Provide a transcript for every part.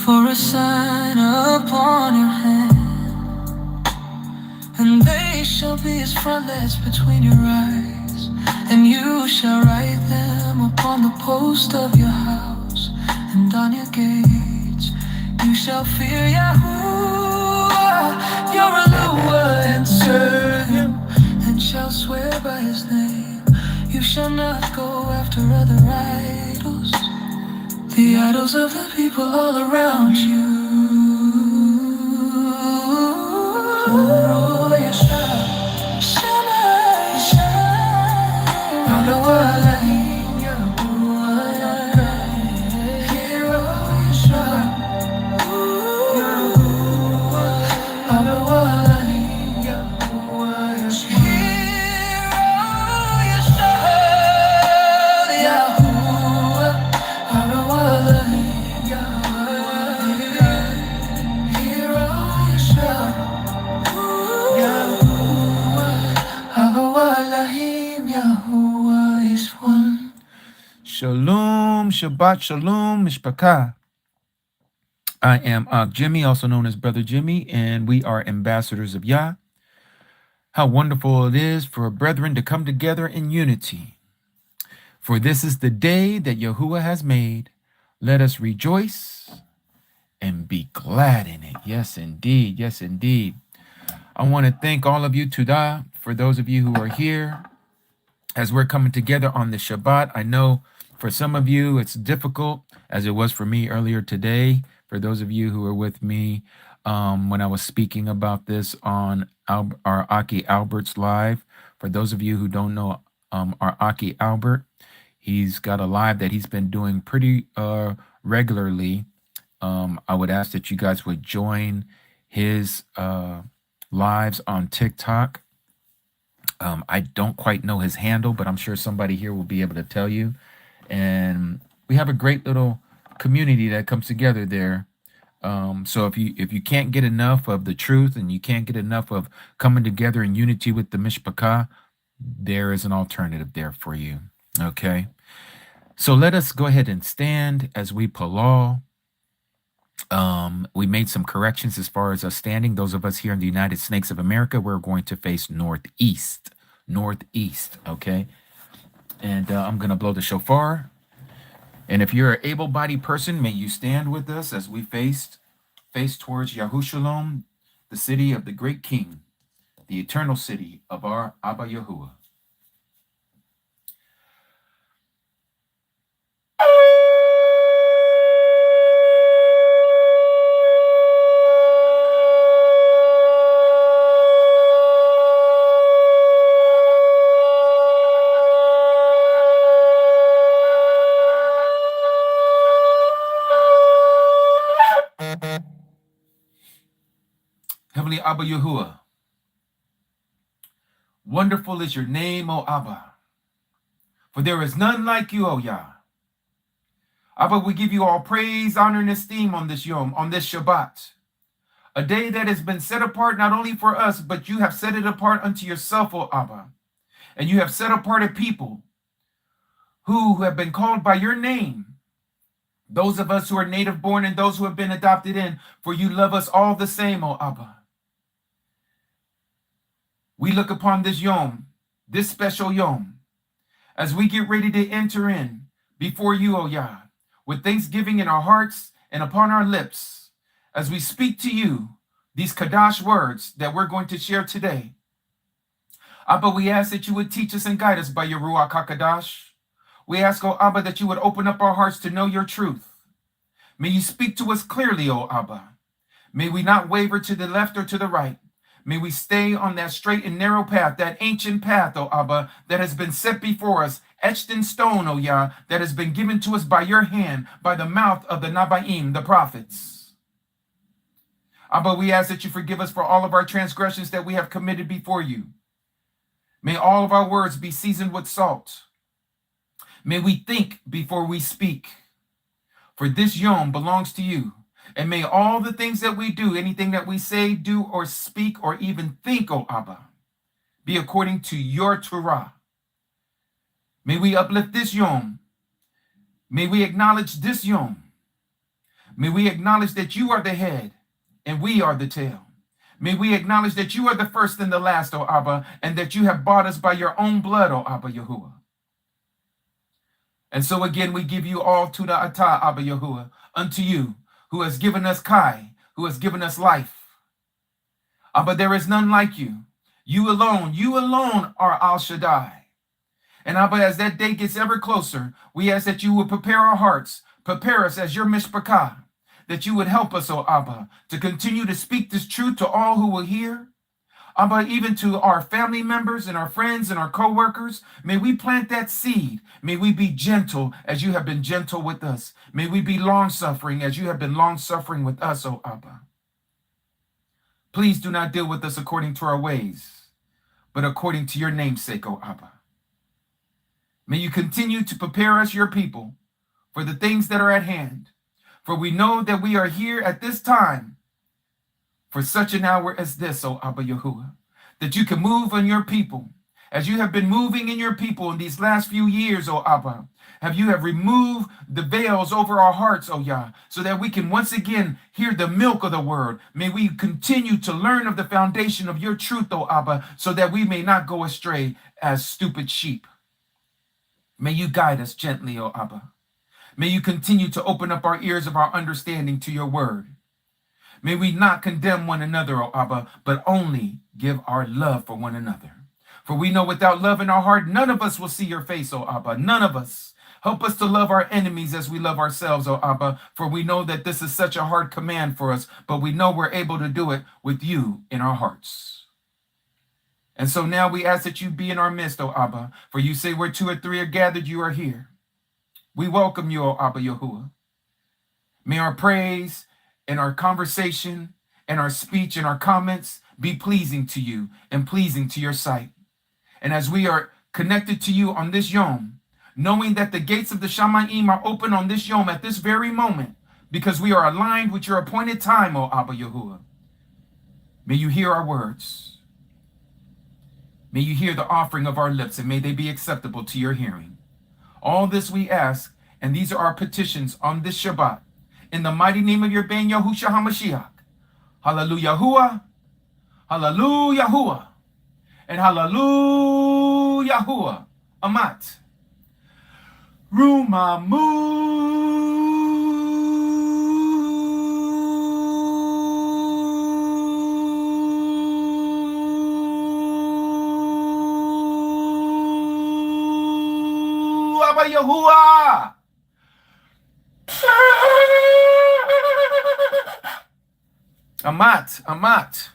for a sign upon your hand, and they shall be as frontlets between your eyes, and you shall write them upon the post of your house and on your gates. You shall fear Yahuah, your Elohah, and serve him, and shall swear by his name. You shall not go after other idols, the idols of the people all around you. Oh, yes, Shabath, Yahuah, Yahuah, Hero, Yahuah is one. Shalom, Shabbat Shalom, Mishpachah. I am Jimmy, also known as Brother Jimmy, and we are ambassadors of Yah. How wonderful it is for brethren to come together in unity. For this is the day that Yahuah has made. Let us rejoice and be glad in it. Yes, indeed. Yes, indeed. I want to thank all of you, TORAH, for those of you who are here as we're coming together on the Shabbat. I know for some of you it's difficult, as it was for me earlier today. For those of you who are with me when I was speaking about this on our Aki Albert's live. For those of you who don't know our Aki Albert, he's got a live that he's been doing pretty regularly. I would ask that you guys would join his lives on TikTok. I don't quite know his handle, but I'm sure somebody here will be able to tell you. And we have a great little community that comes together there. So if you can't get enough of the truth and you can't get enough of coming together in unity with the Mishpachah, there is an alternative there for you. Okay. So let us go ahead and stand as we palal. We made some corrections as far as us standing. Those of us here in the United States of America, we're going to face northeast. Okay. And I'm going to blow the shofar. And if you're an able-bodied person, may you stand with us as we face towards Yahushalom, the city of the great King, the eternal city of our Abba Yahuah. Heavenly Abba Yahuah, wonderful is your name, O Abba, for there is none like you, O Yah. Abba, we give you all praise, honor, and esteem on this Yaum, on this Shabbat, a day that has been set apart not only for us, but you have set it apart unto yourself, O Abba, and you have set apart a people who have been called by your name, those of us who are native born and those who have been adopted in, for you love us all the same, O Abba. We look upon this Yaum, this special Yaum, as we get ready to enter in before you, O Yah, with thanksgiving in our hearts and upon our lips, as we speak to you these Kadash words that we're going to share today. Abba, we ask that you would teach us and guide us by your Ruach HaKadosh. We ask, O Abba, that you would open up our hearts to know your truth. May you speak to us clearly, O Abba. May we not waver to the left or to the right. May we stay on that straight and narrow path, that ancient path, O Abba, that has been set before us, etched in stone, O Yah, that has been given to us by your hand, by the mouth of the Nabaim, the prophets. Abba, we ask that you forgive us for all of our transgressions that we have committed before you. May all of our words be seasoned with salt. May we think before we speak. For this Yaum belongs to you. And may all the things that we do, anything that we say, do, or speak, or even think, O Abba, be according to your TORAH. May we uplift this Yaum. May we acknowledge this Yaum. May we acknowledge that you are the head and we are the tail. May we acknowledge that you are the first and the last, O Abba, and that you have bought us by your own blood, O Abba Yahuwah. And so again, we give you all to the Atah, Abba Yahuwah, unto you, who has given us Kai, who has given us life. Abba, there is none like you. You alone are Al Shaddai. And Abba, as that day gets ever closer, we ask that you would prepare our hearts, prepare us as your mishpachah, that you would help us, O Abba, to continue to speak this truth to all who will hear. Abba, even to our family members and our friends and our co-workers, may we plant that seed. May we be gentle as you have been gentle with us. May we be long-suffering as you have been long-suffering with us, O Abba. Please do not deal with us according to our ways, but according to your namesake, O Abba. May you continue to prepare us, your people, for the things that are at hand. For we know that we are here at this time for such an hour as this, O Abba Yahuwah, that you can move on your people as you have been moving in your people in these last few years, O Abba. You have removed the veils over our hearts, O Yah, so that we can once again hear the milk of the word. May we continue to learn of the foundation of your truth, O Abba, so that we may not go astray as stupid sheep. May you guide us gently, O Abba. May you continue to open up our ears of our understanding to your word. May we not condemn one another, O Abba, but only give our love for one another. For we know without love in our heart, none of us will see your face, O Abba, none of us. Help us to love our enemies as we love ourselves, O Abba, for we know that this is such a hard command for us, but we know we're able to do it with you in our hearts. And so now we ask that you be in our midst, O Abba, for you say where 2 or 3 are gathered, you are here. We welcome you, O Abba Yahuwah. May our praise and our conversation and our speech and our comments be pleasing to you and pleasing to your sight. And as we are connected to you on this Yaum, knowing that the gates of the Shamayim are open on this Yaum at this very moment, because we are aligned with your appointed time, O Abba Yahuwah. May you hear our words. May you hear the offering of our lips, and may they be acceptable to your hearing. All this we ask, and these are our petitions on this Shabbat. In the mighty name of your Ben Yahushua HaMashiach. Hallelujah, Yahuah. Hallelujah, Yahuah. And hallelujah, Yahuah. Amat. Rumamu. Abba Yahuwah. Amat.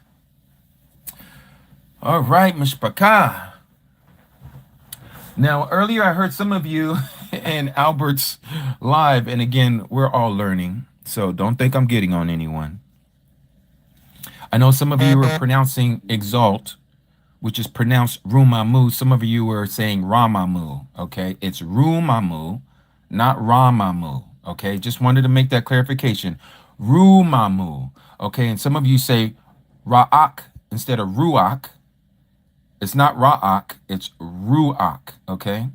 All right, Mishpachah. Now, earlier I heard some of you in Albert's live, and again, we're all learning, so don't think I'm getting on anyone. I know some of you are pronouncing exalt, which is pronounced Rumamu. Some of you were saying Ramamu, okay? It's Rumamu, not Ramamu, okay? Just wanted to make that clarification. Rumamu, okay? And some of you say Ra'ak instead of Ruach. It's not Ra'ak, it's Ruach, okay?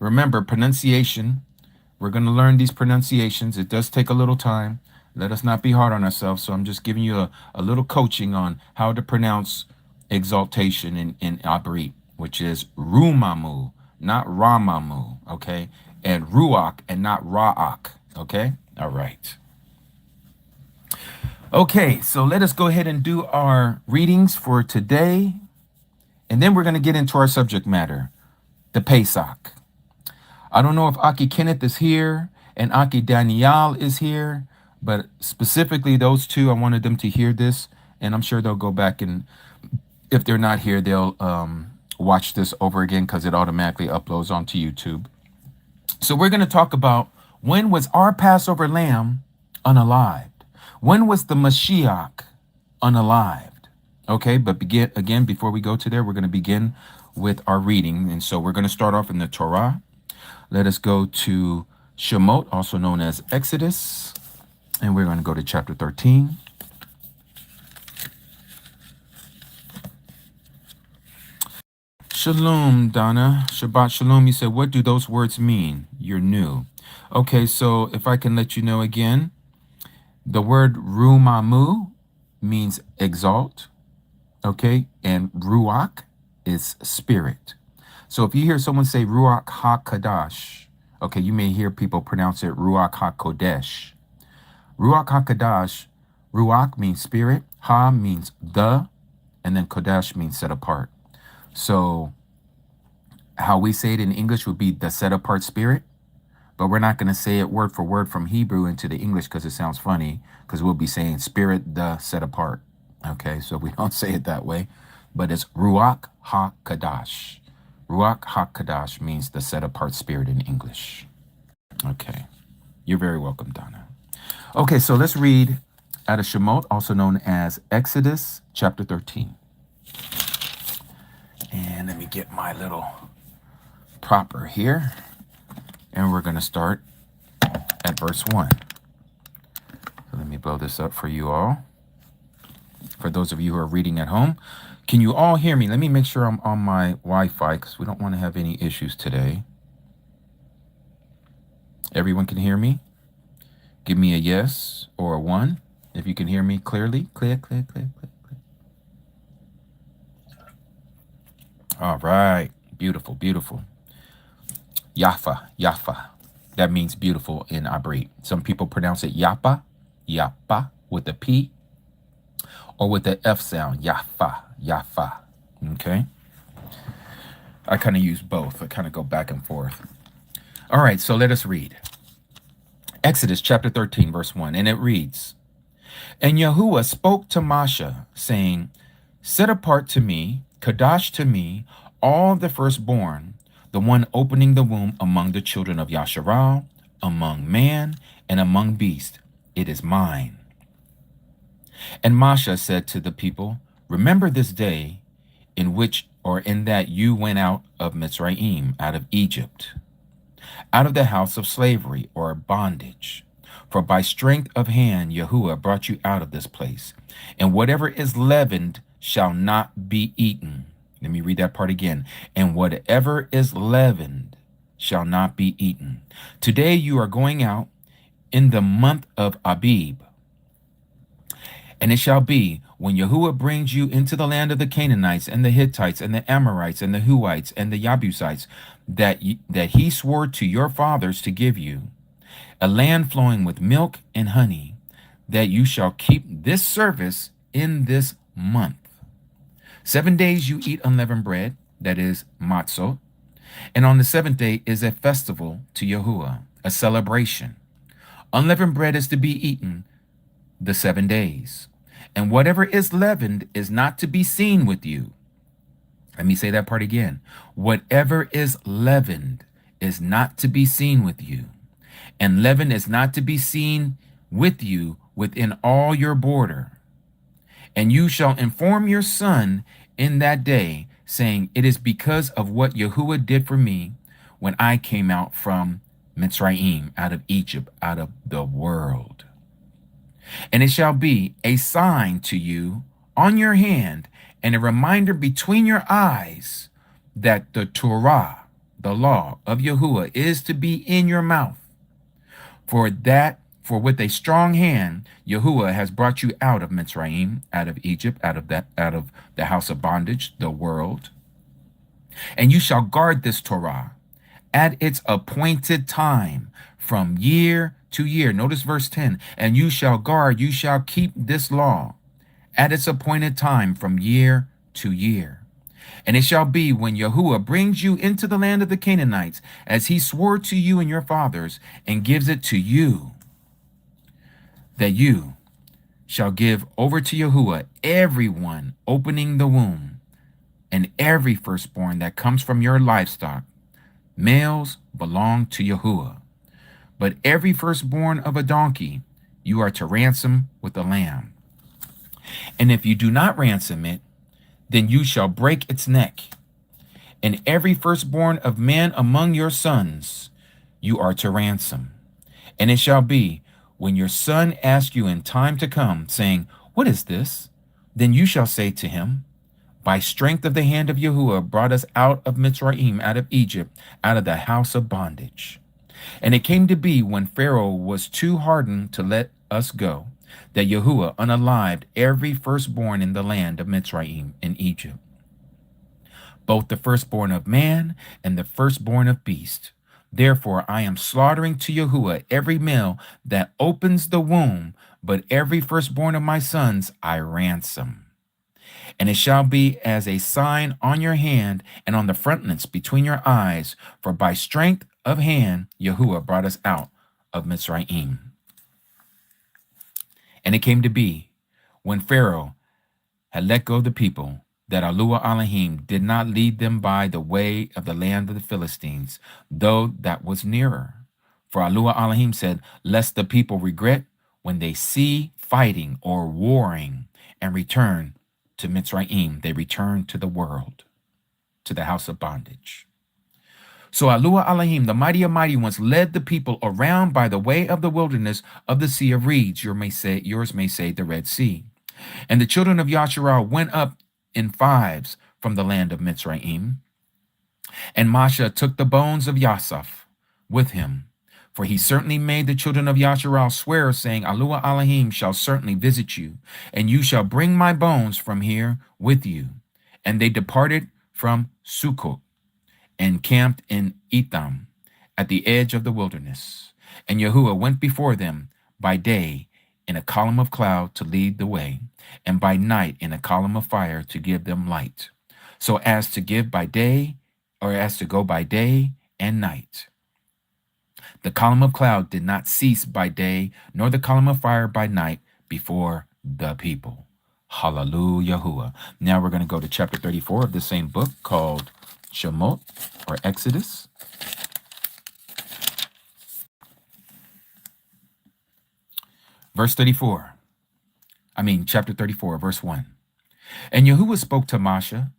Remember, pronunciation. We're going to learn these pronunciations. It does take a little time. Let us not be hard on ourselves. So I'm just giving you a little coaching on how to pronounce exaltation in Abrit, which is Rumamu, not Ramamu, okay? And Ruach and not Ra'ak, okay? All right. Okay, so let us go ahead and do our readings for today. And then we're going to get into our subject matter, the Pesach. I don't know if Aki Kenneth is here and Aki Daniel is here, but specifically those two, I wanted them to hear this, and I'm sure they'll go back, and if they're not here, they'll watch this over again because it automatically uploads onto YouTube. So we're going to talk about when was our Passover lamb unalived? When was the Mashiach unalived? Okay, but before we go to there, we're going to begin with our reading. And so we're going to start off in the Torah. Let us go to Shemot, also known as Exodus. And we're going to go to chapter 13. Shalom, Donna. Shabbat Shalom. You said, what do those words mean? You're new. Okay, so if I can let you know again, The word rumamu means exalt, okay? And ruach is spirit. So if you hear someone say ruach hakadash, okay, you may hear people pronounce it ruach hakodesh. Ruach hakadash, ruach means spirit, ha means the, and then kodesh means set apart. So how we say it in English would be the set apart spirit, but we're not going to say it word for word from Hebrew into the English because it sounds funny, because we'll be saying spirit the set apart. Okay, so we don't say it that way, but it's Ruach HaKadash. Ruach HaKadash means the set apart spirit in English. Okay, you're very welcome, Donna. Okay, so let's read out of Shemot, also known as Exodus chapter 13. And let me get my little proper here. And we're going to start at verse 1. So let me blow this up for you all. For those of you who are reading at home, can you all hear me? Let me make sure I'm on my Wi-Fi because we don't want to have any issues today. Everyone can hear me? Give me a yes or a 1 if you can hear me clearly. Clear. All right. Beautiful, beautiful. Yafa. That means beautiful in Abrit. Some people pronounce it Yapa with a P, or with the F sound, Yafa. Okay? I kind of use both. I kind of go back and forth. All right, so let us read. Exodus chapter 13, verse 1, and it reads, And Yahuah spoke to Moshe, saying, Set apart to me, Kadash to me, all the firstborn, the one opening the womb among the children of Yasharal, among man and among beast. It is mine. And Moshe said to the people, Remember this day in which or in that you went out of Mitzrayim, out of Egypt, out of the house of slavery or bondage. For by strength of hand Yahuah brought you out of this place. And whatever is leavened shall not be eaten. Let me read that part again. And whatever is leavened shall not be eaten. Today you are going out in the month of Abib. And it shall be, when Yahuah brings you into the land of the Canaanites and the Hittites and the Amorites and the Huites and the Yabusites, that he swore to your fathers to give you, a land flowing with milk and honey, that you shall keep this service in this month. 7 days you eat unleavened bread, that is matzot, and on the 7th day is a festival to Yahuah, a celebration. Unleavened bread is to be eaten the 7 days, and whatever is leavened is not to be seen with you. Let me say that part again. Whatever is leavened is not to be seen with you, and leaven is not to be seen with you within all your border. And you shall inform your son in that day, saying, It is because of what Yahuah did for me when I came out from Mitzrayim, out of Egypt, out of the world. And it shall be a sign to you on your hand and a reminder between your eyes that the TORAH, the law of Yahuah, is to be in your mouth. For with a strong hand, Yahuah has brought you out of Mitzrayim, out of Egypt, out of the house of bondage, the world. And you shall guard this Torah at its appointed time from year to year. Notice verse 10. And you shall keep this law at its appointed time from year to year. And it shall be when Yahuah brings you into the land of the Canaanites, as he swore to you and your fathers, and gives it to you, that you shall give over to Yahuah everyone opening the womb, and every firstborn that comes from your livestock. Males belong to Yahuah. But every firstborn of a donkey you are to ransom with a lamb. And if you do not ransom it, then you shall break its neck. And every firstborn of man among your sons you are to ransom. And it shall be, when your son asks you in time to come, saying, What is this? Then you shall say to him, By strength of the hand of Yahuah brought us out of Mitzrayim, out of Egypt, out of the house of bondage. And it came to be, when Pharaoh was too hardened to let us go, that Yahuah unalived every firstborn in the land of Mitzrayim in Egypt, both the firstborn of man and the firstborn of beast. Therefore I am slaughtering to Yahuah every male that opens the womb, but every firstborn of my sons I ransom. And it shall be as a sign on your hand and on the frontlets between your eyes, for by strength of hand Yahuah brought us out of Mitzrayim. And it came to be, when Pharaoh had let go the people, that Yahuah Elohim did not lead them by the way of the land of the Philistines, though that was nearer. For Yahuah Elohim said, lest the people regret when they see fighting or warring and return to Mitzrayim, they return to the world, to the house of bondage. So Yahuah Elohim, the mighty of mighty ones, led the people around by the way of the wilderness of the Sea of Reeds, yours may say the Red Sea. And the children of Yasharah went up in fives from the land of Mitzrayim. And Moshe took the bones of Yasaph with him, for he certainly made the children of Yasharah swear, saying, Yahuah Elohim shall certainly visit you, and you shall bring my bones from here with you. And they departed from Sukkot and camped in Etham at the edge of the wilderness. And Yahuah went before them by day in a column of cloud to lead the way, and by night in a column of fire to give them light, so as to give by day, or as to go by day and night. The column of cloud did not cease by day, nor the column of fire by night before the people. Hallelujah. Yahuah. Now we're going to go to chapter 34 of the same book called Shemot, or Exodus. Chapter 34, verse 1. And Yahuah spoke to Moshe,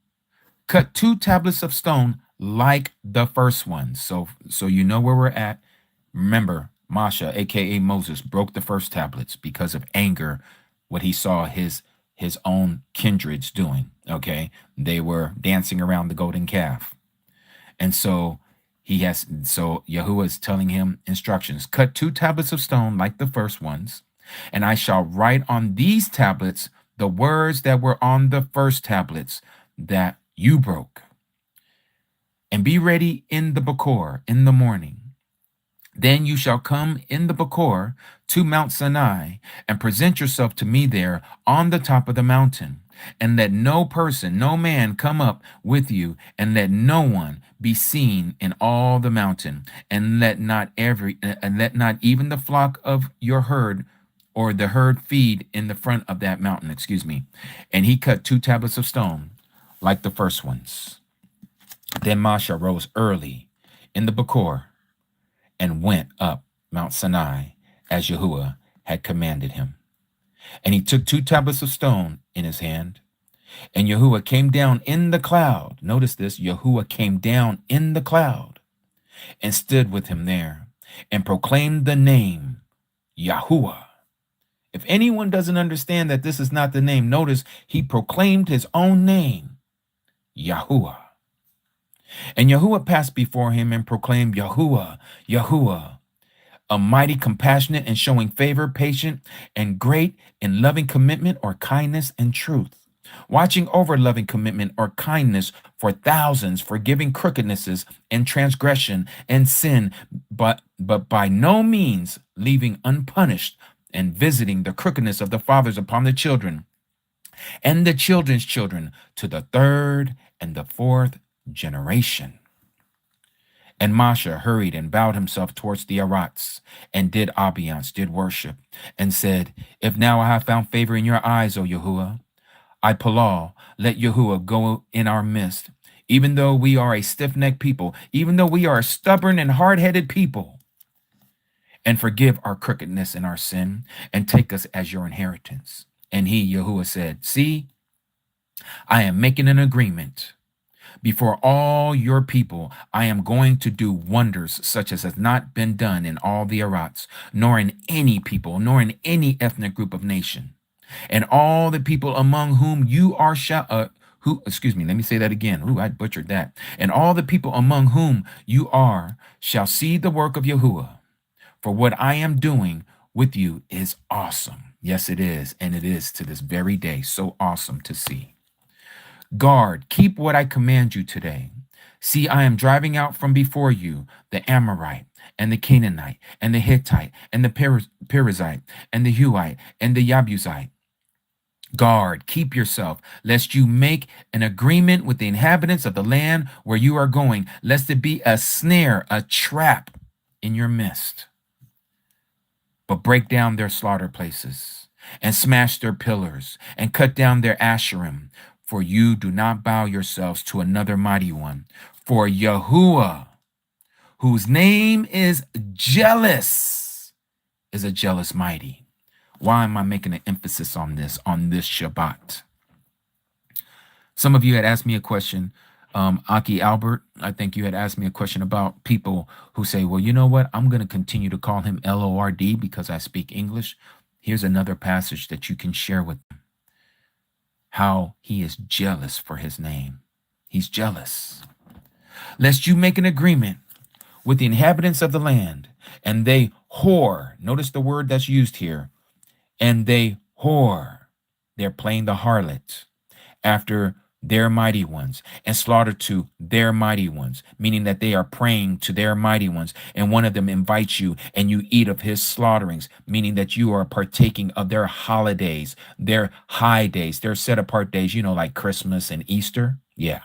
cut 2 tablets of stone like the first ones. So you know where we're at. Remember, Moshe, aka Moses, broke the first tablets because of anger, what he saw his own kindreds doing. Okay, they were dancing around the golden calf. And so Yahuah is telling him instructions. Cut 2 tablets of stone like the first ones, and I shall write on these tablets the words that were on the first tablets that you broke. And be ready in the Bokor in the morning. Then you shall come in the Bokor to Mount Sinai and present yourself to me there on the top of the mountain. And let no person, no man come up with you, and let no one be seen in all the mountain, and let not even the flock of your herd or the herd feed in the front of that mountain. And he cut 2 tablets of stone like the first ones. Then Moshe rose early in the Bokor and went up Mount Sinai as Yahuah had commanded him. And he took 2 tablets of stone in his hand, and Yahuah came down in the cloud. Notice this, Yahuah came down in the cloud and stood with him there and proclaimed the name Yahuah. If anyone doesn't understand that this is not the name, notice he proclaimed his own name, Yahuah. And Yahuah passed before him and proclaimed, Yahuah, Yahuah, a mighty, compassionate, and showing favor, patient, and great in loving commitment or kindness and truth, watching over loving commitment or kindness for thousands, forgiving crookednesses and transgression and sin, but by no means leaving unpunished, and visiting the crookedness of the fathers upon the children and the children's children to the 3rd and the 4th generation. And Moshe hurried and bowed himself towards the Arats, and did obeisance, did worship, and said, If now I have found favor in your eyes, O Yahuah, I Palal, let Yahuah go in our midst, even though we are a stiff-necked people, even though we are a stubborn and hard-headed people, and forgive our crookedness and our sin, and take us as your inheritance. And he, Yahuah, said, See, I am making an agreement. Before all your people, I am going to do wonders such as has not been done in all the Arats, nor in any people, nor in any ethnic group of nation. And all the people among whom you are let me say that again. I butchered that. And all the people among whom you are shall see the work of Yahuah. For what I am doing with you is awesome. Yes, it is. And it is to this very day. So awesome to see. Guard, keep what I command you today. See, I am driving out from before you the Amorite and the Canaanite and the Hittite and the Perizzite and the Huite and the Yabusite. Guard, keep yourself, lest you make an agreement with the inhabitants of the land where you are going, lest it be a snare, a trap in your midst. But break down their slaughter places and smash their pillars and cut down their asherim, for you do not bow yourselves to another mighty one. For Yahuah, whose name is jealous, is a jealous mighty. Why am I making an emphasis on this Shabbat? Some of you had asked me a question. Aki Albert, I think you had asked me a question about people who say, well, you know what? I'm going to continue to call him Lord because I speak English. Here's another passage that you can share with them. How he is jealous for his name. He's jealous. Lest you make an agreement with the inhabitants of the land, and they whore. Notice the word that's used here. And they whore. They're playing the harlot after their mighty ones and slaughter to their mighty ones, meaning that they are praying to their mighty ones. And one of them invites you and you eat of his slaughterings, meaning that you are partaking of their holidays, their high days, their set apart days, like Christmas and Easter. Yeah.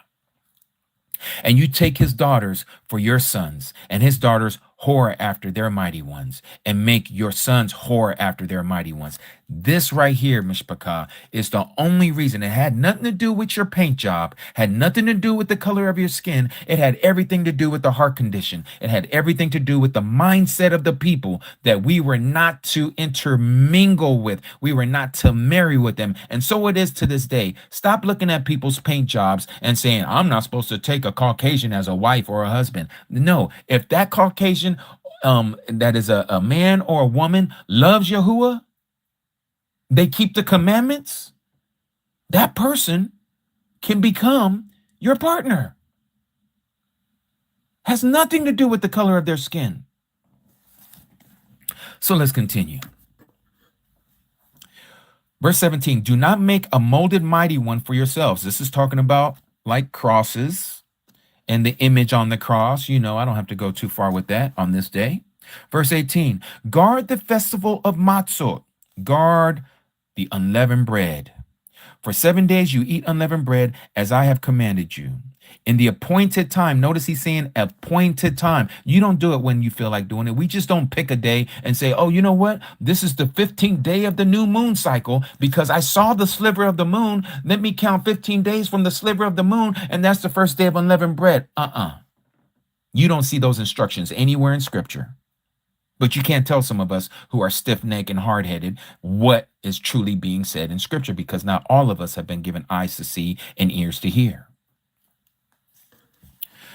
And you take his daughters for your sons, and his daughters whore after their mighty ones, and make your sons whore after their mighty ones. This right here, Mishpachah, is the only reason. It had nothing to do with your paint job, had nothing to do with the color of your skin. It had everything to do with the heart condition. It had everything to do with the mindset of the people that we were not to intermingle with. We were not to marry with them. And so it is to this day. Stop looking at people's paint jobs and saying, I'm not supposed to take a Caucasian as a wife or a husband. No, if that Caucasian that is a man or a woman loves Yahuah, they keep the commandments, that person can become your partner. Has nothing to do with the color of their skin. So let's continue. Verse 17, do not make a molded mighty one for yourselves. This is talking about like crosses and the image on the cross. I don't have to go too far with that on this day. Verse 18, guard the festival of Matzot. Guard the unleavened bread. For 7 days you eat unleavened bread as I have commanded you. In the appointed time, notice he's saying appointed time. You don't do it when you feel like doing it. We just don't pick a day and say, oh, you know what? This is the 15th day of the new moon cycle because I saw the sliver of the moon. Let me count 15 days from the sliver of the moon, and that's the first day of unleavened bread. You don't see those instructions anywhere in Scripture. But you can't tell some of us who are stiff-necked and hard-headed what is truly being said in Scripture, because not all of us have been given eyes to see and ears to hear.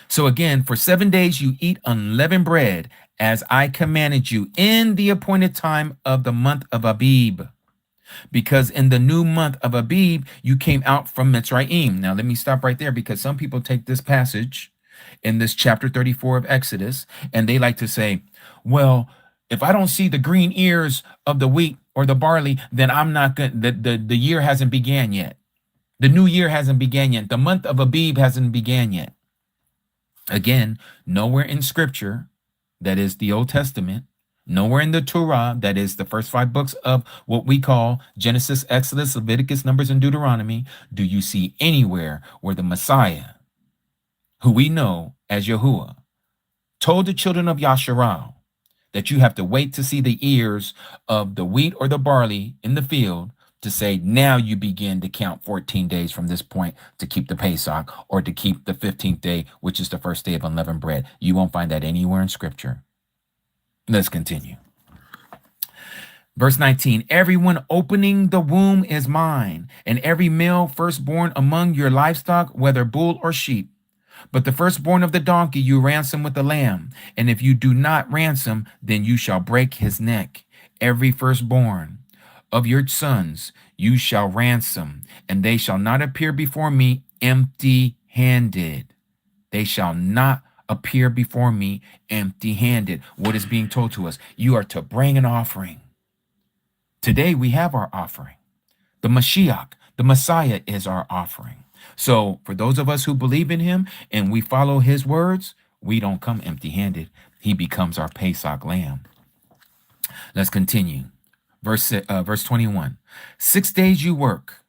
So again, for 7 days you eat unleavened bread as I commanded you in the appointed time of the month of Abib. Because in the new month of Abib, you came out from Mitzrayim. Now, let me stop right there, because some people take this passage in this chapter 34 of Exodus, and they like to say, well, if I don't see the green ears of the wheat or the barley, then I'm not going. The year hasn't began yet. The new year hasn't began yet. The month of Abib hasn't began yet. Again, nowhere in Scripture, that is the Old Testament, nowhere in the Torah, that is the first 5 books of what we call Genesis, Exodus, Leviticus, Numbers, and Deuteronomy, do you see anywhere where the Messiah, who we know as Yahuah, told the children of Yasharal that you have to wait to see the ears of the wheat or the barley in the field to say, now you begin to count 14 days from this point to keep the Pesach, or to keep the 15th day, which is the first day of unleavened bread. You won't find that anywhere in Scripture. Let's continue. Verse 19, everyone opening the womb is mine, and every male firstborn among your livestock, whether bull or sheep. But the firstborn of the donkey you ransom with the lamb, and if you do not ransom, then you shall break his neck. Every firstborn of your sons you shall ransom, and they shall not appear before me empty-handed. They shall not appear before me empty-handed. What is being told to us? You are to bring an offering Today we have our offering. The Mashiach, the Messiah, is our offering. So for those of us who believe in him and we follow his words, we don't come empty-handed. He becomes our Pesach lamb. Let's continue. Verse 21. 6 days you work,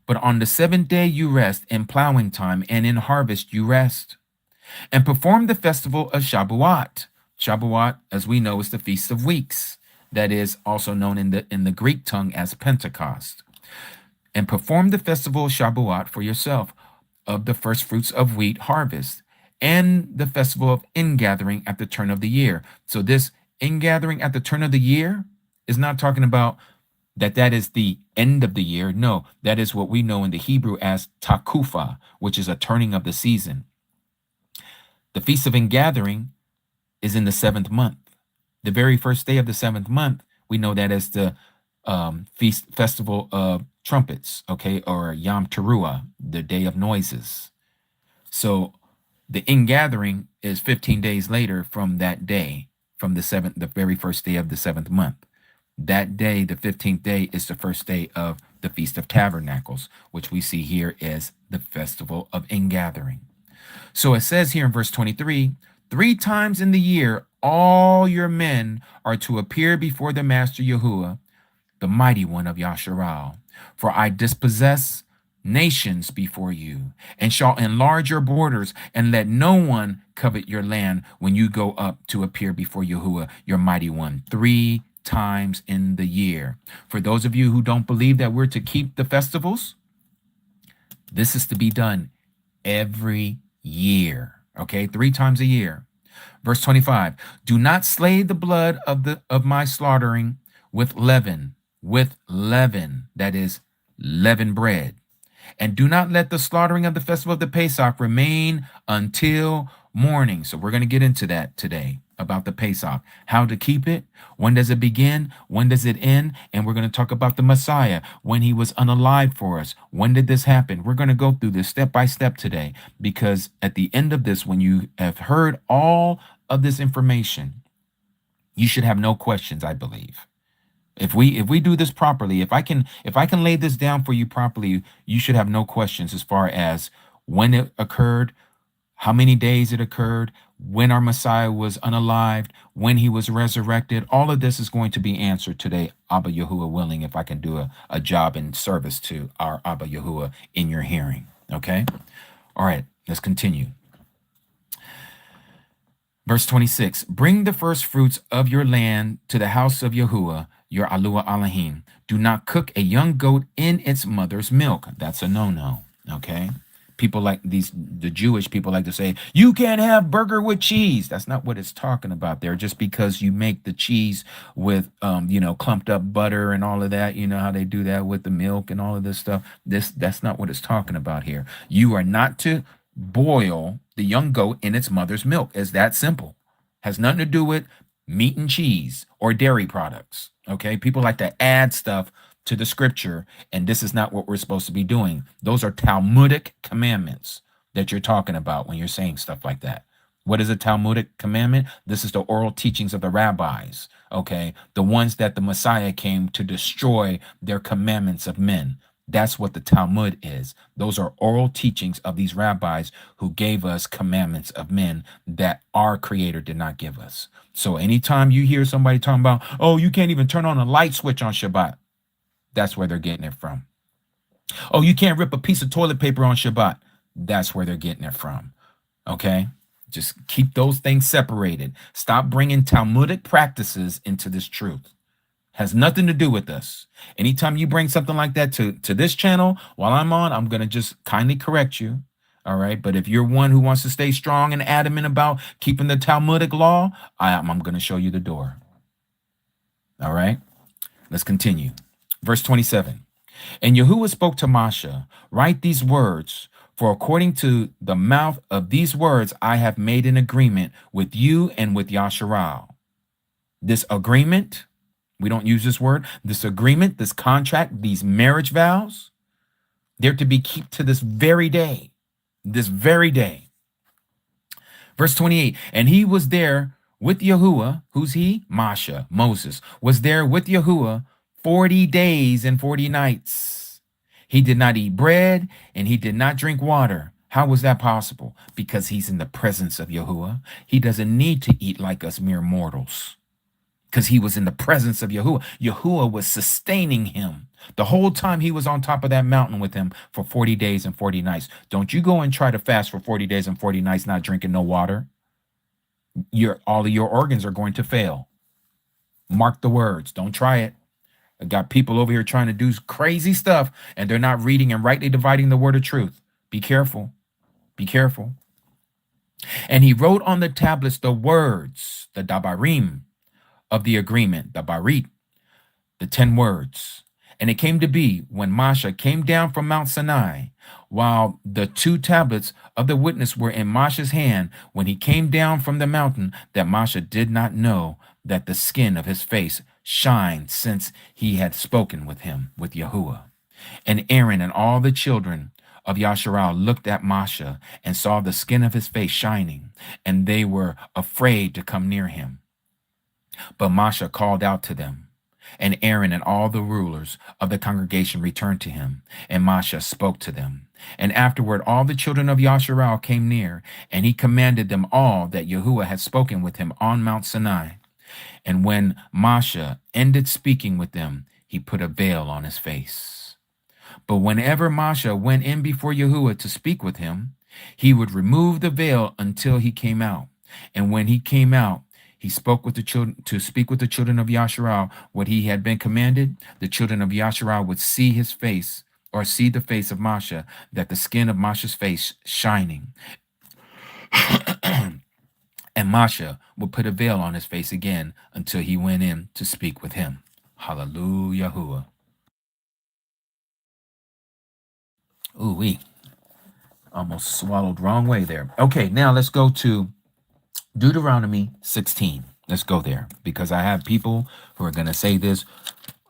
but on the seventh day you rest in plowing time, and in harvest you rest. And perform the festival of Shabuat. Shabuat, as we know, is the Feast of Weeks. That is also known in the Greek tongue as Pentecost. And perform the festival of Shabuat for yourself, of the first fruits of wheat harvest, and the festival of ingathering at the turn of the year. So this ingathering at the turn of the year is not talking about that is the end of the year. No, that is what we know in the Hebrew as takufa, which is a turning of the season. The Feast of Ingathering is in the 7th month. The very first day of the 7th month, we know that as the festival of trumpets, okay, or Yom Teruah, the day of noises. So the ingathering is 15 days later from that day, from the very first day of the 7th month. That day, the 15th day, is the first day of the Feast of Tabernacles, which we see here as the festival of ingathering. So it says here in verse 23, 3 times in the year, all your men are to appear before the Master Yahuah, the mighty one of Yasharal. For I dispossess nations before you, and shall enlarge your borders, and let no one covet your land when you go up to appear before Yahuah, your mighty one, 3 times in the year. For those of you who don't believe that we're to keep the festivals, this is to be done every year, okay? 3 times a year. Verse 25, do not slay the blood of my slaughtering with leaven, that is leavened bread. And do not let the slaughtering of the festival of the Pesach remain until morning. So we're going to get into that today about the Pesach, how to keep it, when does it begin, when does it end, and we're going to talk about the Messiah, when he was unalive for us. When did this happen? We're going to go through this step by step today, because at the end of this, when you have heard all of this information, you should have no questions, I believe. If we do this properly, if I can lay this down for you properly, you should have no questions as far as when it occurred, how many days it occurred, when our Messiah was unalived, when he was resurrected. All of this is going to be answered today, Abba Yahuwah willing, if I can do a job in service to our Abba Yahuwah in your hearing. Okay? All right, let's continue. Verse 26, bring the first fruits of your land to the house of Yahuwah, your Alua Elohim. Do not cook a young goat in its mother's milk. That's a no-no, okay? People like the Jewish people like to say, you can't have burger with cheese. That's not what it's talking about there. Just because you make the cheese with, clumped up butter and all of that, you know how they do that with the milk and all of this stuff. That's not what it's talking about here. You are not to boil the young goat in its mother's milk. It's that simple. Has nothing to do with meat and cheese or dairy products. Okay, people like to add stuff to the scripture, and this is not what we're supposed to be doing. Those are Talmudic commandments that you're talking about when you're saying stuff like that. What is a Talmudic commandment? This is the oral teachings of the rabbis, okay? The ones that the Messiah came to destroy their commandments of men. That's what the Talmud is. Those are oral teachings of these rabbis who gave us commandments of men that our Creator did not give us. So anytime you hear somebody talking about, oh, you can't even turn on a light switch on Shabbat, that's where they're getting it from. Oh, you can't rip a piece of toilet paper on Shabbat. That's where they're getting it from. Okay? Just keep those things separated. Stop bringing Talmudic practices into this truth. Has nothing to do with us. Anytime you bring something like that to this channel while I'm on, I'm going to just kindly correct you. All right? But if you're one who wants to stay strong and adamant about keeping the Talmudic law, I'm going to show you the door. All right? Let's continue. Verse 27. And Yahuwah spoke to Moshe, write these words, for according to the mouth of these words, I have made an agreement with you and with Yasharal. This agreement, we don't use this word, this agreement, this contract, these marriage vows, they're to be kept to this very day. This very day. Verse 28, and he was there with Yahuwah. Who's he? Moshe, Moses, was there with Yahuwah 40 days and 40 nights. He did not eat bread and he did not drink water. How was that possible? Because he's in the presence of Yahuah. He doesn't need to eat like us mere mortals because he was in the presence of Yahuah. Yahuah was sustaining him the whole time he was on top of that mountain with him for 40 days and 40 nights. Don't you go and try to fast for 40 days and 40 nights not drinking no water. All of your organs are going to fail. Mark the words. Don't try it. I got people over here trying to do crazy stuff and they're not reading and rightly dividing the word of truth. Be careful. Be careful. And he wrote on the tablets the words, the dabarim of the agreement, the barit, the 10 words. And it came to be when Moshe came down from Mount Sinai, while the 2 tablets of the witness were in Moshe's hand, when he came down from the mountain, that Moshe did not know that the skin of his face shined, since he had spoken with him, with Yahuah. And Aaron and all the children of Yasharal looked at Moshe and saw the skin of his face shining, and they were afraid to come near him. But Moshe called out to them, and Aaron and all the rulers of the congregation returned to him, and Moshe spoke to them. And afterward all the children of Yasharal came near, and he commanded them all that Yahuah had spoken with him on Mount Sinai. And when Moshe ended speaking with them, he put a veil on his face. But whenever Moshe went in before Yahuah to speak with him, he would remove the veil until he came out. And when he came out, he spoke with the children to speak with the children of Yasharal what he had been commanded. The children of Yasharal would see his face, or see the face of Moshe, that the skin of Moshe's face shining. And Moshe would put a veil on his face again until he went in to speak with him. Hallelujah. Ooh, we almost swallowed wrong way there. Okay, now let's go to Deuteronomy 16. Let's go there because I have people who are going to say this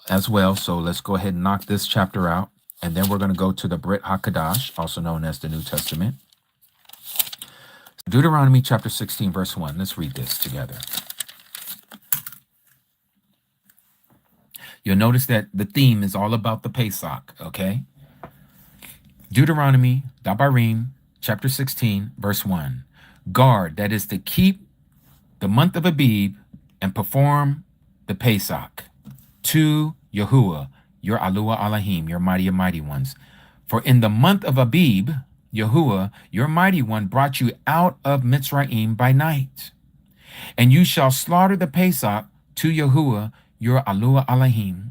as well. So let's go ahead and knock this chapter out. And then we're going to go to the Brit HaKadosh, also known as the New Testament. Deuteronomy chapter 16, verse 1. Let's read this together. You'll notice that the theme is all about the Pesach, okay? Deuteronomy, Dabarim, chapter 16, verse 1. Guard, that is to keep the month of Abib and perform the Pesach to Yahuah, your Aluah Alahim, your mighty ones. For in the month of Abib, Yahuah, your mighty one, brought you out of Mitzrayim by night. And you shall slaughter the Pesach to Yahuah, your Aluah Alahim,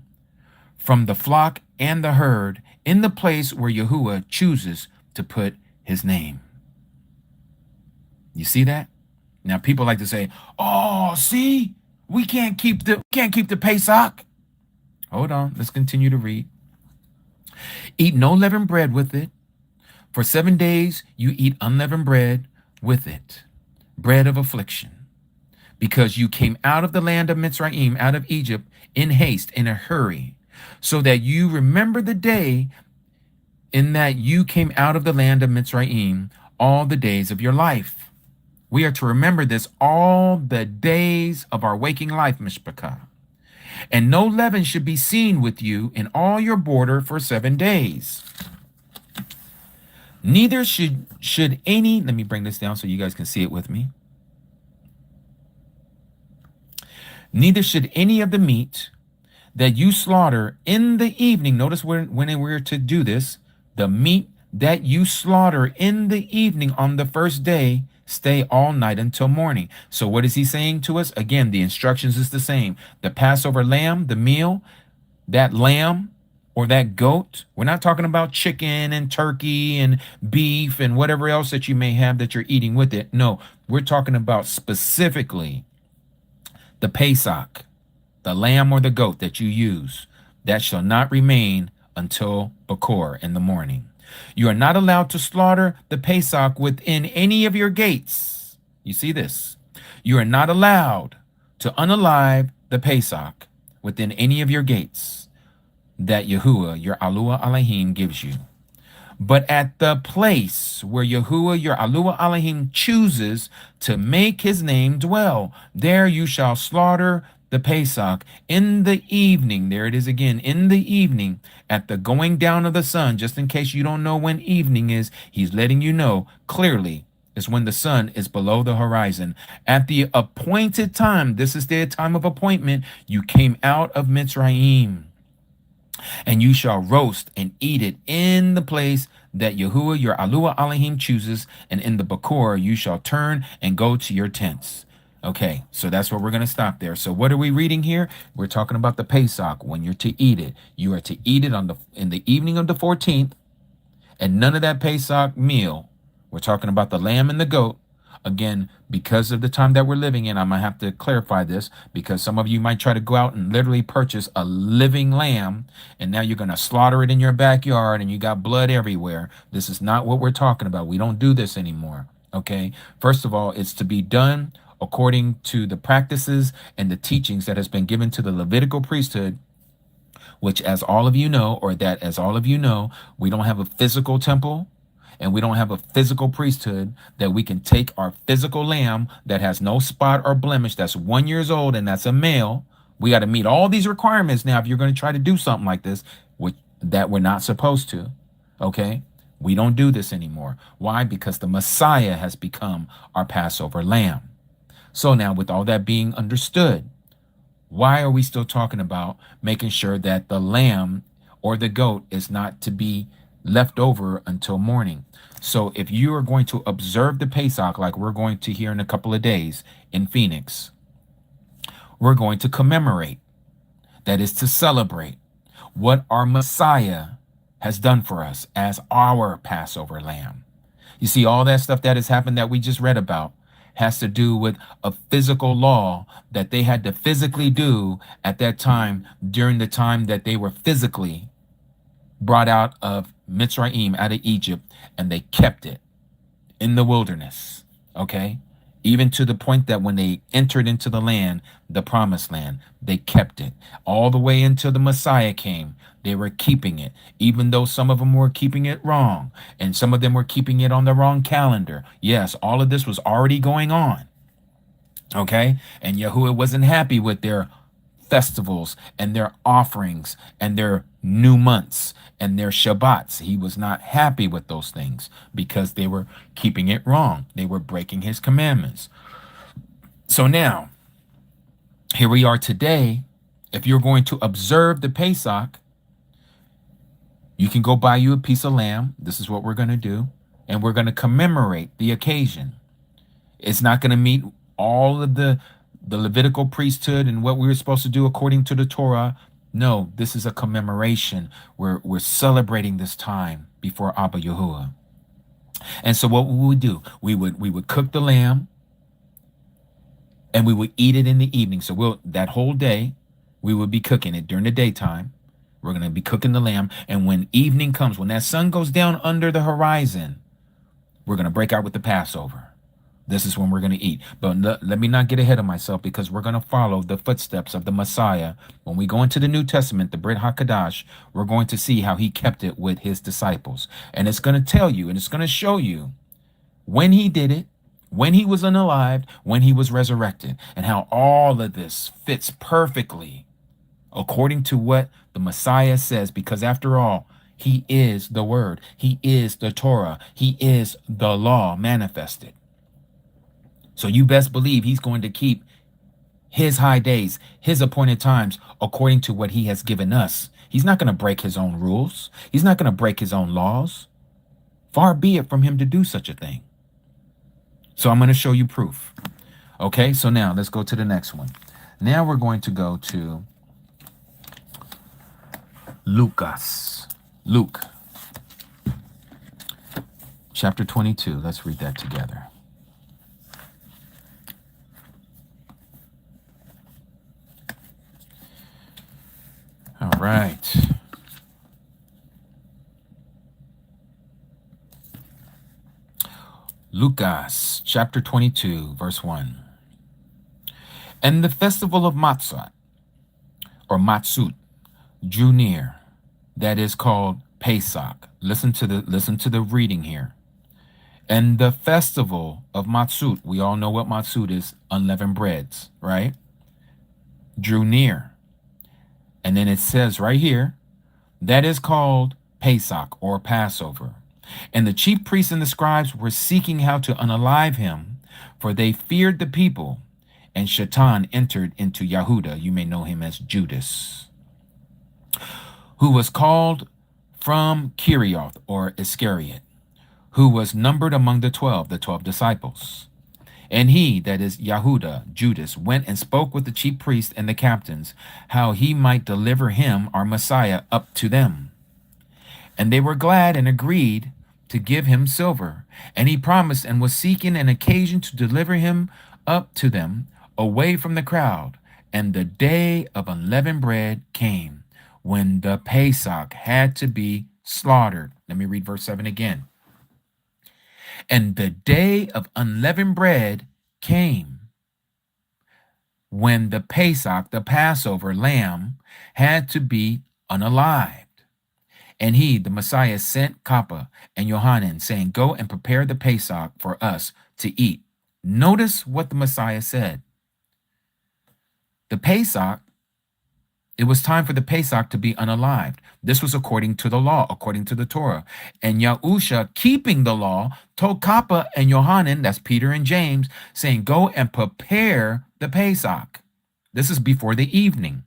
from the flock and the herd, in the place where Yahuah chooses to put his name. You see that? Now people like to say, "Oh, see, we can't keep the Pesach." Hold on, let's continue to read. Eat no leavened bread with it. For 7 days you eat unleavened bread with it, bread of affliction, because you came out of the land of Mitzrayim, out of Egypt, in haste, in a hurry, so that you remember the day in that you came out of the land of Mitzrayim all the days of your life. We are to remember this all the days of our waking life, Mishpachah. And no leaven should be seen with you in all your border for 7 days. Neither should any, let me bring this down so you guys can see it with me. Neither should any of the meat that you slaughter in the evening, notice when we're to do this, the meat that you slaughter in the evening on the first day, stay all night until morning. So what is he saying to us? Again, the instructions is the same. The Passover lamb, the meal, that lamb or that goat, we're not talking about chicken and turkey and beef and whatever else that you may have that you're eating with it. No, we're talking about specifically the Pesach, the lamb or the goat that you use, that shall not remain until Bakor in the morning. You are not allowed to slaughter the Pesach within any of your gates. You see this? You are not allowed to unalive the Pesach within any of your gates that Yahuah, your Aluah Alahim, gives you. But at the place where Yahuah, your Aluah Alahim, chooses to make his name dwell, there you shall slaughter the Pesach in the evening. There it is again, in the evening, at the going down of the sun. Just in case you don't know when evening is, he's letting you know clearly. Is when the sun is below the horizon. At the appointed time, this is their time of appointment, you came out of Mitzrayim, and you shall roast and eat it in the place that Yahuah your Alua Elohim chooses, and in the Bakor you shall turn and go to your tents. Okay, so that's where we're going to stop there. So what are we reading here? We're talking about the Pesach, when you're to eat it. You are to eat it in the evening of the 14th, and none of that Pesach meal. We're talking about the lamb and the goat. Again, because of the time that we're living in, I'm going to have to clarify this, because some of you might try to go out and literally purchase a living lamb, and now you're going to slaughter it in your backyard and you got blood everywhere. This is not what we're talking about. We don't do this anymore. Okay. First of all, it's to be done according to the practices and the teachings that has been given to the Levitical priesthood, which, as all of you know, we don't have a physical temple. And we don't have a physical priesthood that we can take our physical lamb that has no spot or blemish, that's 1 year old, and that's a male. We got to meet all these requirements now if you're going to try to do something like this, which that we're not supposed to. Okay? We don't do this anymore. Why? Because the Messiah has become our Passover lamb. So now, with all that being understood, why are we still talking about making sure that the lamb or the goat is not to be left over until morning? So if you are going to observe the Pesach, like we're going to here in a couple of days in Phoenix, we're going to commemorate, that is to celebrate what our Messiah has done for us as our Passover lamb. You see, all that stuff that has happened that we just read about has to do with a physical law that they had to physically do at that time, during the time that they were physically brought out of Mitzrayim, out of Egypt, and they kept it in the wilderness. Okay? Even to the point that when they entered into the land, the promised land, they kept it. All the way until the Messiah came, they were keeping it. Even though some of them were keeping it wrong, and some of them were keeping it on the wrong calendar. Yes, all of this was already going on. Okay? And Yahuah wasn't happy with their festivals and their offerings and their new months and their Shabbats. He was not happy with those things because they were keeping it wrong. They were breaking his commandments. So now, here we are today. If you're going to observe the Pesach, you can go buy you a piece of lamb. This is what we're going to do. And we're going to commemorate the occasion. It's not going to meet all of the Levitical priesthood and what we were supposed to do according to the Torah. No, this is a commemoration. We're celebrating this time before Abba Yahuah. And so what would we do? We would cook the lamb, and we would eat it in the evening. So that whole day, we would be cooking it during the daytime. We're going to be cooking the lamb. And when evening comes, when that sun goes down under the horizon, we're going to break out with the Passover. This is when we're going to eat. But let me not get ahead of myself, because we're going to follow the footsteps of the Messiah. When we go into the New Testament, the Brit HaKadosh, we're going to see how he kept it with his disciples. And it's going to tell you, and it's going to show you when he did it, when he was unalived, when he was resurrected, and how all of this fits perfectly according to what the Messiah says. Because after all, he is the Word. He is the Torah. He is the law manifested. So you best believe he's going to keep his high days, his appointed times, according to what he has given us. He's not going to break his own rules. He's not going to break his own laws. Far be it from him to do such a thing. So I'm going to show you proof. Okay, so now let's go to the next one. Now we're going to go to Luke, chapter 22. Let's read that together. All right. Lucas, chapter 22, verse 1. And the festival of Matzot, or Matzut, drew near, that is called Pesach. Listen to the reading here. And the festival of Matzut, we all know what Matzut is, unleavened breads, right? drew near. And then it says right here, that is called Pesach or Passover. And the chief priests and the scribes were seeking how to unalive him, for they feared the people. And Shaitan entered into Yahudah, you may know him as Judas, who was called from Kirioth or Iscariot, who was numbered among the 12 disciples. And he, that is Yahudah, Judas, went and spoke with the chief priests and the captains, how he might deliver him, our Messiah, up to them. And they were glad and agreed to give him silver. And he promised and was seeking an occasion to deliver him up to them away from the crowd. And the day of unleavened bread came, when the Pesach had to be slaughtered. Let me read verse 7 again. And the day of unleavened bread came, when the Pesach, the Passover lamb, had to be unalived. And he, the Messiah, sent Kappa and Yohanan, saying, go and prepare the Pesach for us to eat. Notice what the Messiah said. The Pesach, it was time for the Pesach to be unalived. This was according to the law, according to the Torah. And Yahusha, keeping the law, told Kappa and Yohanan, that's Peter and James, saying, go and prepare the Pesach. This is before the evening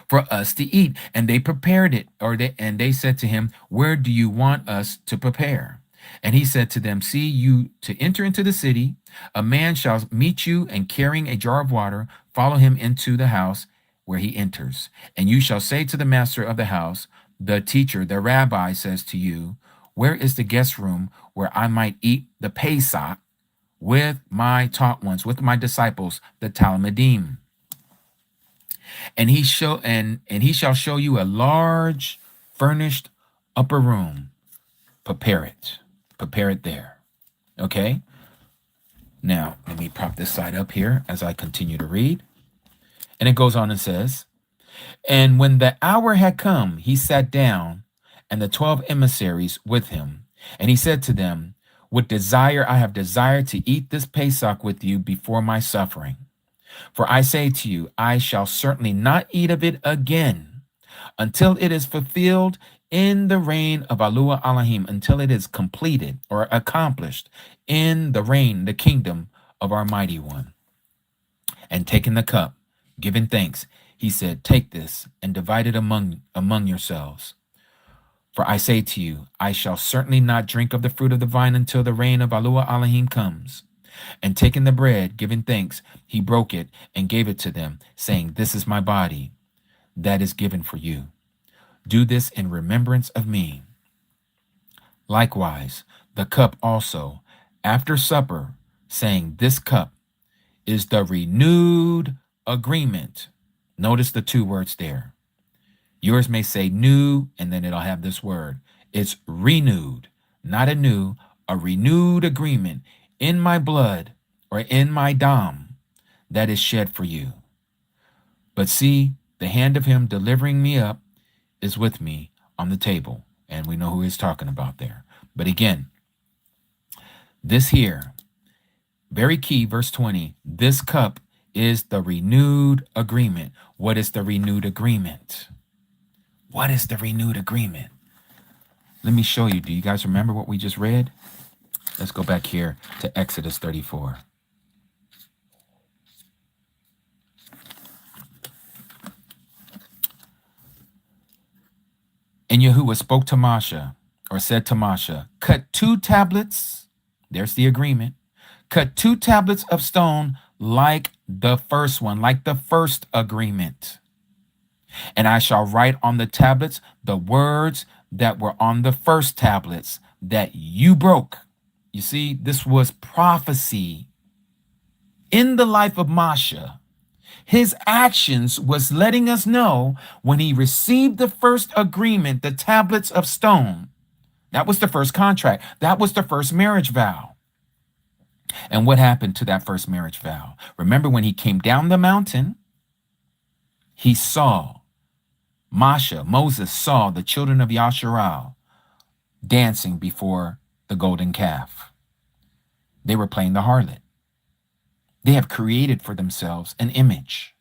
for us to eat. And they prepared it, and they said to him, where do you want us to prepare? And he said to them, see you to enter into the city, a man shall meet you, and carrying a jar of water, follow him into the house where he enters. And you shall say to the master of the house, the teacher, the rabbi says to you, where is the guest room where I might eat the Pesach with my taught ones, with my disciples, the Talmudim? And he shall show you a large furnished upper room. Prepare it there. Okay. Now let me prop this side up here as I continue to read. And it goes on and says, and when the hour had come, he sat down, and the 12 emissaries with him. And he said to them, with desire I have desired to eat this Pesach with you before my suffering. For I say to you, I shall certainly not eat of it again until it is fulfilled in the reign of Yahuah Elohim, until it is completed or accomplished in the reign, the kingdom of our mighty one. And taking the cup, giving thanks, he said, take this and divide it among yourselves. For I say to you, I shall certainly not drink of the fruit of the vine until the reign of Yahuah Elohim comes. And taking the bread, giving thanks, he broke it and gave it to them, saying, this is my body that is given for you. Do this in remembrance of me. Likewise, the cup also, after supper, saying, this cup is the renewed agreement. Notice the two words there. Yours may say new, and then it'll have this word. It's renewed, not a new, a renewed agreement in my blood or in my dam that is shed for you. But see, the hand of him delivering me up is with me on the table. And we know who he's talking about there. But again, this here, very key, verse 20, this cup is the renewed agreement. What is the renewed agreement? What is the renewed agreement? Let me show you. Do you guys remember what we just read? Let's go back here to Exodus 34. And Yahuah spoke to Moshe, or said to Moshe, cut 2 tablets, there's the agreement, cut 2 tablets of stone like the first one, like the first agreement. And I shall write on the tablets the words that were on the first tablets that you broke. You see, this was prophecy in the life of Moshe. His actions was letting us know when he received the first agreement, the tablets of stone. That was the first contract. That was the first marriage vow. And what happened to that first marriage vow? Remember when he came down the mountain, he saw, Moses saw the children of Yasharal dancing before the golden calf. They were playing the harlot. They have created for themselves an image.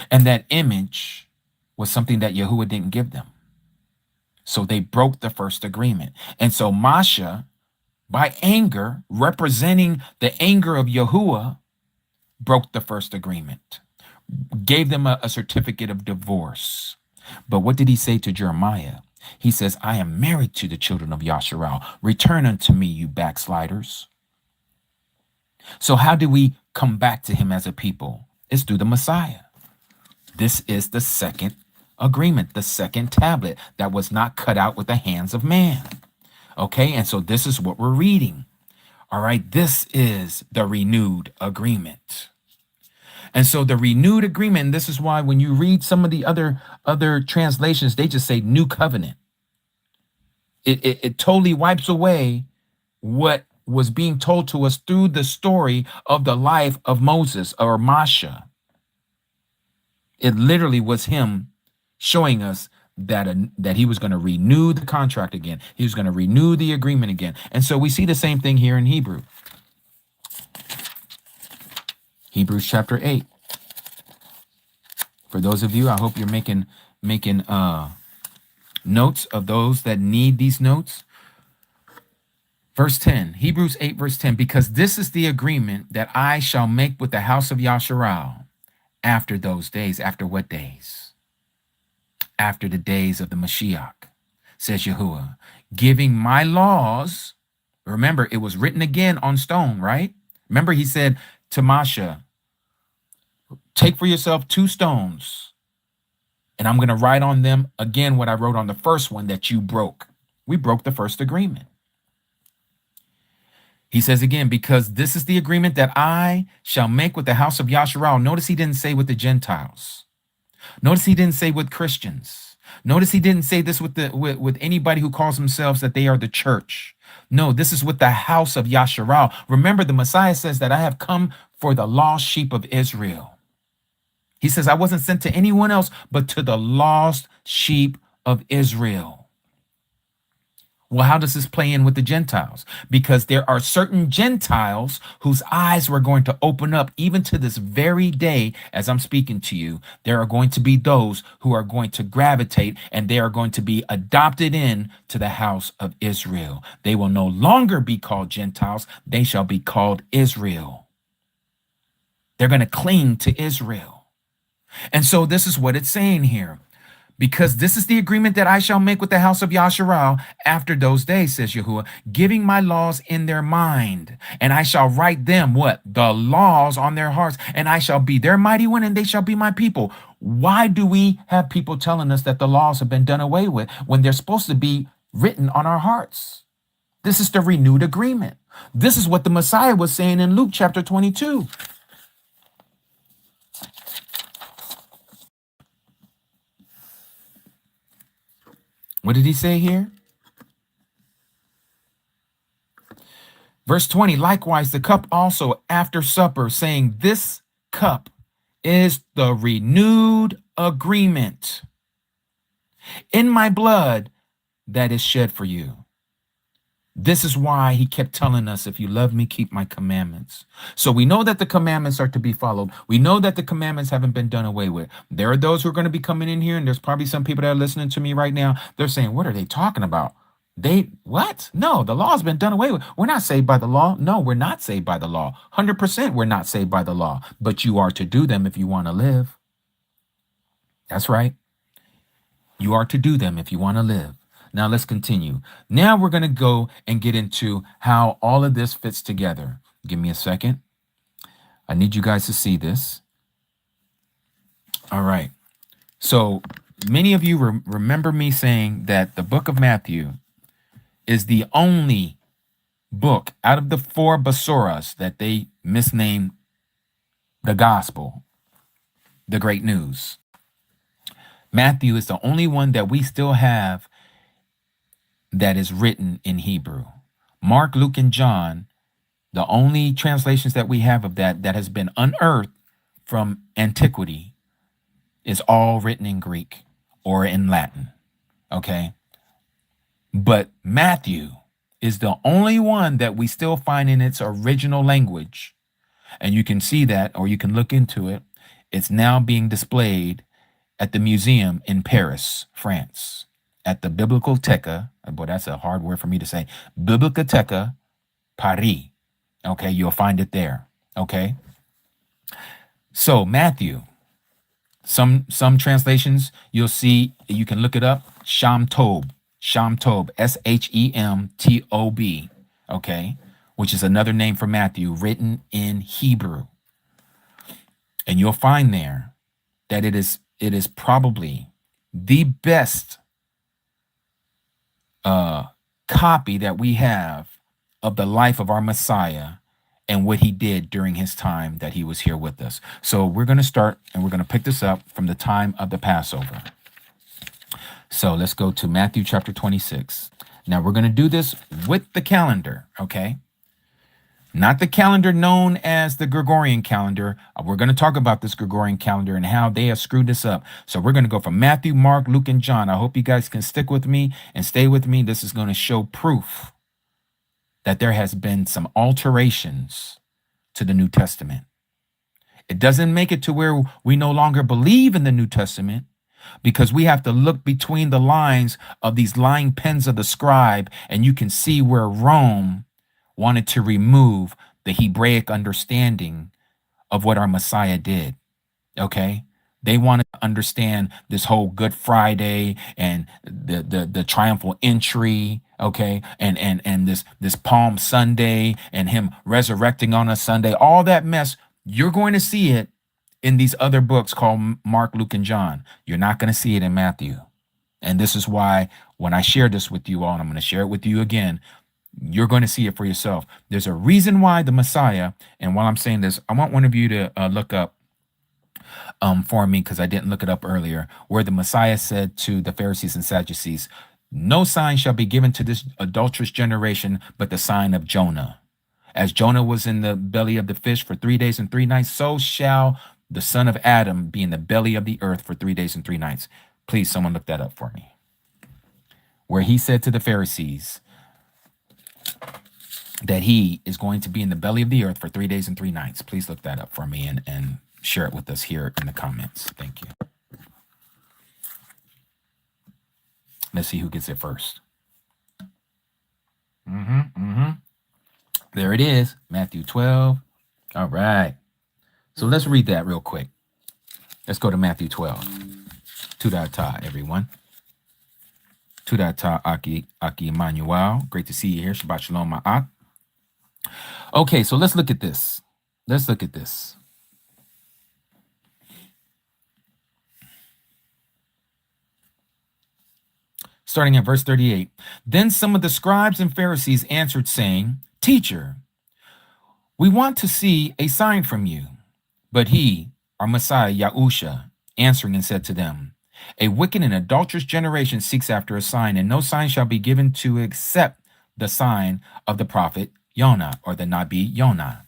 And that image was something that Yahuah didn't give them. So they broke the first agreement. And so Masha, by anger, representing the anger of Yahuah, broke the first agreement, gave them a certificate of divorce. But what did he say to Jeremiah? He says, I am married to the children of Yasharal. Return unto me, you backsliders. So how do we come back to him as a people? It's through the Messiah. This is the second agreement, the second tablet that was not cut out with the hands of man. Okay, and so this is what we're reading. All right, this is the renewed agreement. And so the renewed agreement, and this is why when you read some of the other translations, they just say new covenant. It totally wipes away what was being told to us through the story of the life of Moses or Masha. It literally was him showing us that he was going to renew the contract again. He was going to renew the agreement again. And so we see the same thing here in Hebrew. Hebrews chapter 8. For those of you, I hope you're making notes of those that need these notes. Verse 10, Hebrews 8, verse 10, because this is the agreement that I shall make with the house of Yasharal after those days. After what days? After the days of the Mashiach, says Yahuah, giving my laws. Remember, it was written again on stone, right? Remember, he said to Masha, take for yourself 2 stones, and I'm going to write on them again what I wrote on the first one that you broke. We broke the first agreement. He says again, because this is the agreement that I shall make with the house of Yasharal. Notice he didn't say with the Gentiles. Notice he didn't say with Christians. Notice he didn't say this with anybody who calls themselves that they are the church. No, this is with the house of Yasharal. Remember, the Messiah says that I have come for the lost sheep of Israel. He says, I wasn't sent to anyone else but to the lost sheep of Israel. Well, how does this play in with the Gentiles? Because there are certain Gentiles whose eyes were going to open up even to this very day. As I'm speaking to you, there are going to be those who are going to gravitate and they are going to be adopted in to the house of Israel. They will no longer be called Gentiles. They shall be called Israel. They're going to cling to Israel. And so this is what it's saying here. Because this is the agreement that I shall make with the house of Yasharal after those days, says Yahuah, giving my laws in their mind. And I shall write them, what? The laws on their hearts. And I shall be their mighty one, and they shall be my people. Why do we have people telling us that the laws have been done away with when they're supposed to be written on our hearts? This is the renewed agreement. This is what the Messiah was saying in Luke chapter 22. What did he say here? Verse 20, likewise, the cup also after supper, saying, this cup is the renewed agreement in my blood that is shed for you. This is why he kept telling us, if you love me, keep my commandments. So we know that the commandments are to be followed. We know that the commandments haven't been done away with. There are those who are going to be coming in here, and there's probably some people that are listening to me right now. They're saying, what are they talking about? What? No, the law has been done away with. We're not saved by the law. No, we're not saved by the law. 100% we're not saved by the law. But you are to do them if you want to live. That's right. You are to do them if you want to live. Now let's continue. Now we're going to go and get into how all of this fits together. Give me a second. I need you guys to see this. All right. So many of you remember me saying that the book of Matthew is the only book out of the 4 Basuras that they misnamed the gospel, the great news. Matthew is the only one that we still have that is written in Hebrew. Mark, Luke, and John, the only translations that we have of that has been unearthed from antiquity, is all written in Greek or in Latin. Okay? But Matthew is the only one that we still find in its original language. And you can see that, or you can look into it. It's now being displayed at the museum in Paris, France, at the Biblioteca. Boy, that's a hard word for me to say. Biblioteca Paris. Okay, you'll find it there. Okay. So Matthew, some translations you'll see, you can look it up. Shamtob, Shemtob. Okay, which is another name for Matthew, written in Hebrew, and you'll find there that it is probably the best copy that we have of the life of our Messiah and what he did during his time that he was here with us. So we're going to start, and we're going to pick this up from the time of the Passover. So let's go to Matthew chapter 26. Now we're going to do this with the calendar, okay? Not the calendar known as the Gregorian calendar. We're going to talk about this Gregorian calendar and how they have screwed this up. So we're going to go from Matthew, Mark, Luke, and John. I hope you guys can stick with me and stay with me. This is going to show proof that there has been some alterations to the New Testament. It doesn't make it to where we no longer believe in the New Testament, because we have to look between the lines of these lying pens of the scribe, and you can see where Rome wanted to remove the Hebraic understanding of what our Messiah did. Okay? They wanted to understand this whole Good Friday and the triumphal entry, okay, and this Palm Sunday and him resurrecting on a Sunday, all that mess. You're going to see it in these other books called Mark, Luke, and John. You're not going to see it in Matthew. And this is why when I share this with you all, and I'm going to share it with you again, you're going to see it for yourself. There's a reason why the Messiah, and while I'm saying this, I want one of you to look up for me, because I didn't look it up earlier, where the Messiah said to the Pharisees and Sadducees, "No sign shall be given to this adulterous generation but the sign of Jonah. As Jonah was in the belly of the fish for 3 days and 3 nights, so shall the Son of Adam be in the belly of the earth for 3 days and 3 nights." Please, someone look that up for me. Where he said to the Pharisees that he is going to be in the belly of the earth for 3 days and 3 nights. Please look that up for me and share it with us here in the comments. Thank you. Let's see who gets it first. There it is, Matthew 12. All right. So let's read that real quick. Let's go to Matthew 12. Tudata, everyone. Tudata, Aki Emmanuel. Great to see you here. Shabbat Shalom, Ma'ak. Okay, so let's look at this. Let's look at this. Starting at verse 38. Then some of the scribes and Pharisees answered, saying, "Teacher, we want to see a sign from you." But he, our Messiah, Yahusha, answering and said to them, "A wicked and adulterous generation seeks after a sign, and no sign shall be given to except the sign of the prophet Yonah," or the Nabi Yonah.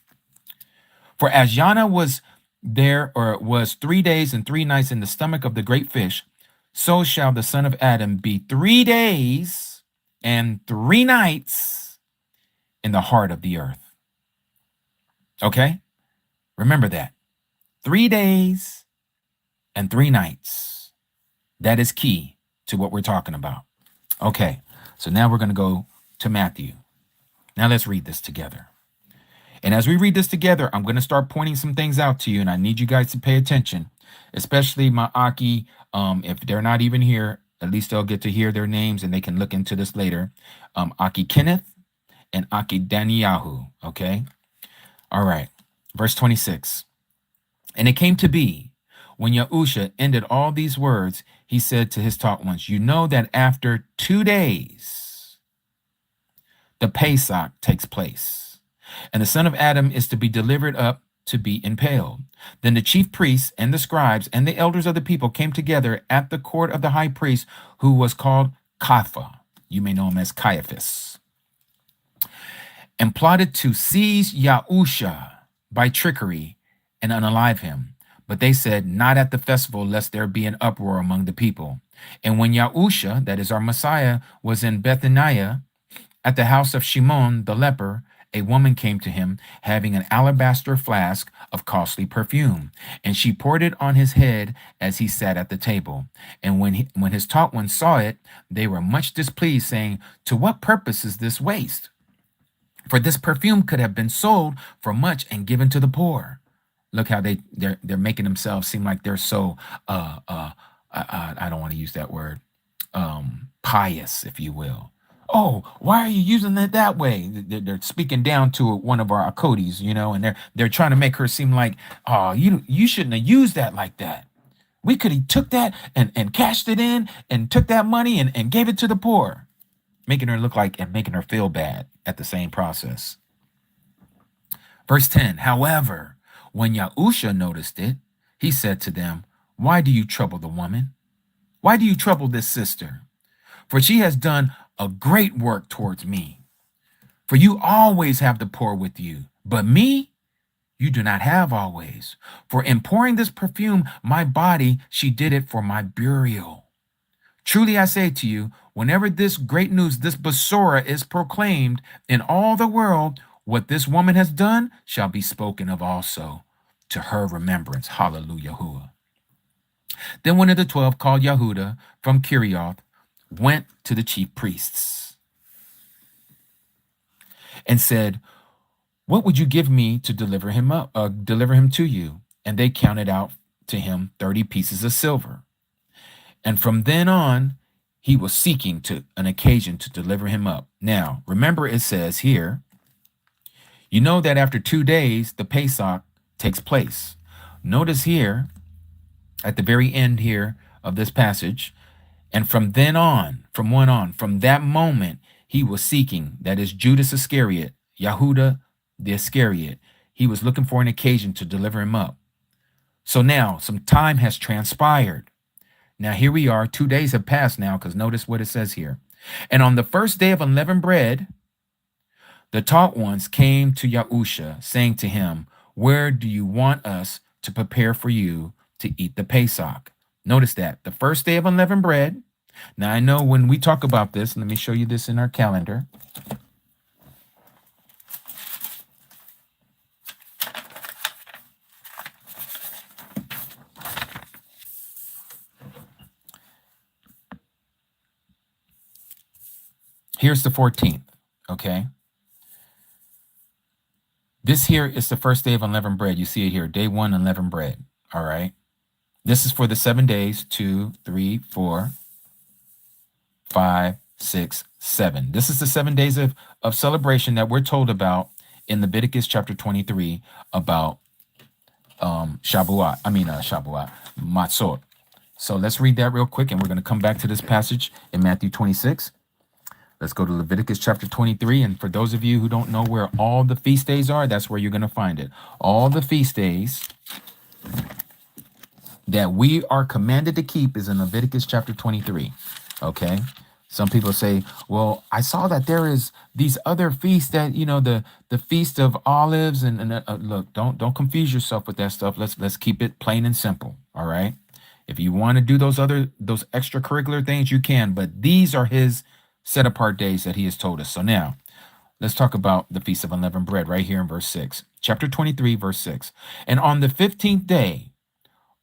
"For as Yonah was 3 days and 3 nights in the stomach of the great fish, so shall the Son of Adam be 3 days and 3 nights in the heart of the earth." Okay? Remember that. 3 days and 3 nights. That is key to what we're talking about. Okay, so now we're going to go to Matthew. Now let's read this together. And as we read this together, I'm going to start pointing some things out to you, and I need you guys to pay attention, especially my Aki. If they're not even here, at least they'll get to hear their names and they can look into this later. Aki Kenneth and Aki Daniyahu. Okay? All right. Verse 26. And it came to be, when Yahusha ended all these words, he said to his taught ones, "You know that after 2 days, the Pesach takes place, and the Son of Adam is to be delivered up to be impaled." Then the chief priests and the scribes and the elders of the people came together at the court of the high priest, who was called Caiaphas. You may know him as Caiaphas, and plotted to seize Yahusha by trickery and unalive him. But they said, "Not at the festival, lest there be an uproar among the people." And when Yahusha, that is our Messiah, was in Bethaniah at the house of Shimon the leper, a woman came to him having an alabaster flask of costly perfume, and she poured it on his head as he sat at the table. And when his taught ones saw it, they were much displeased, saying, "To what purpose is this waste? For this perfume could have been sold for much and given to the poor." Look how they're making themselves seem like they're so I don't want to use that word, pious, if you will. Oh, why are you using it that way? They're speaking down to one of our Akotis, and they're trying to make her seem like, oh, you shouldn't have used that like that. We could have took that and cashed it in and took that money and gave it to the poor, making her look like and making her feel bad at the same process. Verse 10, however, when Yahusha noticed it, he said to them, "Why do you trouble the woman? Why do you trouble this sister? For she has done a great work towards me. For you always have the poor with you, but me you do not have always. For in pouring this perfume, my body, she did it for my burial. Truly I say to you, whenever this great news, this Besorah, is proclaimed in all the world, what this woman has done shall be spoken of also to her remembrance." Hallelujah. Yahuah. Then one of the 12, called Yehuda from Kirioth, went to the chief priests and said, "What would you give me to deliver him to you?" And they counted out to him 30 pieces of silver. And from then on, he was seeking an occasion to deliver him up. Now, remember, it says here, you know that after 2 days, the Pesach takes place. Notice here, at the very end here of this passage, and from then on, from that moment, he was seeking, that is Judas Iscariot, Yehuda the Iscariot. He was looking for an occasion to deliver him up. So now some time has transpired. Now here we are, 2 days have passed now, because notice what it says here. And on the first day of unleavened bread, the taught ones came to Yahusha, saying to him, "Where do you want us to prepare for you to eat the Pesach?" Notice that, the first day of unleavened bread. Now I know when we talk about this, let me show you this in our calendar. Here's the 14th, okay? This here is the first day of unleavened bread. You see it here, day 1, unleavened bread, all right? This is for the 7 days, 2, 3, 4, 5, 6, 7. This is the 7 days of celebration that we're told about in Leviticus chapter 23 about Shabuat, Matzot. So let's read that real quick, and we're going to come back to this passage in Matthew 26. Let's go to Leviticus chapter 23. And for those of you who don't know where all the feast days are, that's where you're going to find it. All the feast days that we are commanded to keep is in Leviticus chapter 23. Okay. Some people say, well, I saw that there is these other feasts that, the Feast of Olives. And look, don't confuse yourself with that stuff. Let's keep it plain and simple. All right. If you want to do those extracurricular things, you can. But these are his set apart days that he has told us. So now let's talk about the Feast of Unleavened Bread right here in verse 6. Chapter 23, verse 6. And on the 15th day,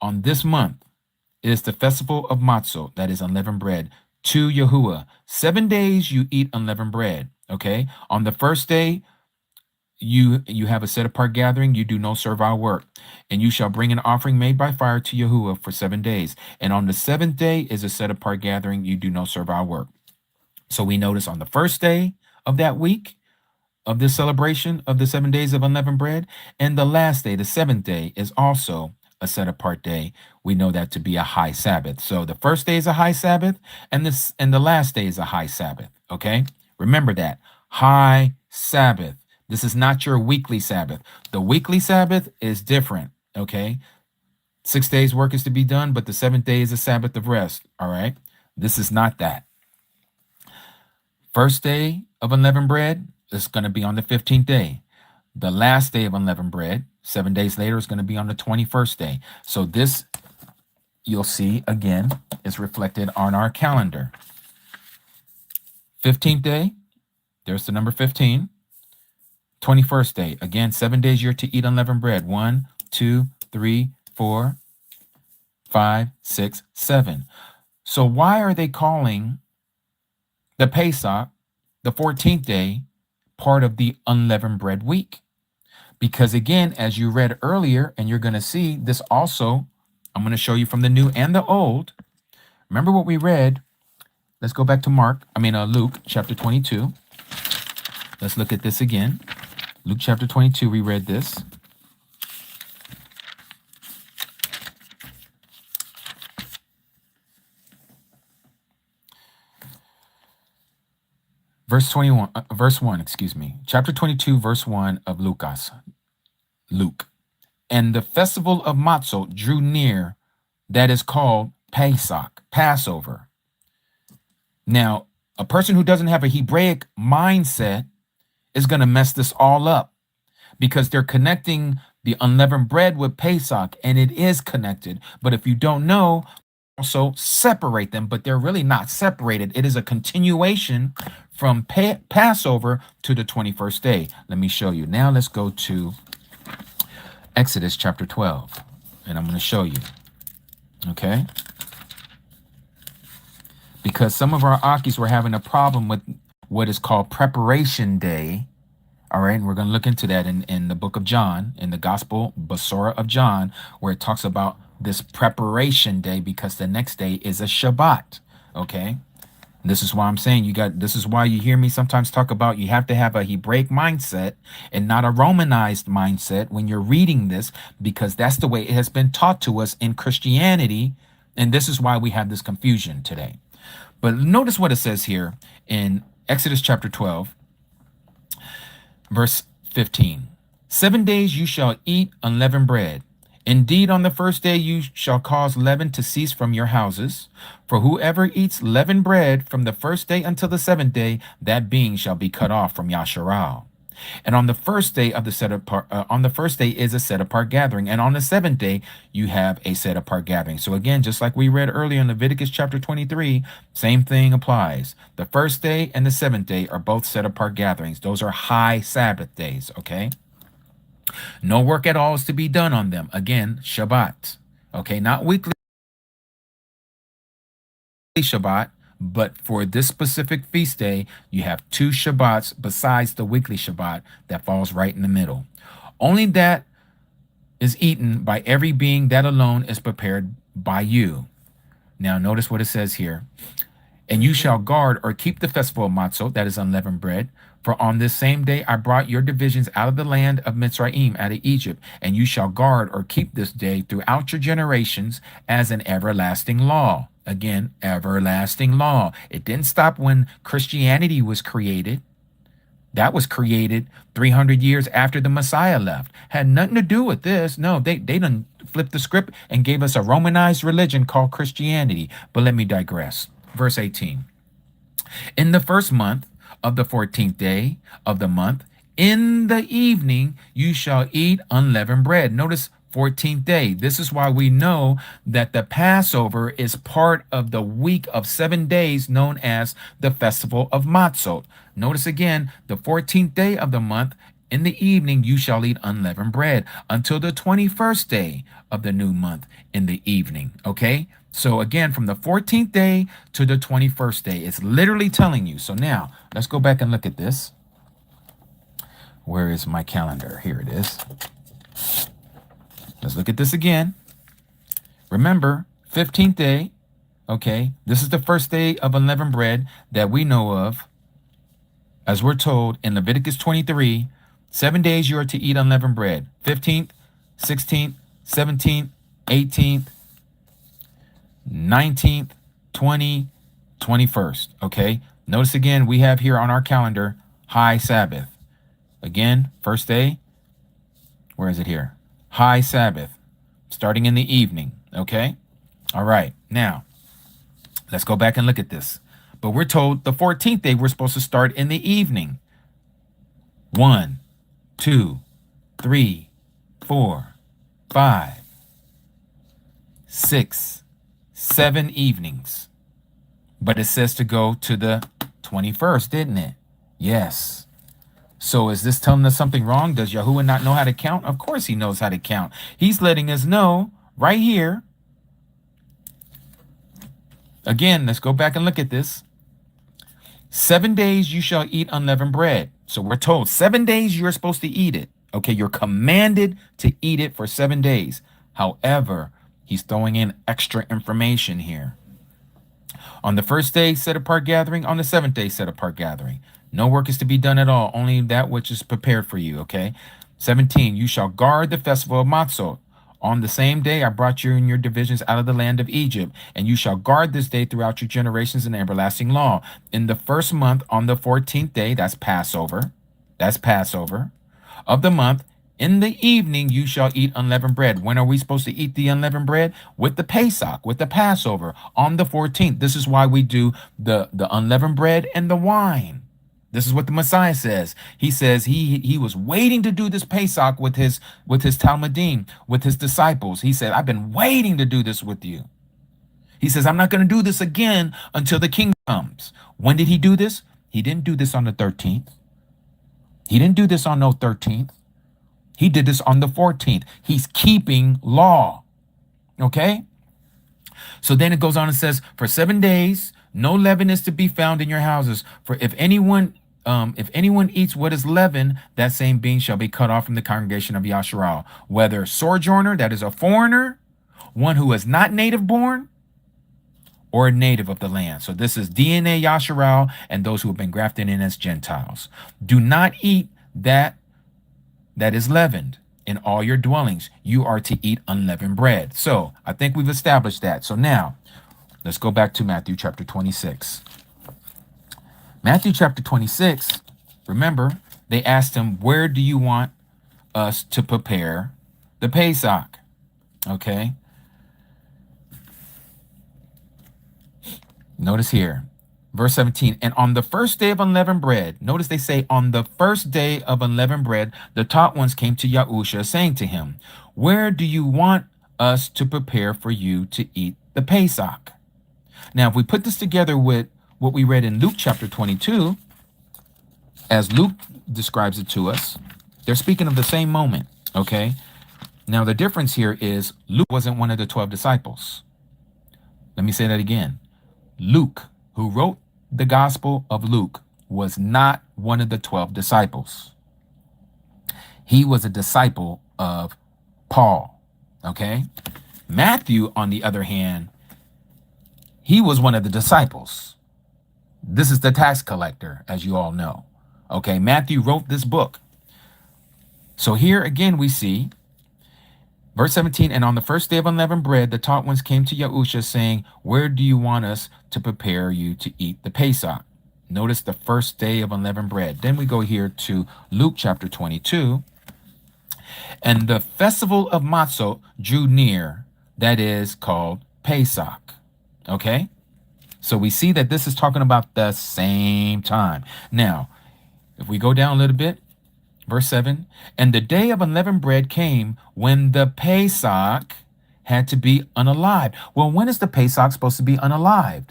on this month, is the festival of Matzot, that is unleavened bread, to Yahuah. 7 days you eat unleavened bread. Okay. On the first day, you have a set apart gathering. You do no servile work, and you shall bring an offering made by fire to Yahuah for 7 days. And on the 7th day is a set apart gathering. You do no servile work. So we notice on the first day of that week of this celebration of the 7 days of unleavened bread, and the last day, the 7th day, is also a set apart day. We know that to be a high Sabbath. So the first day is a high Sabbath, and the last day is a high Sabbath. Okay, remember that, high Sabbath. This is not your weekly Sabbath. The weekly Sabbath is different. Okay, 6 days work is to be done, but the 7th day is a Sabbath of rest. All right, this is not that. First day of unleavened bread is going to be on the 15th day. The last day of unleavened bread, 7 days later, is going to be on the 21st day. So this, you'll see, again, is reflected on our calendar. 15th day, there's the number 15. 21st day. Again, 7 days you're to eat unleavened bread. 1, 2, 3, 4, 5, 6, 7. So why are they calling the Pesach, the 14th day, part of the unleavened bread week? Because again, as you read earlier, and you're going to see this also, I'm going to show you from the new and the old. Remember what we read? Let's go back to Luke chapter 22. Let's look at this again. Luke chapter 22, we read this. Verse 1, excuse me. Chapter 22, verse 1 of Luke. And the festival of Matzot drew near, that is called Pesach, Passover. Now, a person who doesn't have a Hebraic mindset is going to mess this all up, because they're connecting the unleavened bread with Pesach, and it is connected. But if you don't know, also separate them, but they're really not separated. It is a continuation from Passover to the 21st day. Let me show you. Now let's go to Exodus chapter 12, and I'm going to show you. Okay? Because some of our Akis were having a problem with what is called preparation day. All right, and we're going to look into that in the book of John, in the gospel Basora of John, where it talks about this preparation day, because the next day is a Shabbat. Okay, and this is why I'm saying this is why you hear me sometimes talk about you have to have a Hebraic mindset and not a Romanized mindset when you're reading this, because that's the way it has been taught to us in Christianity, and this is why we have this confusion today. But notice what it says here in Exodus chapter 12, verse 15. 7 days you shall eat unleavened bread. Indeed, on the first day you shall cause leaven to cease from your houses. For whoever eats leavened bread from the first day until the 7th day, that being shall be cut off from Yasharal. And on the first day of the set apart, on the first day is a set apart gathering, and on the 7th day you have a set apart gathering. So again, just like we read earlier in Leviticus chapter 23, same thing applies. The first day and the 7th day are both set apart gatherings. Those are high Sabbath days. Okay. No work at all is to be done on them. Again, Shabbat. Okay, not weekly Shabbat, but for this specific feast day, you have 2 Shabbats besides the weekly Shabbat that falls right in the middle. Only that is eaten by every being, that alone is prepared by you. Now, notice what it says here. And you shall guard or keep the festival of Matzot, that is unleavened bread. For on this same day I brought your divisions out of the land of Mitzrayim, out of Egypt. And you shall guard or keep this day throughout your generations as an everlasting law. Again, everlasting law. It didn't stop when Christianity was created. That was created 300 years after the Messiah left. Had nothing to do with this. No, they done flipped the script and gave us a Romanized religion called Christianity. But let me digress. Verse 18. In the first month of the 14th day of the month, in the evening, you shall eat unleavened bread. Notice 14th day. This is why we know that the Passover is part of the week of 7 days known as the festival of Matzot. Notice again, the 14th day of the month, in the evening, you shall eat unleavened bread until the 21st day of the new month in the evening. Okay. So again, from the 14th day to the 21st day, it's literally telling you. So now let's go back and look at this. Where is my calendar? Here it is. Let's look at this again. Remember, 15th day. Okay. This is the first day of unleavened bread that we know of. As we're told in Leviticus 23, 7 days you are to eat unleavened bread. 15th, 16th, 17th, 18th, 19th, 20th, 21st. Okay. Notice again, we have here on our calendar, high Sabbath. Again, first day. Where is it here? High Sabbath, starting in the evening. Okay. All right. Now, let's go back and look at this. But we're told the 14th day, we're supposed to start in the evening. 1, 2, 3, 4, 5, 6, 7 evenings. But it says to go to the 21st, didn't it? Yes. So is this telling us something wrong? Does Yahuah not know how to count? Of course he knows how to count. He's letting us know right here. Again, let's go back and look at this. 7 days you shall eat unleavened bread. So we're told 7 days you're supposed to eat it. Okay, you're commanded to eat it for 7 days. However, he's throwing in extra information here. On the first day, set apart gathering. On the seventh day, set apart gathering. No work is to be done at all, only that which is prepared for you, okay? 17, you shall guard the festival of Matzot. On the same day I brought you and your divisions out of the land of Egypt, and you shall guard this day throughout your generations in everlasting law. In the first month, on the 14th day, that's Passover, of the month, in the evening you shall eat unleavened bread. When are we supposed to eat the unleavened bread? With the Pesach, with the Passover, on the 14th. This is why we do the unleavened bread and the wine. This is what the Messiah says. He says he was waiting to do this Pesach with his Talmudim, with his disciples. He said, I've been waiting to do this with you. He says, I'm not going to do this again until the king comes. When did he do this? He didn't do this on the 13th. He didn't do this on no 13th. He did this on the 14th. He's keeping law. Okay? So then it goes on and says, for 7 days, no leaven is to be found in your houses. For if anyone eats what is leavened, that same being shall be cut off from the congregation of Yasharal. Whether sojourner, that is a foreigner, one who is not native born, or a native of the land. So this is DNA Yasharal and those who have been grafted in as Gentiles. Do not eat that is leavened in all your dwellings. You are to eat unleavened bread. So I think we've established that. So now let's go back to Matthew chapter 26. Matthew chapter 26, remember, they asked him, where do you want us to prepare the Pesach? Okay. Notice here, verse 17, and on the first day of unleavened bread, notice they say on the first day of unleavened bread, the taught ones came to Yahusha saying to him, where do you want us to prepare for you to eat the Pesach? Now, if we put this together with what we read in Luke chapter 22, as Luke describes it to us, they're speaking of the same moment, okay? Now, the difference here is Luke wasn't one of the 12 disciples. Let me say that again. Luke, who wrote the Gospel of Luke, was not one of the 12 disciples. He was a disciple of Paul, okay? Matthew, on the other hand, he was one of the disciples. This is the tax collector, as you all know. Okay, Matthew wrote this book. So here again we see, verse 17, and on the first day of unleavened bread, the taught ones came to Yahusha saying, where do you want us to prepare you to eat the Pesach? Notice the first day of unleavened bread. Then we go here to Luke chapter 22. And the festival of Matzot drew near, that is called Pesach. Okay? So we see that this is talking about the same time. Now, if we go down a little bit, verse 7, and the day of unleavened bread came when the Pesach had to be unalived. Well, when is the Pesach supposed to be unalived?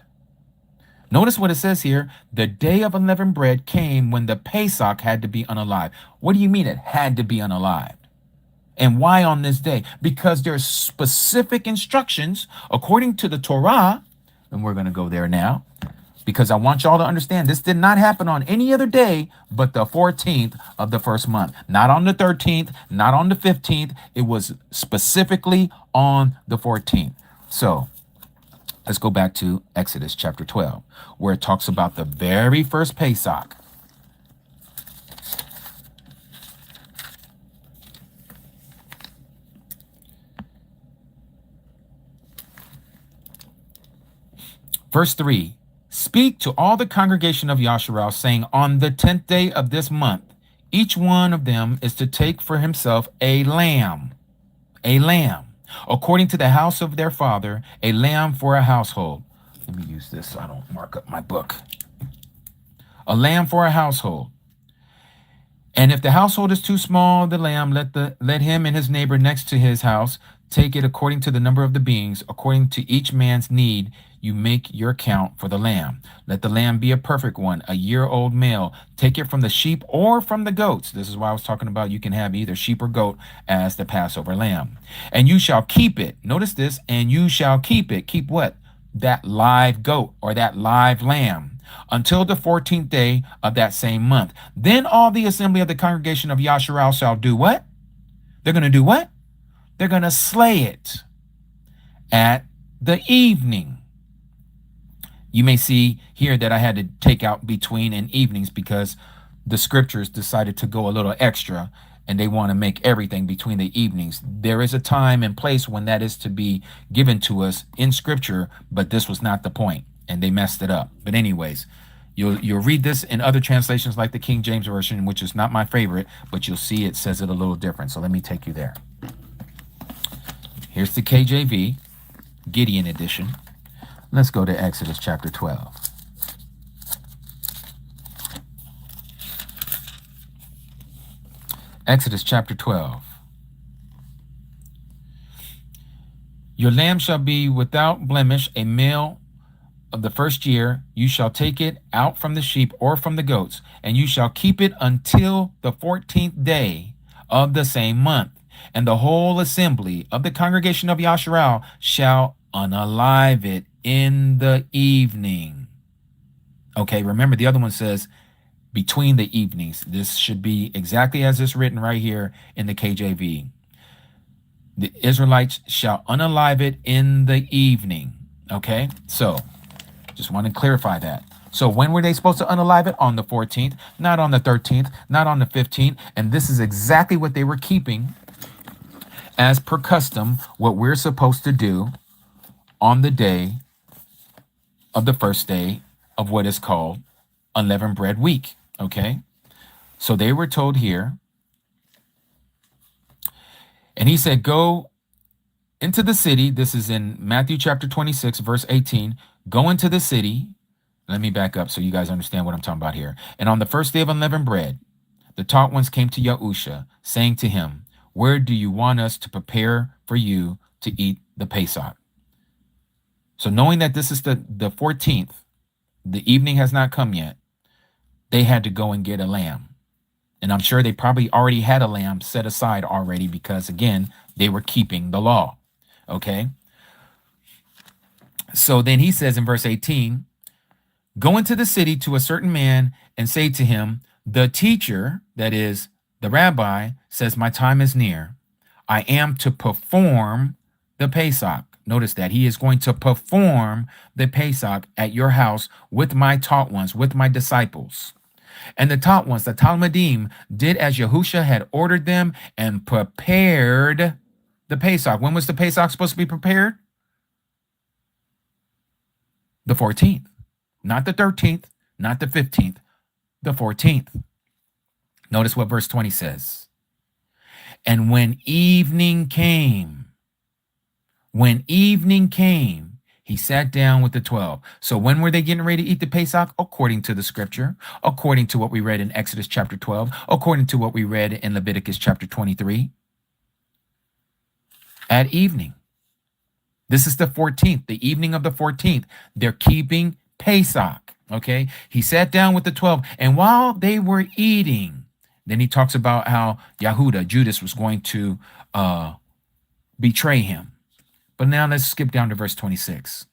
Notice what it says here. The day of unleavened bread came when the Pesach had to be unalived. What do you mean it had to be unalived? And why on this day? Because there's specific instructions according to the Torah, and we're going to go there now, because I want y'all to understand this did not happen on any other day but the 14th of the first month. Not on the 13th, not on the 15th. It was specifically on the 14th. So let's go back to Exodus chapter 12, where it talks about the very first Pesach. Verse 3, speak to all the congregation of Yasharal, saying, on the 10th day of this month, each one of them is to take for himself a lamb, according to the house of their father, a lamb for a household. Let me use this so I don't mark up my book. A lamb for a household. And if the household is too small, the lamb, let him and his neighbor next to his house take it according to the number of the beings, according to each man's need. You make your count for the lamb. Let the lamb be a perfect one, a year-old male. Take it from the sheep or from the goats. This is why I was talking about you can have either sheep or goat as the Passover lamb. And you shall keep it. Notice this, and you shall keep it. Keep what? That live goat or that live lamb until the 14th day of that same month. Then all the assembly of the congregation of Yasharal shall do what? They're going to do what? They're going to slay it at the evening. You may see here that I had to take out between and evenings because the scriptures decided to go a little extra and they want to make everything between the evenings. There is a time and place when that is to be given to us in scripture, but this was not the point and they messed it up. But anyways, you'll read this in other translations like the King James Version, which is not my favorite, but you'll see it says it a little different. So let me take you there. Here's the KJV, Gideon edition. Let's go to Exodus chapter 12. Exodus chapter 12. Your lamb shall be without blemish, a male of the first year. You shall take it out from the sheep or from the goats, and you shall keep it until the 14th day of the same month. And the whole assembly of the congregation of Yasharal shall unalive it in the evening. Okay, remember the other one says between the evenings. This should be exactly as it's written right here in the KJV. The Israelites shall unalive it in the evening. Okay, so just want to clarify that. So when were they supposed to unalive it? On the 14th, not on the 13th, not on the 15th. And this is exactly what they were keeping as per custom, what we're supposed to do on the day of the first day of what is called unleavened bread week. Okay, so they were told here, and he said, go into the city. This is in Matthew chapter 26, verse 18. Go into the city. Let me back up so you guys understand what I'm talking about here. And on the first day of unleavened bread, the taught ones came to Yahuah, saying to him, where do you want us to prepare for you to eat the Pesach? So knowing that this is the 14th, the evening has not come yet, they had to go and get a lamb. And I'm sure they probably already had a lamb set aside already because, again, they were keeping the law. Okay? So then he says in verse 18, go into the city to a certain man and say to him, the teacher, that is, the rabbi, says, my time is near. I am to perform the Pesach. Notice that he is going to perform the Pesach at your house with my taught ones, with my disciples. And the taught ones, the Talmudim, did as Yahuah had ordered them and prepared the Pesach. When was the Pesach supposed to be prepared? The 14th, not the 13th, not the 15th, the 14th. Notice what verse 20 says. And when evening came, he sat down with the 12. So when were they getting ready to eat the Pesach? According to the scripture, according to what we read in Exodus chapter 12, according to what we read in Leviticus chapter 23. At evening. This is the 14th, the evening of the 14th. They're keeping Pesach, okay? He sat down with the 12, and while they were eating, then he talks about how Yahuah, Judas, was going to betray him. But now let's skip down to verse 26.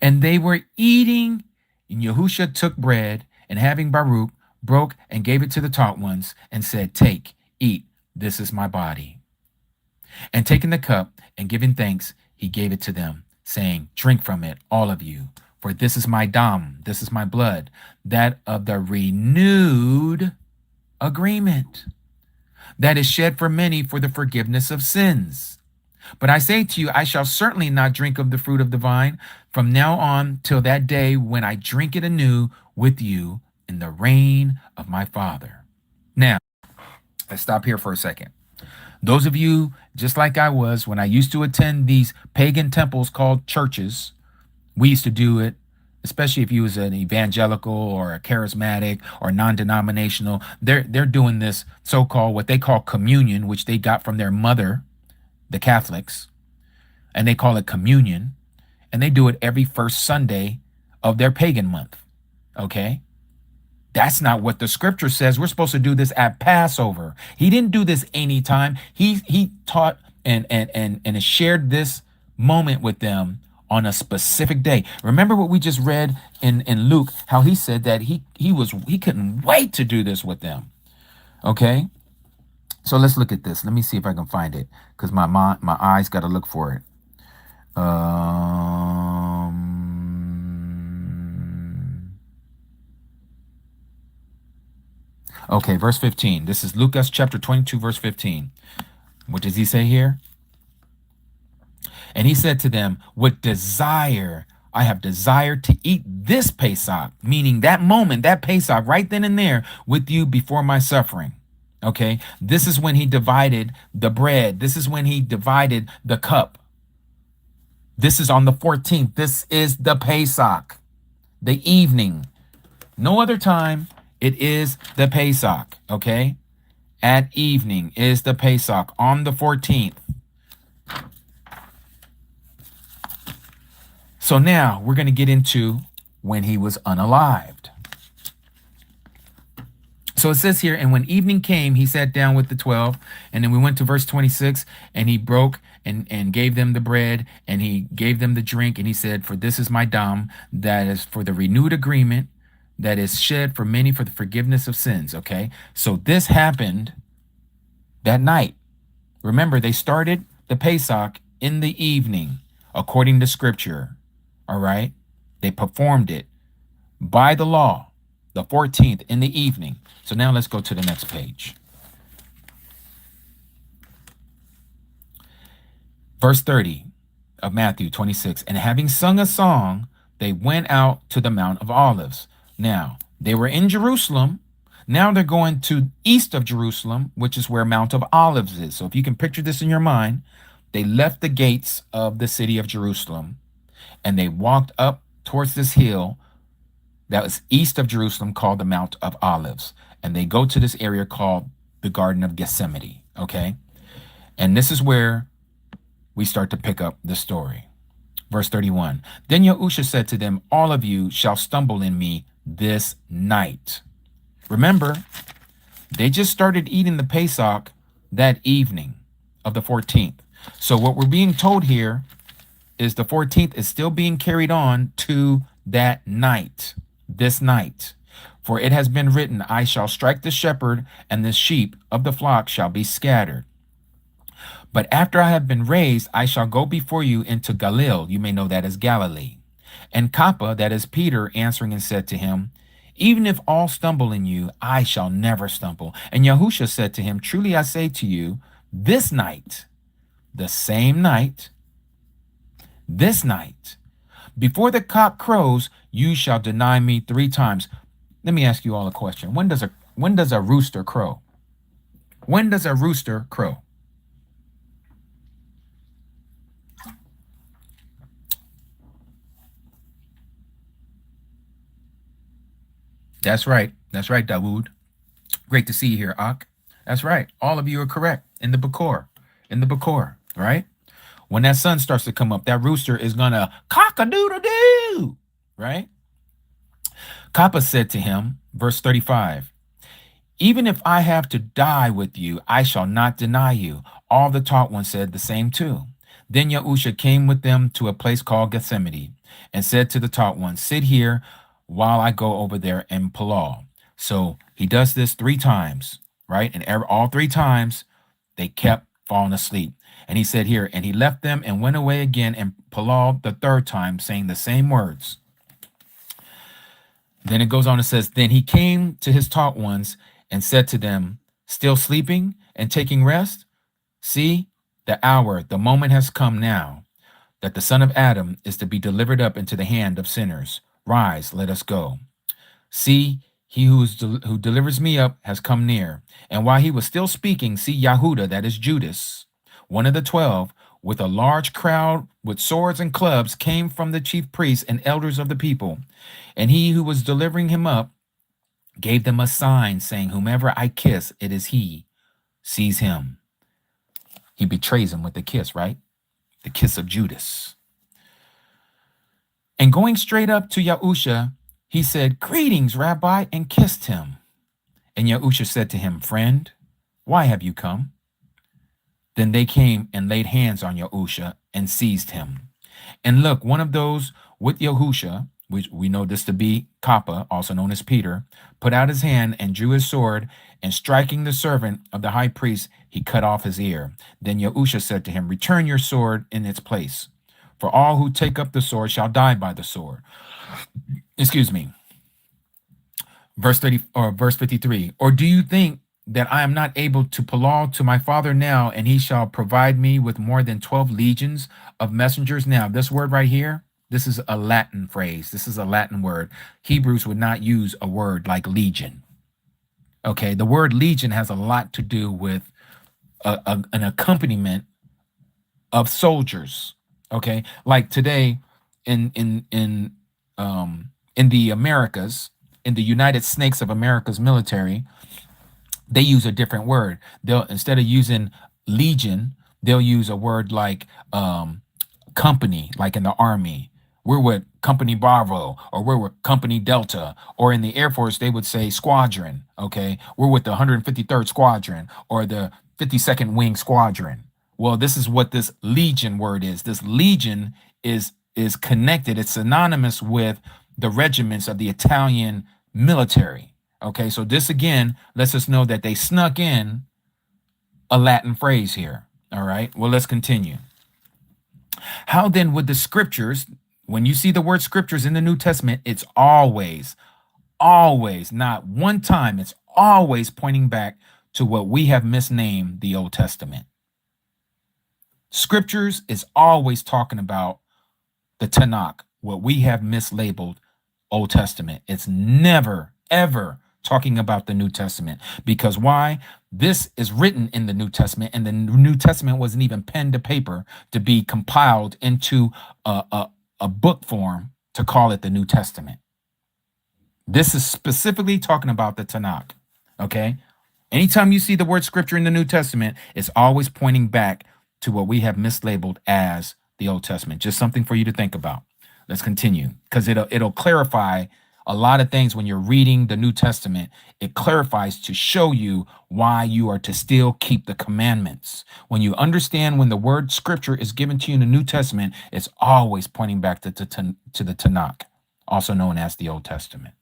And they were eating, and Yahuah took bread, and having Baruch, broke and gave it to the taught ones, and said, take, eat, this is my body. And taking the cup and giving thanks, he gave it to them, saying, drink from it, all of you, for this is my dam, this is my blood, that of the renewed agreement, that is shed for many for the forgiveness of sins. But I say to you, I shall certainly not drink of the fruit of the vine from now on till that day when I drink it anew with you in the reign of my Father. Now, let's stop here for a second. Those of you, just like I was, when I used to attend these pagan temples called churches, we used to do it especially if you was an evangelical or a charismatic or non-denominational. They're doing this so-called what they call communion, which they got from their mother, the Catholics, and they call it communion, and they do it every first Sunday of their pagan month. Okay? That's not what the scripture says. We're supposed to do this at Passover. He didn't do this anytime. He taught and shared this moment with them on a specific day. Remember what we just read in Luke, how he said that he couldn't wait to do this with them. Okay? So let's look at this. Let me see if I can find it, because my eyes got to look for it. Okay, verse 15. This is Lucas chapter 22, verse 15. What does he say here? And he said to them, with desire, I have desired to eat this Pesach, meaning that moment, that Pesach, right then and there with you before my suffering. Okay, this is when he divided the bread. This is when he divided the cup. This is on the 14th. This is the Pesach, the evening. No other time. It is the Pesach, okay? At evening is the Pesach on the 14th. So now we're going to get into when he was unalived. So it says here, and when evening came, he sat down with the 12. And then we went to verse 26, and he broke and gave them the bread, and he gave them the drink. And he said, for this is my dam, that is for the renewed agreement, that is shed for many for the forgiveness of sins. Okay, so this happened that night. Remember, they started the Pesach in the evening, according to scripture. All right, they performed it by the law, the 14th in the evening. So now let's go to the next page. Verse 30 of Matthew 26. And having sung a song, they went out to the Mount of Olives. Now, they were in Jerusalem. Now they're going to east of Jerusalem, which is where Mount of Olives is. So if you can picture this in your mind, they left the gates of the city of Jerusalem, and they walked up towards this hill that was east of Jerusalem called the Mount of Olives. And they go to this area called the Garden of Gethsemane, okay? And this is where we start to pick up the story. Verse 31. Then Yahuah said to them, all of you shall stumble in me this night. Remember, they just started eating the Pesach that evening of the 14th. So what we're being told here is the 14th is still being carried on to that night, this night. For it has been written, I shall strike the shepherd, and the sheep of the flock shall be scattered. But after I have been raised, I shall go before you into Galilee. You may know that as Galilee. And Kappa, that is Peter, answering and said to him, even if all stumble in you, I shall never stumble. And Yahuah said to him, truly I say to you, this night, the same night, this night, before the cock crows, you shall deny me 3 times. Let me ask you all a question. When does a rooster crow? When does a rooster crow? That's right. That's right, Dawood. Great to see you here, Ak. That's right. All of you are correct. In the Bakor. In the Bakor, right? When that sun starts to come up, that rooster is going to cock-a-doodle-doo, right? Kappa said to him, verse 35, even if I have to die with you, I shall not deny you. All the taught ones said the same too. Then Yahuah came with them to a place called Gethsemane and said to the taught ones, sit here while I go over there and Palal. So he does this 3 times, right? And all 3 times they kept falling asleep. And he said here, and he left them and went away again and Palal the 3rd time, saying the same words. Then it goes on and says, then he came to his taught ones and said to them, still sleeping and taking rest? See, the hour, the moment has come now, that the son of Adam is to be delivered up into the hand of sinners. Rise, let us go. See, he who delivers me up has come near. And while he was still speaking, see Yahudah, that is Judas, one of the 12, with a large crowd with swords and clubs came from the chief priests and elders of the people. And he who was delivering him up gave them a sign, saying, "Whomever I kiss, it is he. Seize him." He betrays him with a kiss, right? The kiss of Judas. And going straight up to Yahusha, he said, "Greetings, Rabbi," and kissed him. And Yahusha said to him, "Friend, why have you come?" Then they came and laid hands on Yahusha and seized him. And look, one of those with Yahusha, which we know this to be Kappa, also known as Peter, put out his hand and drew his sword, and striking the servant of the high priest, he cut off his ear. Then Yahusha said to him, "Return your sword in its place, for all who take up the sword shall die by the sword." Excuse me. Verse 30 or verse 53. Or do you think that I am not able to pull to my father now, and he shall provide me with more than 12 legions of messengers? Now, this word right here, this is a Latin phrase. This is a Latin word. Hebrews would not use a word like legion. Okay, the word legion has a lot to do with an accompaniment of soldiers. Okay, like today in the Americas, in the United Snakes of America's military, they use a different word. They'll, instead of using legion, they'll use a word like company, like in the Army. We're with Company Bravo, or we're with Company Delta, or in the Air Force, they would say squadron. Okay, we're with the 153rd Squadron or the 52nd Wing Squadron. Well, this is what this legion word is. This legion is connected. It's synonymous with the regiments of the Italian military. Okay, so this again lets us know that they snuck in a Latin phrase here. All right, well, let's continue. How then would the scriptures, when you see the word scriptures in the New Testament, it's always, not one time, it's always pointing back to what we have misnamed the Old Testament. Scriptures is always talking about the Tanakh, what we have mislabeled Old Testament. It's never, ever talking about the New Testament. Because why? This is written in the New Testament, and the New Testament wasn't even pen to paper to be compiled into a book form to call it the New Testament. This is specifically talking about the Tanakh. Okay? Anytime you see the word scripture in the New Testament, it's always pointing back to what we have mislabeled as the Old Testament. Just something for you to think about. Let's continue, because it'll clarify a lot of things when you're reading the New Testament. It clarifies to show you why you are to still keep the commandments. When you understand when the word scripture is given to you in the New Testament, it's always pointing back to the Tanakh, also known as the Old Testament.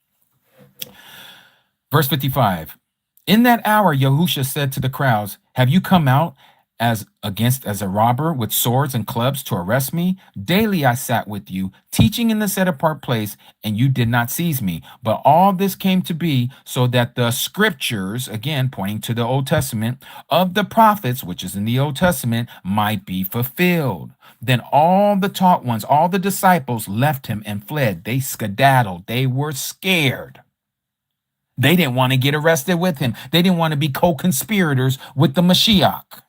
Verse 55. In that hour, Yahusha said to the crowds, "Have you come out as a robber with swords and clubs to arrest me? Daily I sat with you, teaching in the set apart place, and you did not seize me. But all this came to be so that the scriptures," again pointing to the Old Testament, "of the prophets," which is in the Old Testament, "might be fulfilled." Then all the taught ones, all the disciples left him and fled. They skedaddled. They were scared. They didn't want to get arrested with him. They didn't want to be co-conspirators with the Mashiach.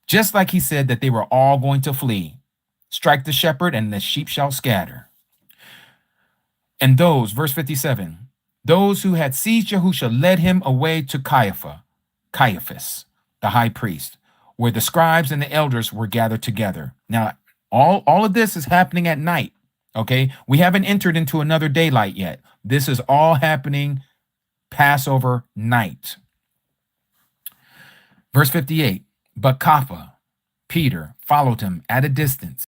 Just like he said that they were all going to flee. Strike the shepherd and the sheep shall scatter. And those, verse 57, those who had seized Yahusha led him away to Caiaphas, the high priest, where the scribes and the elders were gathered together. Now, all of this is happening at night. Okay, we haven't entered into another daylight yet. This is all happening Passover night. Verse 58, but Kappa, Peter, followed him at a distance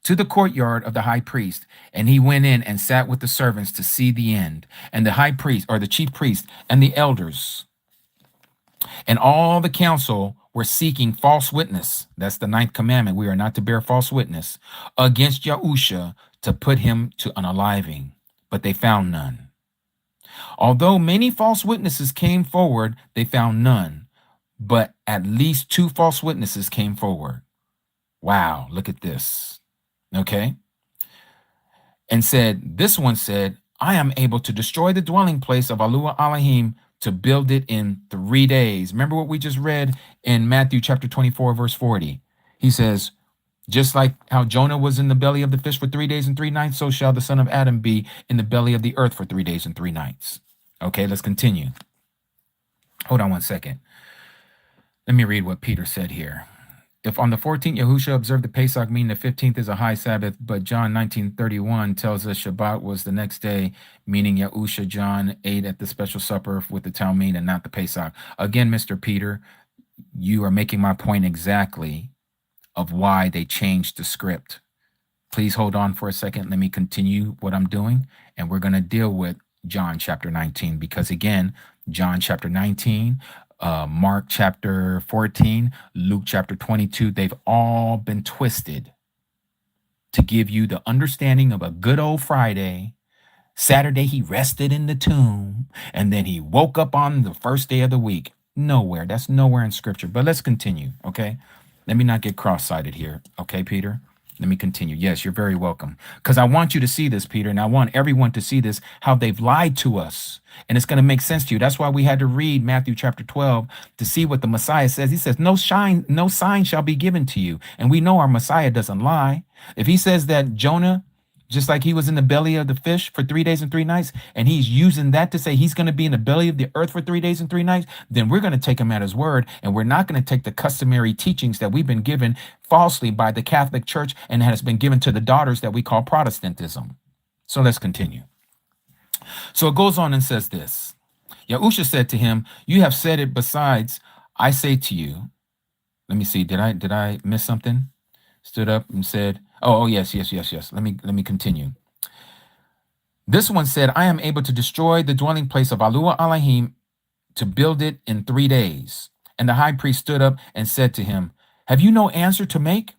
to the courtyard of the high priest, and he went in and sat with the servants to see the end. And the high priest, or the chief priest, and the elders, and all the council were seeking false witness. That's the 9th commandment. We are not to bear false witness against Yahusha to put him to unaliving, but they found none. Although many false witnesses came forward, they found none, but at least 2 false witnesses came forward. Wow, look at this. Okay. And this one said, "I am able to destroy the dwelling place of Yahuah Elohim to build it in 3 days. Remember what we just read in Matthew chapter 24, verse 40. He says, just like how Jonah was in the belly of the fish for 3 days and 3 nights, so shall the Son of Adam be in the belly of the earth for 3 days and 3 nights. Okay, let's continue. Hold on one second. Let me read what Peter said here. If on the 14th Yahushua observed the Pesach, meaning the 15th is a high Sabbath, but John 19:31 tells us Shabbat was the next day, meaning Yahushua John ate at the special supper with the Talmud and not the Pesach. Again, Mr. Peter, you are making my point exactly of why they changed the script. Please hold on for a second. Let me continue what I'm doing, and we're going to deal with John chapter 19, because again, John chapter 19, Mark chapter 14, Luke chapter 22, they've all been twisted to give you the understanding of a good old Friday. Saturday, he rested in the tomb, and then he woke up on the first day of the week. Nowhere. That's nowhere in scripture. But let's continue, okay? Let me not get cross-sided here, okay, Peter? Let me continue. Yes, you're very welcome. Because I want you to see this, Peter, and I want everyone to see this, how they've lied to us. And it's going to make sense to you. That's why we had to read Matthew chapter 12 to see what the Messiah says. He says, no sign shall be given to you. And we know our Messiah doesn't lie. If he says that Jonah, just like he was in the belly of the fish for 3 days and 3 nights, and he's using that to say he's going to be in the belly of the earth for 3 days and 3 nights, then we're going to take him at his word, and we're not going to take the customary teachings that we've been given falsely by the Catholic Church and has been given to the daughters that we call Protestantism. So let's continue. So it goes on and says this. Yahushua said to him, you have said it. Besides, I say to you, let me see, did I miss something? Stood up and said, oh, yes. Let me continue. This one said, I am able to destroy the dwelling place of Yahuah Elohim, to build it in 3 days. And the high priest stood up and said to him, have you no answer to make?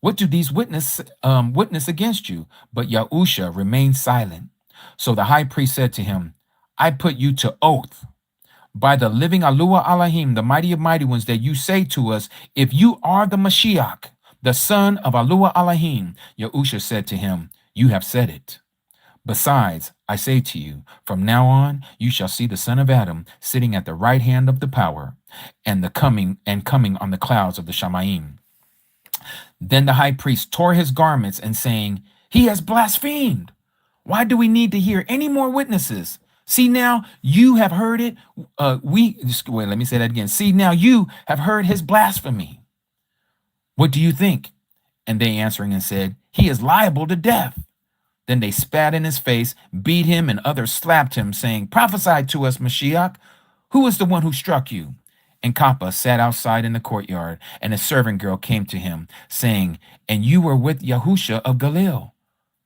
What do these witness against you? But Yahushua remained silent. So the high priest said to him, I put you to oath by the living Yahuah Elohim, the mighty of mighty ones, that you say to us, if you are the Mashiach, the son of Yahuah Elohim. Yahushua said to him, you have said it. Besides, I say to you, from now on, you shall see the Son of Adam sitting at the right hand of the power, and coming on the clouds of the Shamayim. Then the high priest tore his garments and saying, he has blasphemed. Why do we need to hear any more witnesses? See, now you have heard it. Let me say that again. See, now you have heard his blasphemy. What do you think? And they answering and said, he is liable to death. Then they spat in his face, beat him, and others slapped him, saying, prophesy to us, Mashiach. Who is the one who struck you? And Kappa sat outside in the courtyard, and a servant girl came to him, saying, and you were with Yahushua of Galilee.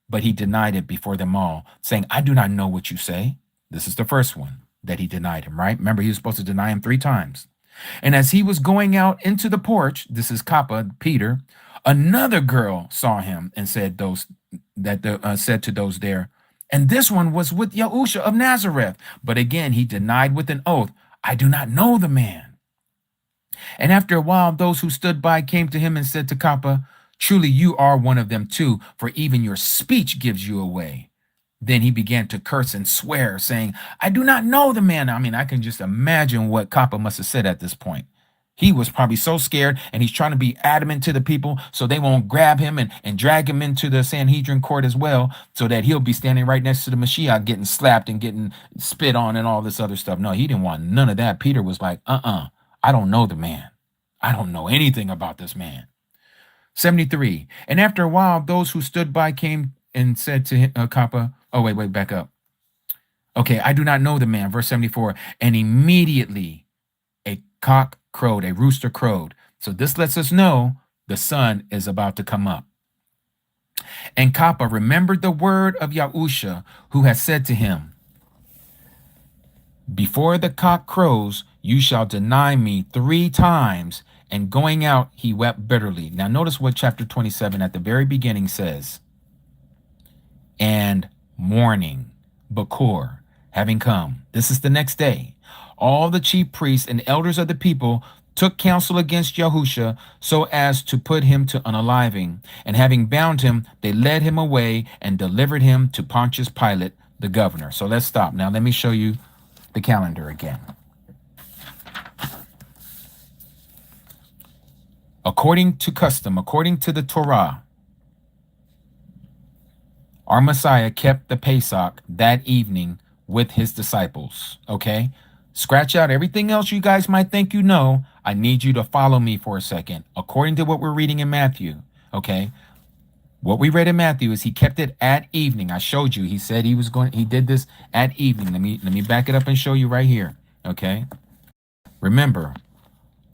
But he denied it before them all, saying, I do not know what you say. This is the first one that he denied him, right? Remember, he was supposed to deny him 3 times. And as he was going out into the porch, this is Kappa, Peter, another girl saw him and said said to those there, and this one was with Yahushua of Nazareth. But again, he denied with an oath, I do not know the man. And after a while, those who stood by came to him and said to Kappa, truly you are one of them too, for even your speech gives you away. Then he began to curse and swear, saying, I do not know the man. I mean, I can just imagine what Kappa must have said at this point. He was probably so scared, and he's trying to be adamant to the people so they won't grab him and drag him into the Sanhedrin court as well, so that he'll be standing right next to the Mashiach getting slapped and getting spit on and all this other stuff. No, he didn't want none of that. Peter was like, I don't know the man. I don't know anything about this man. 73. And after a while, those who stood by came and said to him, Kappa, oh, wait, back up. Okay, I do not know the man. Verse 74. And immediately a cock crowed, a rooster crowed. So this lets us know the sun is about to come up. And Kappa remembered the word of Yahushua, who has said to him, before the cock crows, you shall deny me 3 times. And going out, he wept bitterly. Now notice what chapter 27 at the very beginning says. And morning, Bakor, having come. This is the next day. All the chief priests and elders of the people took counsel against Yahushua so as to put him to unaliving. And having bound him, they led him away and delivered him to Pontius Pilate, the governor. So let's stop. Now let me show you the calendar again. According to custom, according to the Torah, our Messiah kept the Pesach that evening with his disciples, okay? Scratch out everything else you guys might think you know. I need you to follow me for a second. According to what we're reading in Matthew, okay? What we read in Matthew is he kept it at evening. I showed you. He said he did this at evening. Let me back it up and show you right here, okay? Remember,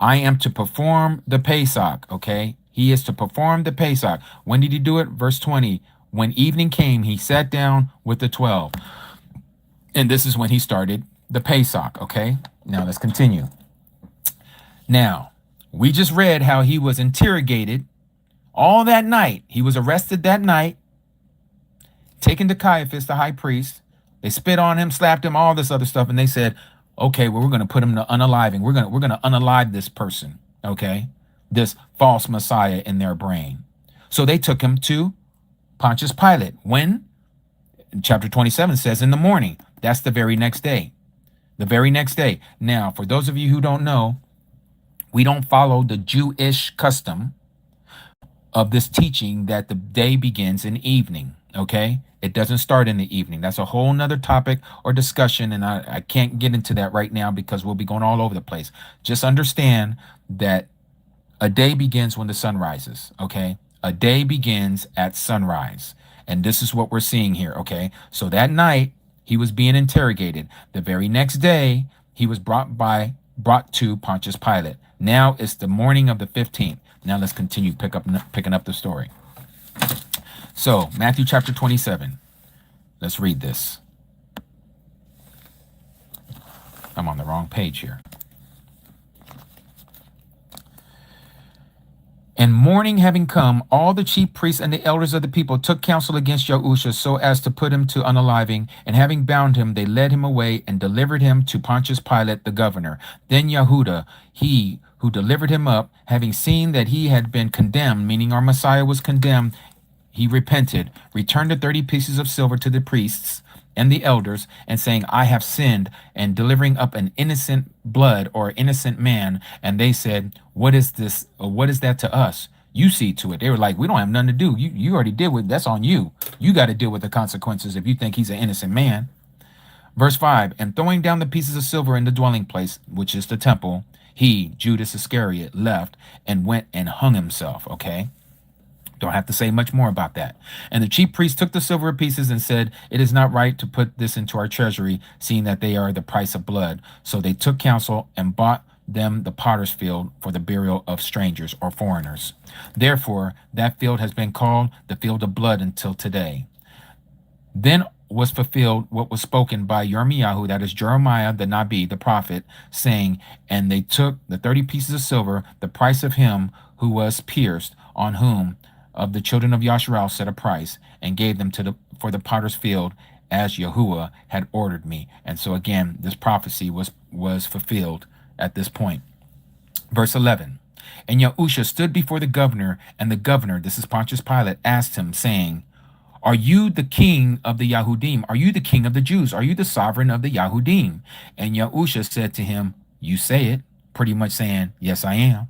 I am to perform the Pesach, okay? He is to perform the Pesach. When did he do it? Verse 20. When evening came, he sat down with the 12. And this is when he started the Pesach, okay? Now let's continue. Now, we just read how he was interrogated all that night. He was arrested that night, taken to Caiaphas, the high priest. They spit on him, slapped him, all this other stuff. And they said, okay, well, we're going to put him to unaliving. We're going to unalive this person, okay? This false Messiah in their brain. So they took him to Pontius Pilate. When? Chapter 27 says in the morning. That's the very next day. The very next day. Now, for those of you who don't know, we don't follow the Jewish custom of this teaching that the day begins in evening, okay? It doesn't start in the evening. That's a whole nother topic or discussion, and I can't get into that right now because we'll be going all over the place. Just understand that a day begins when the sun rises, okay? A day begins at sunrise, and this is what we're seeing here, okay? So that night, he was being interrogated. The very next day, he was brought to Pontius Pilate. Now it's the morning of the 15th. Now let's continue picking up the story. So Matthew chapter 27. Let's read this. I'm on the wrong page here. And morning having come, all the chief priests and the elders of the people took counsel against Yahushua so as to put him to unaliving. And having bound him, they led him away and delivered him to Pontius Pilate, the governor. Then Yahudah, he who delivered him up, having seen that he had been condemned, meaning our Messiah was condemned, he repented, returned the 30 pieces of silver to the priests and the elders, and saying, I have sinned, and delivering up an innocent blood or innocent man. And they said, what is this? Or what is that to us? You see to it. They were like, we don't have nothing to do. You already did with that's on you. You got to deal with the consequences if you think he's an innocent man. Verse 5, and throwing down the pieces of silver in the dwelling place, which is the temple, he, Judas Iscariot, left and went and hung himself. Okay. Don't have to say much more about that. And the chief priest took the silver pieces and said, it is not right to put this into our treasury, seeing that they are the price of blood. So they took counsel and bought them the potter's field for the burial of strangers or foreigners. Therefore, that field has been called the field of blood until today. Then was fulfilled what was spoken by Yirmiyahu, that is Jeremiah the Nabi, the prophet, saying, and they took the 30 pieces of silver, the price of him who was pierced, on whom of the children of Yasharal set a price, and gave them for the potter's field, as Yahuah had ordered me. And so again, this prophecy was fulfilled at this point. Verse 11, and Yahushua stood before the governor, and the governor, this is Pontius Pilate, asked him, saying, are you the king of the Yahudim? Are you the king of the Jews? Are you the sovereign of the Yahudim? And Yahushua said to him, you say it, pretty much saying, yes, I am.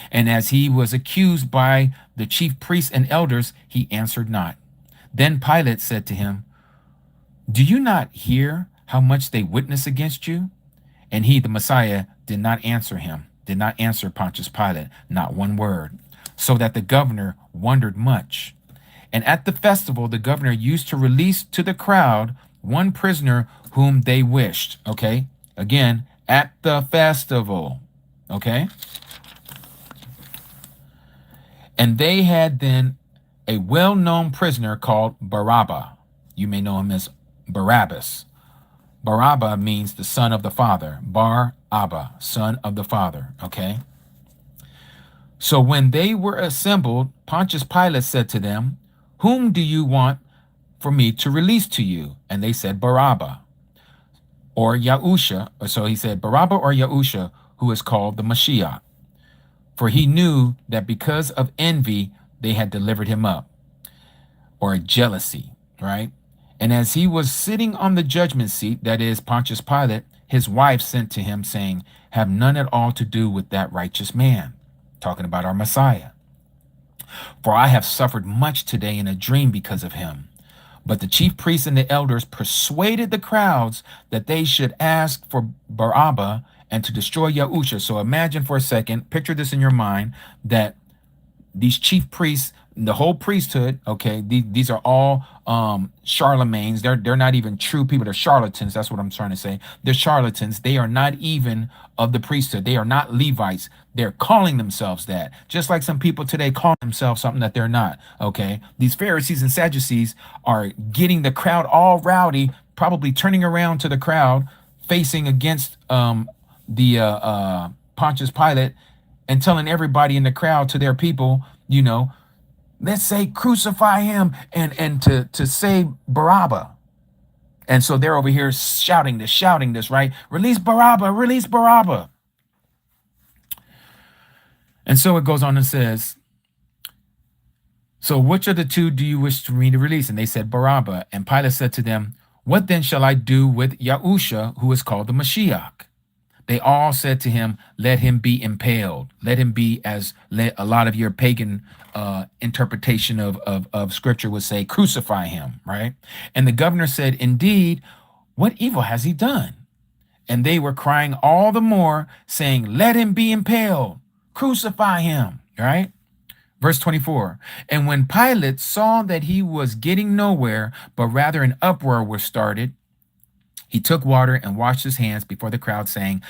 And as he was accused by the chief priests and elders, he answered not. Then Pilate said to him, do you not hear how much they witness against you? And he, the Messiah, did not answer Pontius Pilate, not one word, so that the governor wondered much. And at the festival, the governor used to release to the crowd one prisoner whom they wished. Okay. Again, at the festival. Okay. And they had then a well-known prisoner called Barabbas. You may know him as Barabbas. Barabbas means the son of the father. Bar Abba, son of the father. Okay. So when they were assembled, Pontius Pilate said to them, whom do you want for me to release to you? And they said, Barabbas or Yahushua. So he said, Barabbas or Yahushua, who is called the Mashiach. For he knew that because of envy, they had delivered him up, or jealousy, right? And as he was sitting on the judgment seat, that is Pontius Pilate, his wife sent to him, saying, have none at all to do with that righteous man, talking about our Messiah. For I have suffered much today in a dream because of him. But the chief priests and the elders persuaded the crowds that they should ask for Barabbas and to destroy Yahusha. So imagine for a second, picture this in your mind, that these chief priests, the whole priesthood, okay, these are all Charlemagnes. They're not even true people. They're charlatans. That's what I'm trying to say. They're charlatans. They are not even of the priesthood. They are not Levites. They're calling themselves that. Just like some people today call themselves something that they're not. Okay. These Pharisees and Sadducees are getting the crowd all rowdy, probably turning around to the crowd, facing against the Pontius Pilate, and telling everybody in the crowd, to their people, let's say crucify him and to say Barabbas. And so they're over here shouting this, right? Release Barabbas, release Barabbas. And so it goes on and says, so which of the two do you wish me to release? And they said Barabbas. And Pilate said to them, what then shall I do with Yahusha, who is called the Mashiach? They all said to him, let him be impaled. Let him be, as a lot of your pagan interpretation of scripture would say, crucify him, right? And the governor said, indeed, what evil has he done? And they were crying all the more, saying, let him be impaled, crucify him, right? Verse 24, and when Pilate saw that he was getting nowhere, but rather an uproar was started, he took water and washed his hands before the crowd, saying,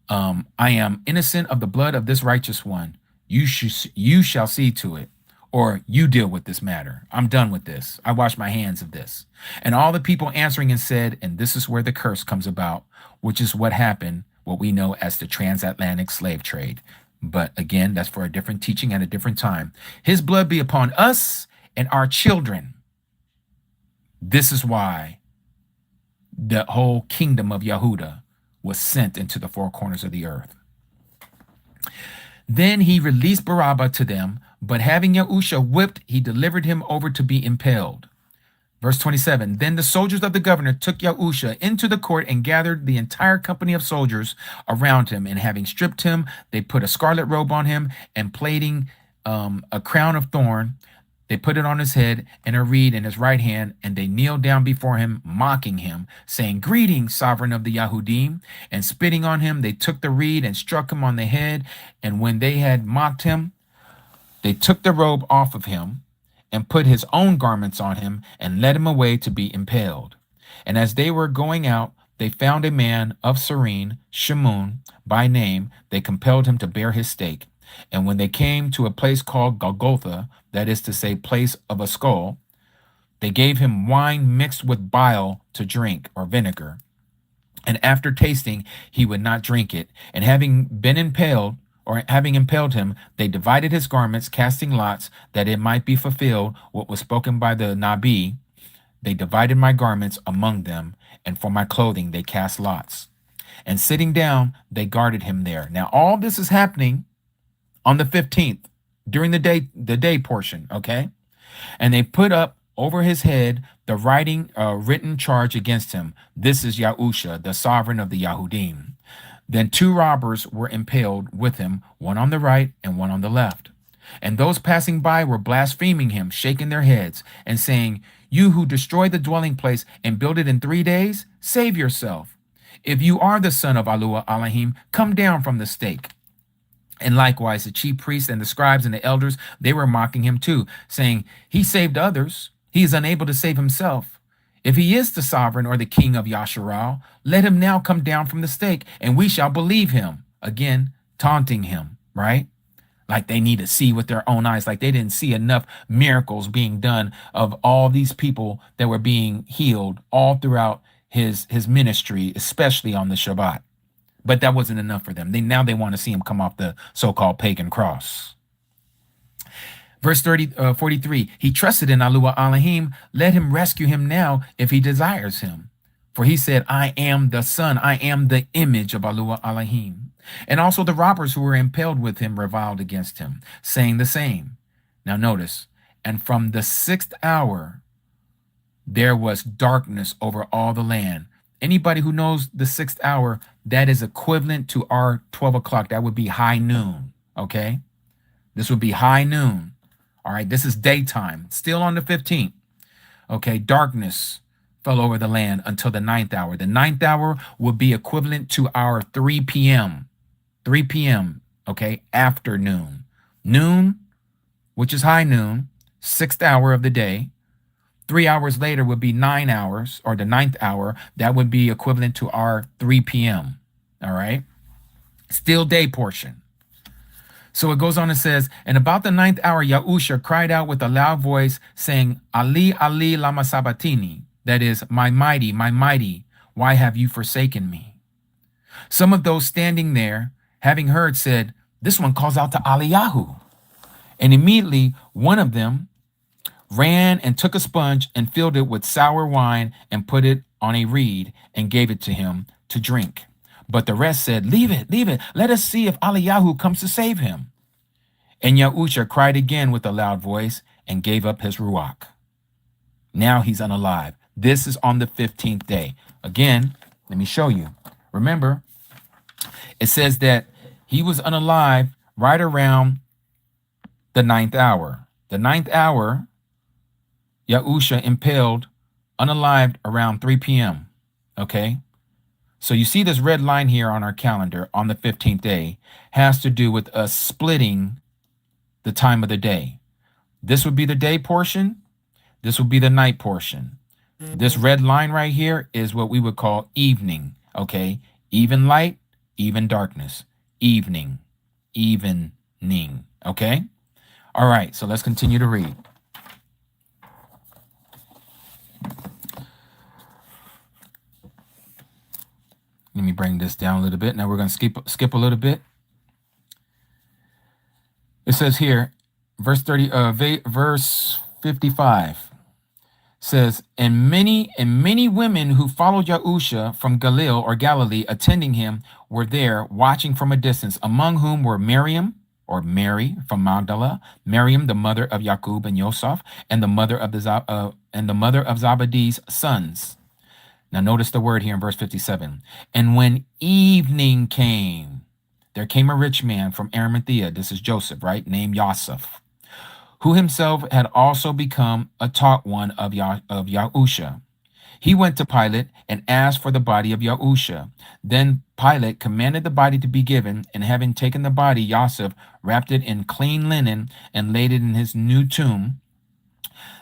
I am innocent of the blood of this righteous one. You shall see to it, or you deal with this matter. I'm done with this. I wash my hands of this. And all the people answering and said, and this is where the curse comes about, which is what happened, what we know as the transatlantic slave trade. But again, that's for a different teaching at a different time. His blood be upon us and our children. This is why the whole kingdom of Yahudah was sent into the four corners of the earth. Then he released Barabbas to them, but having Yahusha whipped, he delivered him over to be impaled. Verse 27, then the soldiers of the governor took Yahusha into the court and gathered the entire company of soldiers around him. And having stripped him, they put a scarlet robe on him and plaiting a crown of thorn. They put it on his head and a reed in his right hand, and they kneeled down before him, mocking him, saying, greetings, sovereign of the Yahudim. And spitting on him, they took the reed and struck him on the head. And when they had mocked him, they took the robe off of him and put his own garments on him and led him away to be impaled. And as they were going out, they found a man of Cyrene, Shimon, by name. They compelled him to bear his stake. And when they came to a place called Golgotha, that is to say, place of a skull, they gave him wine mixed with bile to drink, or vinegar. And after tasting, he would not drink it. And having impaled him, they divided his garments, casting lots, that it might be fulfilled what was spoken by the Nabi. They divided my garments among them, and for my clothing they cast lots. And sitting down, they guarded him there. Now all this is happening on the 15th, during the day portion, okay? And they put up over his head the written charge against him. This is Yahusha, the sovereign of the Yahudim. Then two robbers were impaled with him, one on the right and one on the left. And those passing by were blaspheming him, shaking their heads, and saying, you who destroyed the dwelling place and built it in 3 days, save yourself. If you are the son of Yahuah Elohim, come down from the stake. And likewise, the chief priests and the scribes and the elders, they were mocking him too, saying, he saved others. He is unable to save himself. If he is the sovereign or the king of Yasharal, let him now come down from the stake, and we shall believe him. Again, taunting him, right? Like they need to see with their own eyes, like they didn't see enough miracles being done of all these people that were being healed all throughout his ministry, especially on the Shabbat. But that wasn't enough for them. Now they want to see him come off the so-called pagan cross. Verse 43, he trusted in Yahuah Elohim. Let him rescue him now if he desires him. For he said, I am the son, I am the image of Yahuah Elohim. And also the robbers who were impaled with him reviled against him, saying the same. Now notice, and from the 6th hour there was darkness over all the land. Anybody who knows the 6th hour, that is equivalent to our 12 o'clock. That would be high noon. Okay. This would be high noon. All right. This is daytime, still on the 15th. Okay. Darkness fell over the land until the 9th hour. The 9th hour would be equivalent to our 3 p.m. 3 p.m. Okay. Afternoon. Noon, which is high noon, 6th hour of the day. 3 hours later would be 9 hours, or the 9th hour. That would be equivalent to our 3 p.m. All right. Still day portion. So it goes on and says, and about the 9th hour, Yahusha cried out with a loud voice, saying, Ali, Ali, lama sabatini. That is, my mighty, why have you forsaken me? Some of those standing there, having heard, said, this one calls out to Eliyahu. And immediately one of them ran and took a sponge and filled it with sour wine and put it on a reed and gave it to him to drink. But the rest said, leave it. Let us see if Eliyahu comes to save him. And Yahusha cried again with a loud voice and gave up his ruach. Now he's unalive. This is on the 15th day. Again, let me show you. Remember, it says that he was unalive right around the 9th hour. The 9th hour, Yahusha impaled unalived around 3 p.m. Okay? So you see this red line here on our calendar on the 15th day has to do with us splitting the time of the day. This would be the day portion. This would be the night portion. This red line right here is what we would call evening. Okay? Even light, even darkness. Evening. Okay? All right, so let's continue to read. Let me bring this down a little bit. Now we're going to skip a little bit. It says here, verse 55 says, and many women who followed Yahusha from Galilee, attending him, were there watching from a distance, among whom were Miriam, or Mary from Magdala, Miriam, the mother of Jacob and Yosef, and the mother of Zebedee's sons. Now notice the word here in verse 57. And when evening came, there came a rich man from Arimathea, this is Joseph, right, named Yosef, who himself had also become a taught one of Yahusha. He went to Pilate and asked for the body of Yahusha. Then Pilate commanded the body to be given, and having taken the body, Yosef wrapped it in clean linen and laid it in his new tomb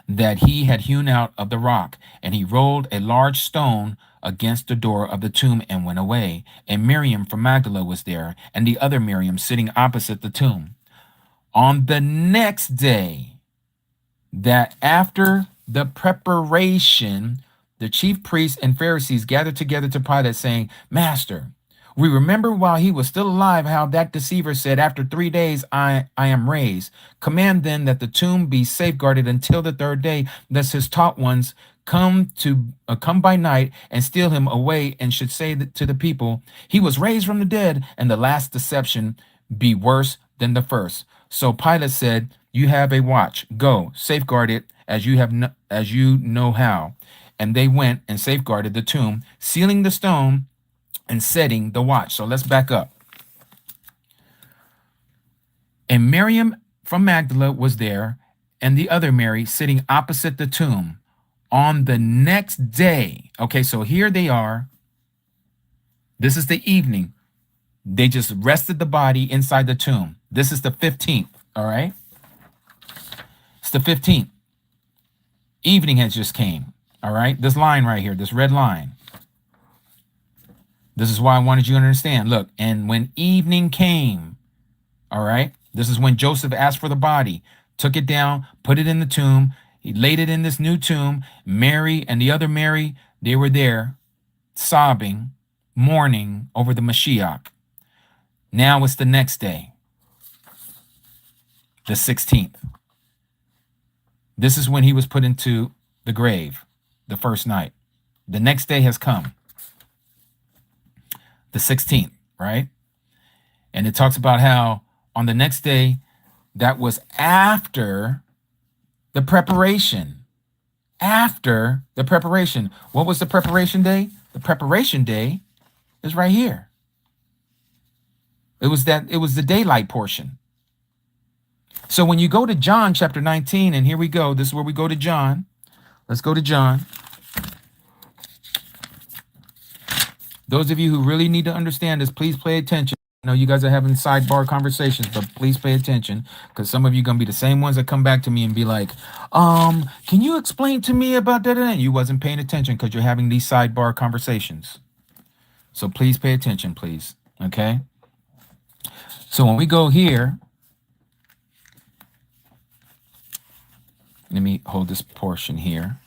that he had hewn out of the rock. And he rolled a large stone against the door of the tomb and went away. And Miriam from Magdala was there, and the other Miriam sitting opposite the tomb. On the next day, that after the preparation, the chief priests and Pharisees gathered together to Pilate, saying, Master, we remember while he was still alive how that deceiver said, after 3 days I am raised. Command then that the tomb be safeguarded until the 3rd day, lest his taught ones come by night and steal him away, and should say to the people, he was raised from the dead, and the last deception be worse than the first. So Pilate said, you have a watch. Go, safeguard it as you know how. And they went and safeguarded the tomb, sealing the stone and setting the watch. So let's back up. And Miriam from Magdala was there, and the other Mary sitting opposite the tomb on the next day. Okay, so here they are. This is the evening. They just rested the body inside the tomb. This is the 15th, all right? It's the 15th. Evening has just came, all right? This line right here, this red line. This is why I wanted you to understand. Look, and when evening came, all right? This is when Joseph asked for the body, took it down, put it in the tomb. He laid it in this new tomb. Mary and the other Mary, they were there sobbing, mourning over the Mashiach. Now it's the next day, the 16th. This is when he was put into the grave, the first night. The next day has come, the 16th, right? And it talks about how on the next day, that was after the preparation. after the preparation. What was the preparation day? The preparation day is right here. It was the daylight portion. So when you go to John chapter 19, and here we go, this is where we go to John. Let's go to John. Those of you who really need to understand this, please pay attention. I know you guys are having sidebar conversations, but please pay attention, because some of you are going to be the same ones that come back to me and be like, can you explain to me about that? And you wasn't paying attention because you're having these sidebar conversations. So please pay attention, please. Okay? So when we go here, let me hold this portion here.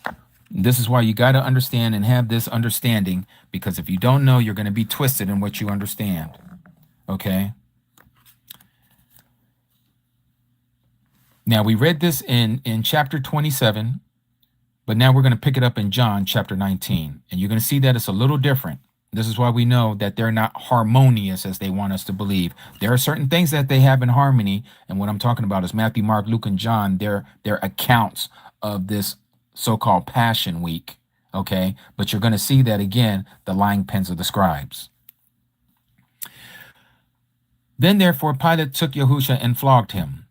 This is why you got to understand and have this understanding, because if you don't know, you're going to be twisted in what you understand. Okay? Now, we read this in chapter 27, but now we're going to pick it up in John chapter 19. And you're going to see that it's a little different. This is why we know that they're not harmonious as they want us to believe. There are certain things that they have in harmony, and what I'm talking about is Matthew, Mark, Luke, and John. They're accounts of this so-called Passion Week, okay? But you're going to see that, again, the lying pens of the scribes. Then, therefore, Pilate took Yahusha and flogged him,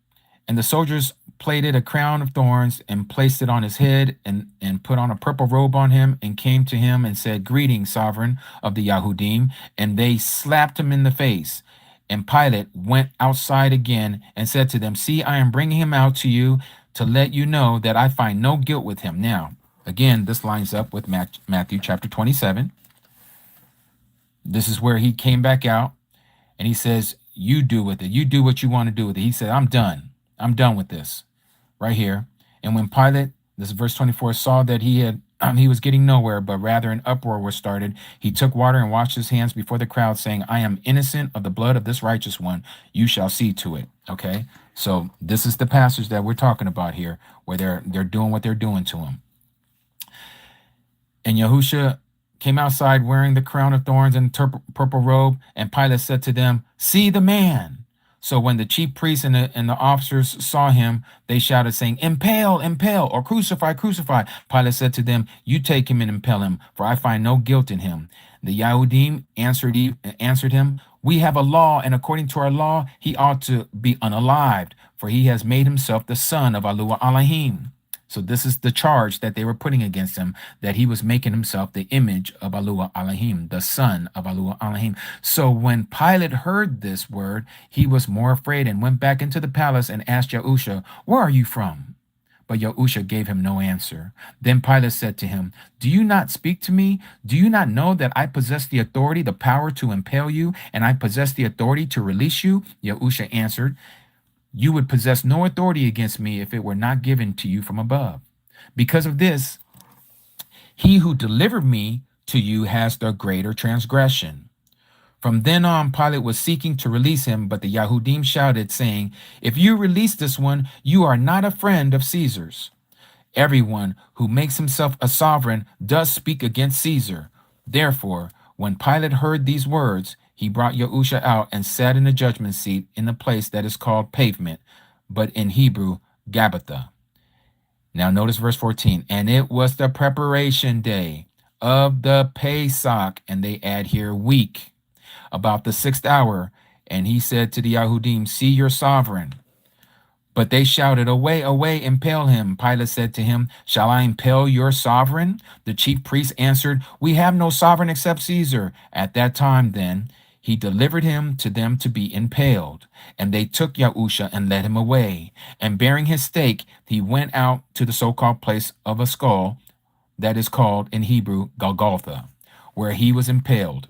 and the soldiers plaited a crown of thorns and placed it on his head, and put on a purple robe on him, and came to him and said, "Greetings, sovereign of the Yahudim," and they slapped him in the face. And Pilate went outside again and said to them, "See, I am bringing him out to you to let you know that I find no guilt with him." Now, again, this lines up with Matthew chapter 27. This is where he came back out, and he says, "You do with it. You do what you want to do with it." He said, "I'm done. I'm done with this." Right here. And when Pilate, this is verse 24, saw that he was getting nowhere, but rather an uproar was started, he took water and washed his hands before the crowd, saying, "I am innocent of the blood of this righteous one. You shall see to it." Okay? So this is the passage that we're talking about here, where they're doing what they're doing to him. And Yahusha came outside wearing the crown of thorns and purple robe, and Pilate said to them, "See the man." So when the chief priests and the officers saw him, they shouted, saying, "Impale, impale," or "Crucify, crucify." Pilate said to them, "You take him and impale him, for I find no guilt in him." The Yahudim answered him, "We have a law, and according to our law, he ought to be unalived, for he has made himself the son of Yahuah Elohim." So this is the charge that they were putting against him, that he was making himself the image of Yahuah Elohim, the son of Yahuah Elohim. So when Pilate heard this word, he was more afraid and went back into the palace and asked Yahusha, "Where are you from?" But Yahusha gave him no answer. Then Pilate said to him, "Do you not speak to me? Do you not know that I possess the authority, the power to impale you, and I possess the authority to release you?" Yahusha answered, "You would possess no authority against me if it were not given to you from above. Because of this, he who delivered me to you has the greater transgression." From then on, Pilate was seeking to release him, but the Yahudim shouted, saying, "If you release this one, you are not a friend of Caesar's. Everyone who makes himself a sovereign does speak against Caesar." Therefore, when Pilate heard these words, he brought Yahusha out and sat in the judgment seat in the place that is called Pavement, but in Hebrew, Gabbatha. Now notice verse 14. And it was the preparation day of the Pesach, and they add here week, about the 6th hour. And he said to the Yahudim, "See your sovereign." But they shouted, "Away, away, impale him." Pilate said to him, "Shall I impale your sovereign?" The chief priests answered, "We have no sovereign except Caesar." At that time, then, he delivered him to them to be impaled. And they took Yahusha and led him away. And bearing his stake, he went out to the so-called place of a skull, that is called in Hebrew Golgotha, where he was impaled,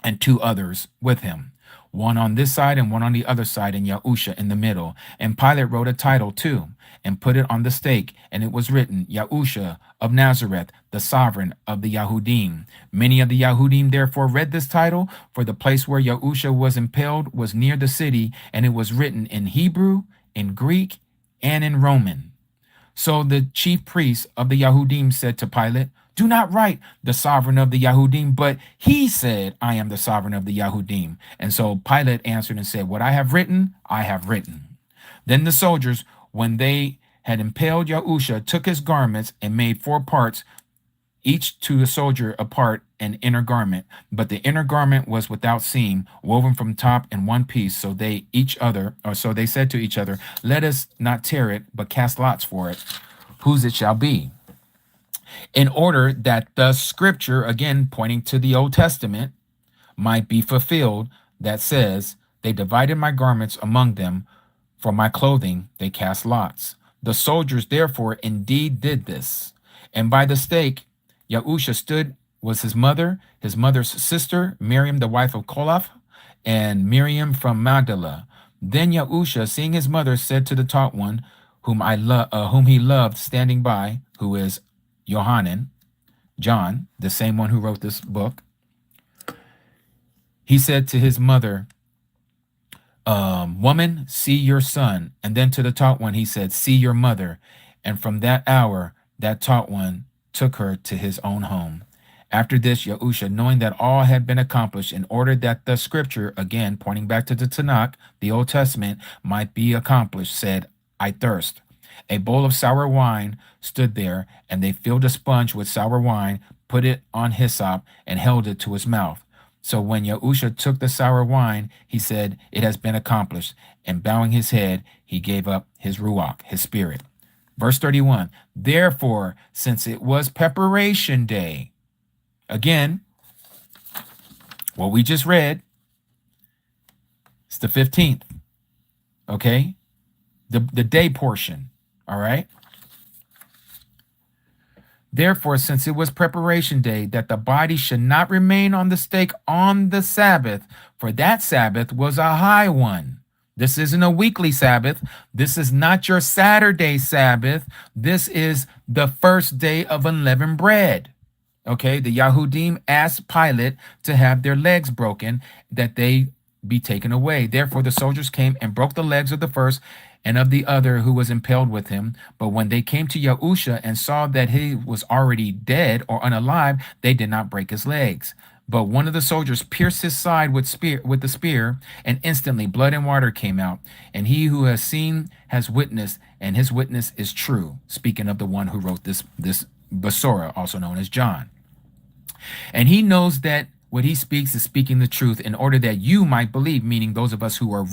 and 2 others with him, one on this side and one on the other side, and Yahusha in the middle. And Pilate wrote a title too, and put it on the stake, and it was written, "Yahusha of Nazareth, the sovereign of the Yahudim." Many of the Yahudim therefore read this title, for the place where Yahusha was impaled was near the city, and it was written in Hebrew, in Greek, and in Roman. So the chief priests of the Yahudim said to Pilate, "Do not write the sovereign of the Yahudim, but he said, I am the sovereign of the Yahudim." And so Pilate answered and said, "What I have written, I have written." Then the soldiers, when they had impaled Yahusha, took his garments and made 4 parts, each to a soldier apart an inner garment. But the inner garment was without seam, woven from top in one piece. So they said to each other, let us not tear it, but cast lots for it, whose it shall be. In order that the scripture, again pointing to the Old Testament, might be fulfilled, that says, they divided my garments among them, for my clothing they cast lots. The soldiers therefore indeed did this. And by the stake, Yahusha stood, was his mother's sister, Miriam, the wife of Kolaph, and Miriam from Magdala. Then Yahusha, seeing his mother, said to the taught one, whom he loved, standing by, who is Johanan, John, the same one who wrote this book. He said to his mother, woman, see your son. And then to the taught one, he said, see your mother. And from that hour, that taught one took her to his own home. After this, Yahusha, knowing that all had been accomplished, in order that the scripture, again pointing back to the Tanakh, the Old Testament, might be accomplished, said, I thirst. A bowl of sour wine stood there, and they filled a sponge with sour wine, put it on hyssop, and held it to his mouth. So when Yahusha took the sour wine, he said, it has been accomplished. And bowing his head, he gave up his ruach, his spirit. Verse 31, therefore, since it was preparation day, again, what we just read, it's the 15th, okay? The day portion, all right? Therefore, since it was preparation day, that the body should not remain on the stake on the Sabbath, for that Sabbath was a high one. This isn't a weekly Sabbath. This is not your Saturday Sabbath. This is the first day of unleavened bread. Okay, the Yahudim asked Pilate to have their legs broken, that they be taken away. Therefore, the soldiers came and broke the legs of the first and of the other who was impaled with him. But when they came to Yahusha and saw that he was already dead or unalive, they did not break his legs. But one of the soldiers pierced his side with the spear, and instantly blood and water came out. And he who has seen has witnessed, and his witness is true. Speaking of the one who wrote this Besorah, also known as John. And he knows that what he speaks is speaking the truth, in order that you might believe, meaning those of us who are.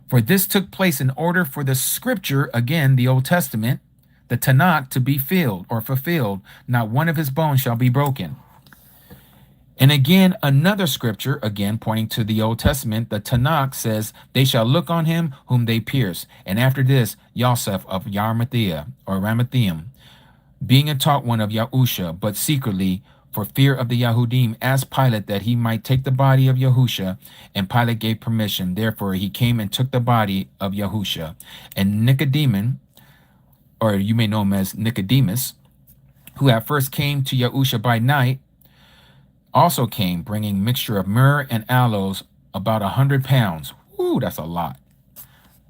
For this took place in order for the scripture, again, the Old Testament, the Tanakh, to be filled or fulfilled. Not one of his bones shall be broken. And again, another scripture, again, pointing to the Old Testament, the Tanakh says, they shall look on him whom they pierce. And after this, Yosef of Arimathea, or Ramathaim, being a taught one of Yahusha, but secretly, for fear of the Yahudim, asked Pilate that he might take the body of Yahusha, and Pilate gave permission. Therefore, he came and took the body of Yahusha. And Nicodemus, or you may know him as Nicodemus, who at first came to Yahusha by night, also came, bringing mixture of myrrh and aloes, about 100 pounds. Ooh, that's a lot.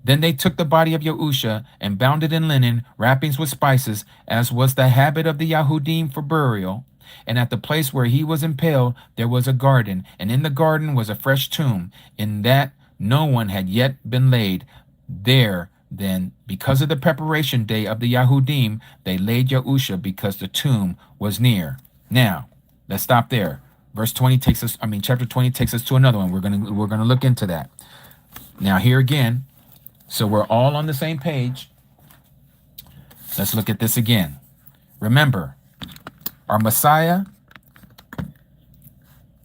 Then they took the body of Yahusha and bound it in linen, wrappings with spices, as was the habit of the Yahudim for burial. And at the place where he was impaled, there was a garden, and in the garden was a fresh tomb, in that no one had yet been laid. There, then, because of the preparation day of the Yahudim, they laid Yahusha, because the tomb was near. Now, let's stop there. Verse 20 takes us, chapter 20 takes us to another one. We're gonna look into that. Now, here again, so we're all on the same page. Let's look at this again. Remember, our Messiah,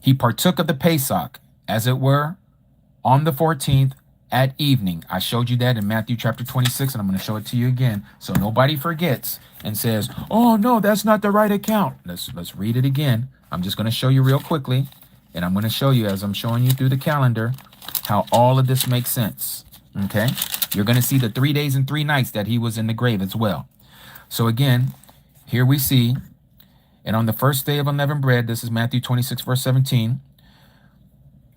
he partook of the Pesach, as it were, on the 14th at evening. I showed you that in Matthew chapter 26, and I'm going to show it to you again, so nobody forgets and says, oh, no, that's not the right account. Let's read it again. I'm just going to show you real quickly, and I'm going to show you, as I'm showing you through the calendar, how all of this makes sense, okay? You're going to see the 3 days and 3 nights that he was in the grave as well. So again, here we see, and on the first day of unleavened bread, this is Matthew 26, verse 17,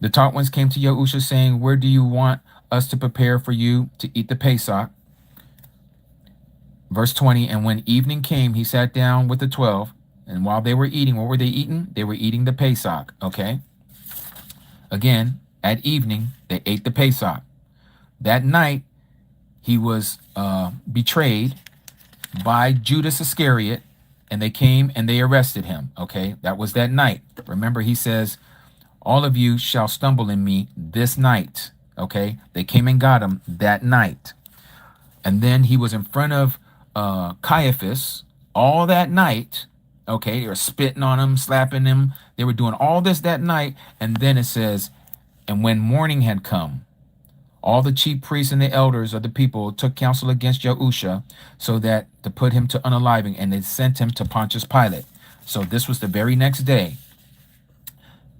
the taught ones came to Yahusha, saying, where do you want us to prepare for you to eat the Pesach? Verse 20, and when evening came, he sat down with the 12, and while they were eating, what were they eating? They were eating the Pesach, okay? Again, at evening, they ate the Pesach. That night, he was betrayed by Judas Iscariot, and they came and they arrested him. Okay, that was that night. Remember, he says, all of you shall stumble in me this night. Okay, they came and got him that night. And then he was in front of Caiaphas all that night. Okay, they were spitting on him, slapping him. They were doing all this that night. And then it says, and when morning had come, all the chief priests and the elders of the people took counsel against Yahushua, so that to put him to unaliving, and they sent him to Pontius Pilate. So this was the very next day.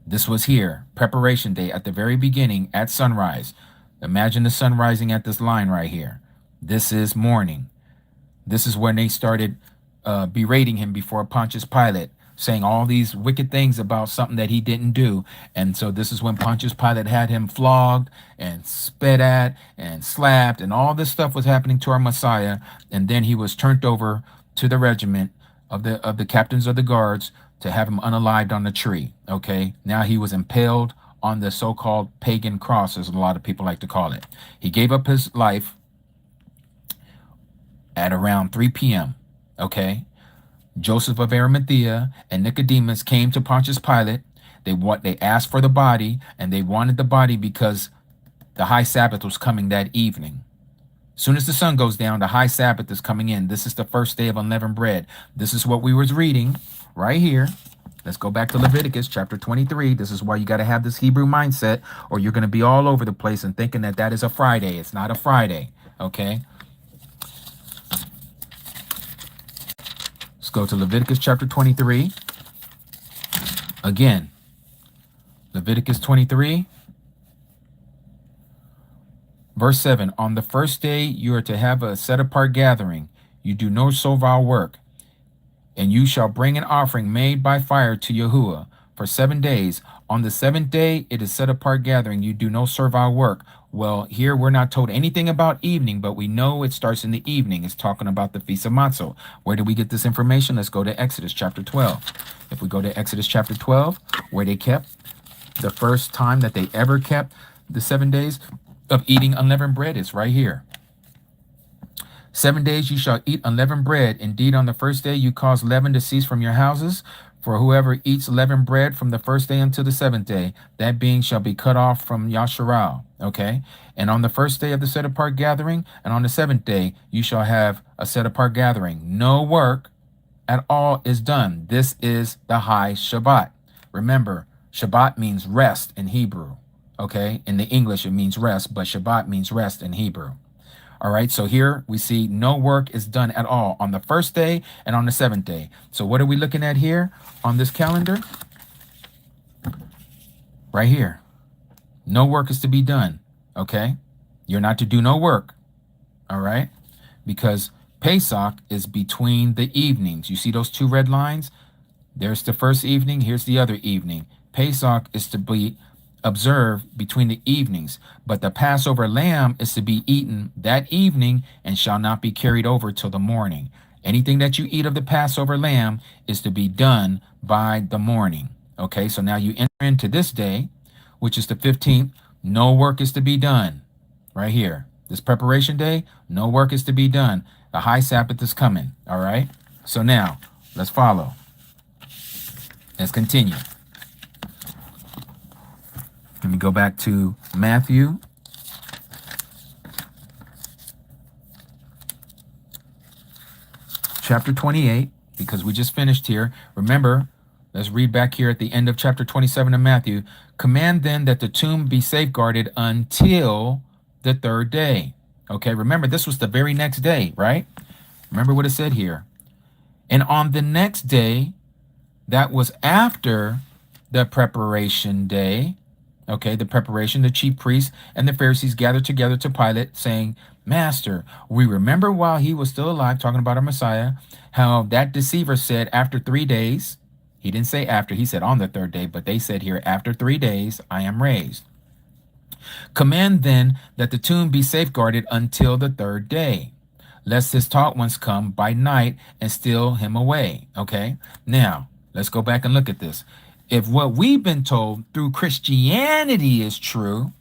This was here, preparation day, at the very beginning, at sunrise. Imagine the sun rising at this line right here. This is morning. This is when they started berating him before Pontius Pilate, saying all these wicked things about something that he didn't do. And so this is when Pontius Pilate had him flogged and spit at and slapped, and all this stuff was happening to our Messiah. And then he was turned over to the regiment of the captains of the guards to have him unalived on the tree. Okay, now he was impaled on the so-called pagan cross, as a lot of people like to call it. He gave up his life at around 3 p.m. Okay, Joseph of Arimathea and Nicodemus came to Pontius Pilate. They asked for the body, and they wanted the body because the high Sabbath was coming that evening. As soon as the sun goes down, the high Sabbath is coming in. This is the first day of unleavened bread. This is what we was reading right here. Let's go back to Leviticus chapter 23. This is why you got to have this Hebrew mindset, or you're going to be all over the place and thinking that that is a Friday. It's not a Friday. Okay. Let's go to Leviticus chapter 23. Again, Leviticus 23, verse 7. On the first day you are to have a set apart gathering. You do no servile work. And you shall bring an offering made by fire to Yahuah for 7 days. On the seventh day, it is set apart gathering. You do no servile work. Well, here we're not told anything about evening, but we know it starts in the evening. It's talking about the Feast of Matzah. Where do we get this information? Let's go to Exodus chapter 12. If we go to Exodus chapter 12, where they kept the first time that they ever kept the 7 days of eating unleavened bread, is right here. 7 days you shall eat unleavened bread. Indeed, on the first day you cause leaven to cease from your houses. For whoever eats leavened bread from the first day until the seventh day, that being shall be cut off from Yasharal. Okay? And on the first day of the set apart gathering, and on the seventh day, you shall have a set apart gathering. No work at all is done. This is the high Shabbat. Remember, Shabbat means rest in Hebrew. Okay? In the English, it means rest, but Shabbat means rest in Hebrew. All right, so here we see no work is done at all on the first day and on the seventh day. So what are we looking at here on this calendar? Right here. No work is to be done, okay? You're not to do no work, all right? Because Pesach is between the evenings. You see those two red lines? There's the first evening, here's the other evening. Pesach is to be observed between the evenings, but the Passover lamb is to be eaten that evening and shall not be carried over till the morning. Anything that you eat of the Passover lamb is to be done by the morning. Okay, so now you enter into this day, which is the 15th. No work is to be done. Right here, this preparation day, no work is to be done. The high Sabbath is coming. All right, so now let's follow. Let's continue. Let me go back to Matthew. Chapter 28, because we just finished here. Remember, let's read back here at the end of chapter 27 of Matthew. Command then that the tomb be safeguarded until the third day. Okay, remember, this was the very next day, right? Remember what it said here. And on the next day, that was after the preparation day, okay, the preparation, the chief priests and the Pharisees gathered together to Pilate, saying, Master, we remember while he was still alive, talking about our Messiah, how that deceiver said after 3 days, he didn't say after, he said on the third day, but they said here, after 3 days, I am raised. Command then that the tomb be safeguarded until the third day, lest his taught ones come by night and steal him away. Okay, now let's go back and look at this. If what we've been told through Christianity is true,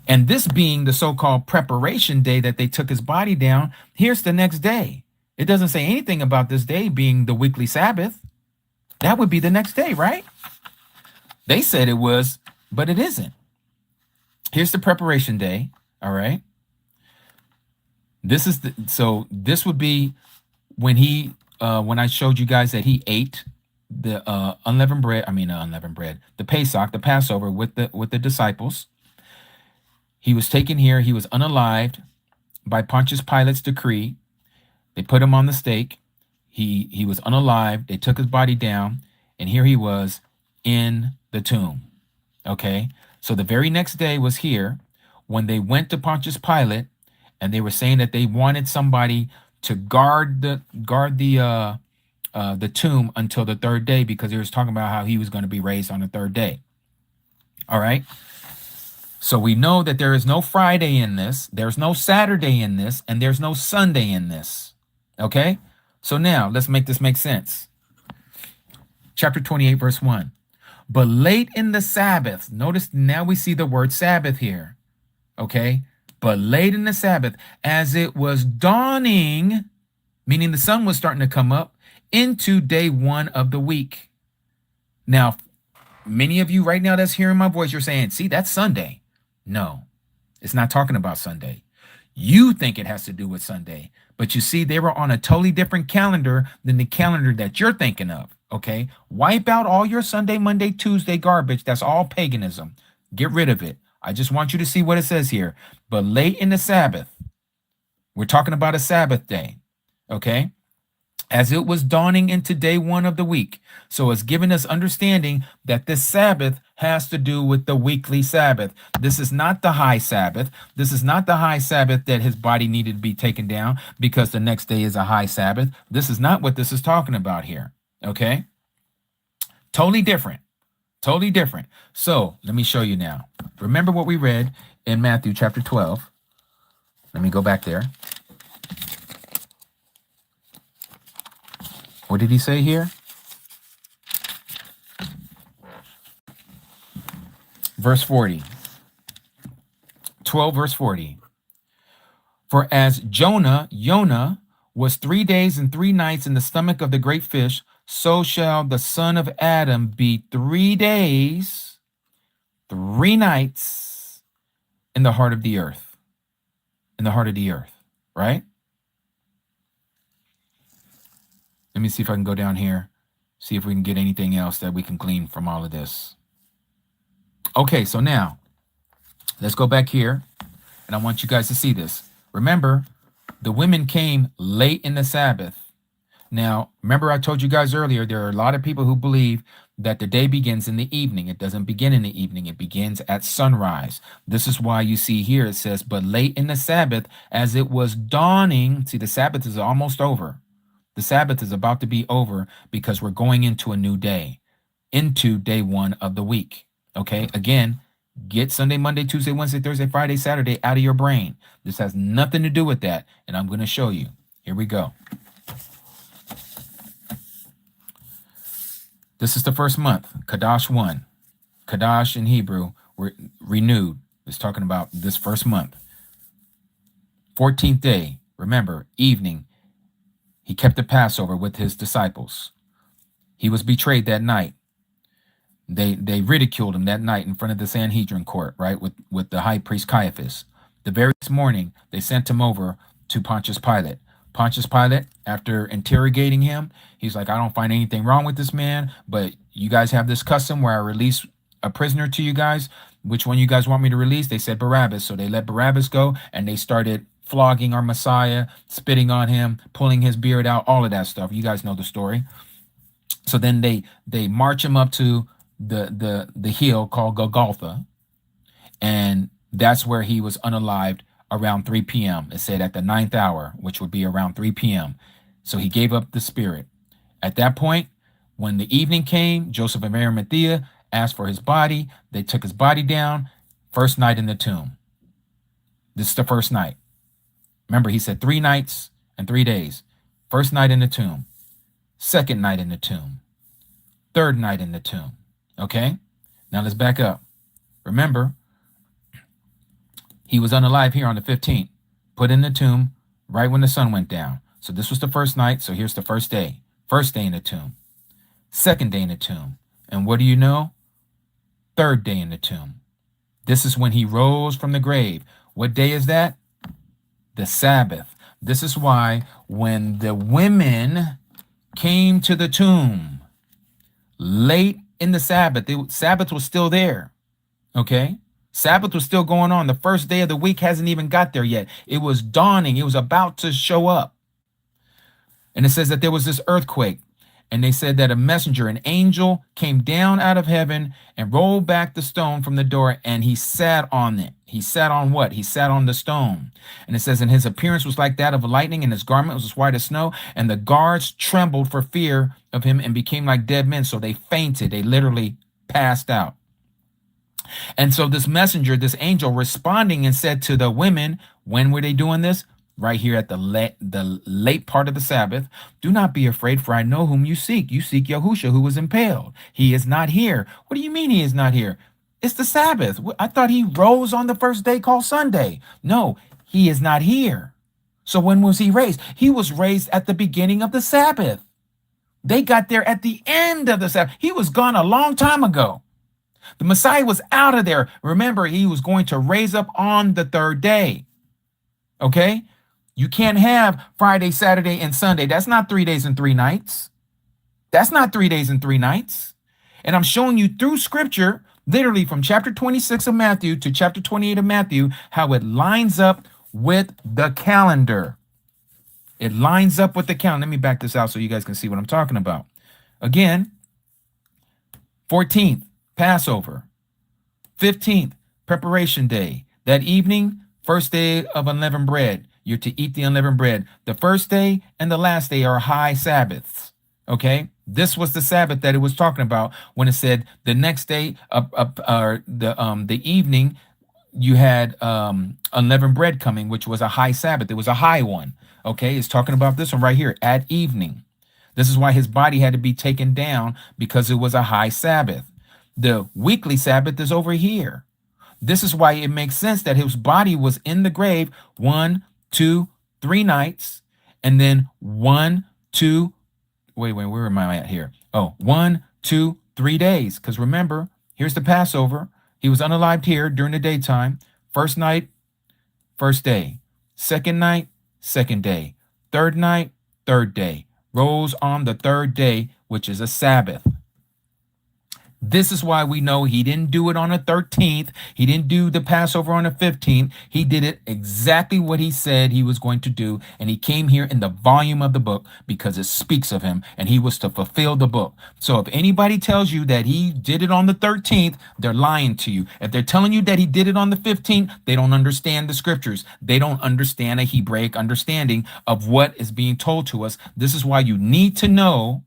And this being the so-called preparation day that they took his body down, here's the next day. It doesn't say anything about this day being the weekly Sabbath. That would be the next day, right? They said it was, but it isn't. Here's the preparation day, all right? This is this would be when when I showed you guys that he ate the unleavened bread, the Pesach, the Passover with the disciples. He was taken here, he was unalived by Pontius Pilate's decree. They put him on the stake. He was unalived. They took his body down, and here he was in the tomb. Okay? So the very next day was here when they went to Pontius Pilate, and they were saying that they wanted somebody to guard the tomb until the third day, because he was talking about how he was going to be raised on the third day. All right? So we know that there is no Friday in this, there's no Saturday in this, and there's no Sunday in this. Okay? So now, let's make this make sense. Chapter 28, verse 1. But late in the Sabbath, notice now we see the word Sabbath here. Okay? But late in the Sabbath, as it was dawning, meaning the sun was starting to come up, into day 1 of the week. Now, many of you right now that's hearing my voice, you're saying, see, that's Sunday. No, it's not talking about Sunday. You think it has to do with Sunday, but you see, they were on a totally different calendar than the calendar that you're thinking of. Okay, wipe out all your Sunday, Monday, Tuesday garbage. That's all paganism. Get rid of it. I just want you to see what it says here. But late in the Sabbath, we're talking about a Sabbath day. Okay, as it was dawning into day 1 of the week. So it's giving us understanding that this Sabbath has to do with the weekly Sabbath. This is not the high Sabbath. This is not the high Sabbath that his body needed to be taken down because the next day is a high Sabbath. This is not what this is talking about here. Okay? Totally different. Totally different. So let me show you now. Remember what we read in Matthew chapter 12. Let me go back there. What did he say here? Verse 40. 12 verse 40. For as Jonah was 3 days and 3 nights in the stomach of the great fish, so shall the Son of Adam be 3 days, 3 nights in the heart of the earth. In the heart of the earth, right? Let me see if I can go down here, see if we can get anything else that we can glean from all of this. Okay, so now, let's go back here, and I want you guys to see this. Remember, the women came late in the Sabbath. Now, remember I told you guys earlier, there are a lot of people who believe that the day begins in the evening. It doesn't begin in the evening. It begins at sunrise. This is why you see here it says, but late in the Sabbath, as it was dawning. See, the Sabbath is almost over. The Sabbath is about to be over because we're going into a new day, into day 1 of the week. Okay, again, get Sunday, Monday, Tuesday, Wednesday, Thursday, Friday, Saturday out of your brain. This has nothing to do with that, and I'm going to show you. Here we go. This is the first month, Kadash 1. Kadash in Hebrew, were renewed. It's talking about this first month. 14th day, remember, evening. He kept the Passover with his disciples. He was betrayed that night. They ridiculed him that night in front of the Sanhedrin court, right, with the high priest Caiaphas. The very next morning, they sent him over to Pontius Pilate. Pontius Pilate, after interrogating him, he's like, I don't find anything wrong with this man, but you guys have this custom where I release a prisoner to you guys. Which one you guys want me to release? They said Barabbas. So they let Barabbas go, and they started flogging our Messiah, spitting on him, pulling his beard out, all of that stuff. You guys know the story. So then they march him up to the hill called Golgotha, and that's where he was unalived around 3 p.m. It said at the 9th hour, which would be around 3 p.m. So he gave up the spirit. At that point, when the evening came, Joseph of Arimathea asked for his body. They took his body down. First night in the tomb. This is the first night. Remember, he said 3 nights and 3 days. First night in the tomb. Second night in the tomb. Third night in the tomb. Okay? Now let's back up. Remember, He was unalive here on the 15th, put in the tomb right when the sun went down. So this was the first night. So here's the first day. First day in the tomb. Second day in the tomb. And what do you know? Third day in the tomb. This is when he rose from the grave. What day is that? The Sabbath. This is why when the women came to the tomb late in the Sabbath, Sabbath was still there. Okay? Sabbath was still going on. The first day of the week hasn't even got there yet. It was dawning. It was about to show up. And it says that there was this earthquake. And they said that a messenger, an angel, came down out of heaven and rolled back the stone from the door, and he sat on it. He sat on what? He sat on the stone. And it says, and his appearance was like that of lightning, and his garment was as white as snow. And the guards trembled for fear of him and became like dead men. So they fainted. They literally passed out. And so this messenger, this angel, responding and said to the women, when were they doing this? Right here at the late part of the Sabbath. Do not be afraid, for I know whom you seek. You seek Yahushua, who was impaled. He is not here. What do you mean he is not here? It's the Sabbath. I thought he rose on the first day called Sunday. No, he is not here. So when was he raised? He was raised at the beginning of the Sabbath. They got there at the end of the Sabbath. He was gone a long time ago. The Messiah was out of there. Remember, he was going to raise up on the third day. Okay? You can't have Friday, Saturday, and Sunday. That's not 3 days and 3 nights. That's not 3 days and 3 nights. And I'm showing you through scripture, literally from chapter 26 of Matthew to chapter 28 of Matthew, how it lines up with the calendar. It lines up with the calendar. Let me back this out so you guys can see what I'm talking about. Again, 14th, Passover. 15th, preparation day. That evening, first day of unleavened bread. You're to eat the unleavened bread. The first day and the last day are high Sabbaths. Okay? This was the Sabbath that it was talking about when it said the next day, the evening, you had unleavened bread coming, which was a high Sabbath. It was a high one. Okay? It's talking about this one right here, at evening. This is why his body had to be taken down, because it was a high Sabbath. The weekly Sabbath is over here. This is why it makes sense that his body was in the grave 1, 2, 3 nights, and then 1, 2, where am I at here? Oh, 1, 2, 3 days. Because remember, here's the Passover. He was unalived here during the daytime. First night, first day. Second night, second day. Third night, third day. Rose on the third day, which is a Sabbath. This is why we know he didn't do it on the 13th. He didn't do the Passover on the 15th. He did it exactly what he said he was going to do. And he came here in the volume of the book because it speaks of him, and he was to fulfill the book. So if anybody tells you that he did it on the 13th, they're lying to you. If they're telling you that he did it on the 15th, they don't understand the scriptures. They don't understand a Hebraic understanding of what is being told to us. This is why you need to know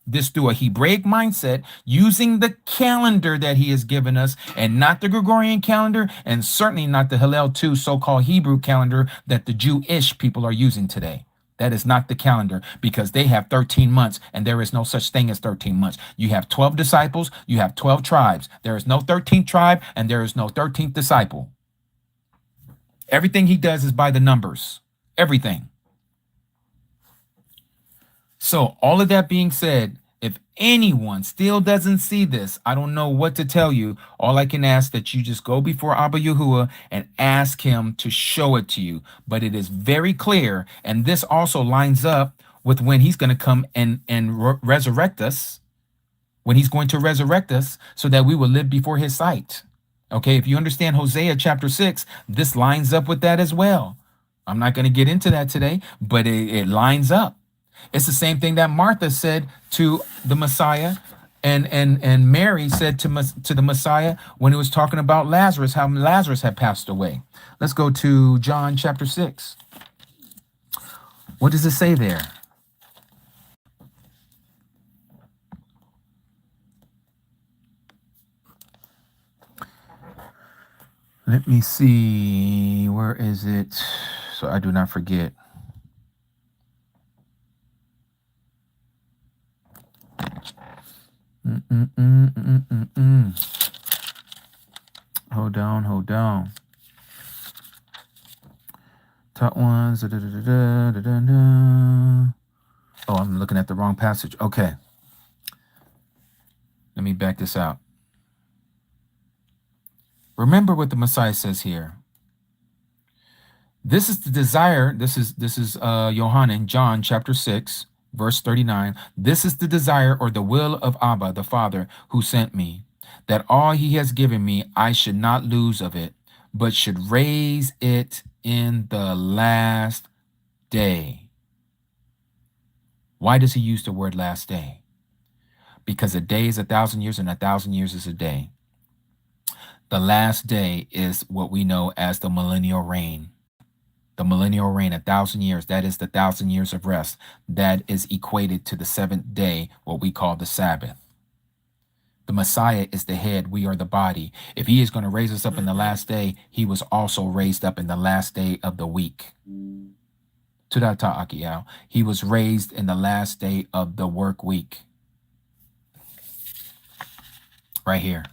this through a Hebraic mindset, using the calendar that he has given us, and not the Gregorian calendar, and certainly not the Hillel 2 so-called Hebrew calendar that the Jewish people are using today. That is not the calendar, because they have 13 months, and there is no such thing as 13 months. You have 12 disciples, you have 12 tribes. There is no 13th tribe, and there is no 13th disciple. Everything he does is by the numbers. Everything. So all of that being said, if anyone still doesn't see this, I don't know what to tell you. All I can ask that you just go before Abba Yahuwah and ask him to show it to you. But it is very clear, and this also lines up with when he's going to come and resurrect us, when he's going to resurrect us so that we will live before his sight. Okay, if you understand Hosea chapter 6, this lines up with that as well. I'm not going to get into that today, but it lines up. It's the same thing that Martha said to the Messiah, and Mary said to the Messiah when he was talking about Lazarus, how Lazarus had passed away. Let's go to John chapter 6. What does it say there? Let me see. Where is it? So I do not forget. Hold on. Taught ones. Oh, I'm looking at the wrong passage. Okay. Let me back this out. Remember what the Messiah says here. This is the desire. This is Yohanan, John chapter 6, verse 39. This is the desire or the will of Abba, the Father, who sent me, that all he has given me, I should not lose of it, but should raise it in the last day. Why does he use the word last day? Because a day is 1,000 years and 1,000 years is a day. The last day is what we know as the millennial reign. The millennial reign, 1,000 years, that is the 1,000 years of rest. That is equated to the seventh day, what we call the Sabbath. The Messiah is the head, we are the body. If he is going to raise us up in the last day, he was also raised up in the last day of the week. Tudata Akiao. He was raised in the last day of the work week. Right here,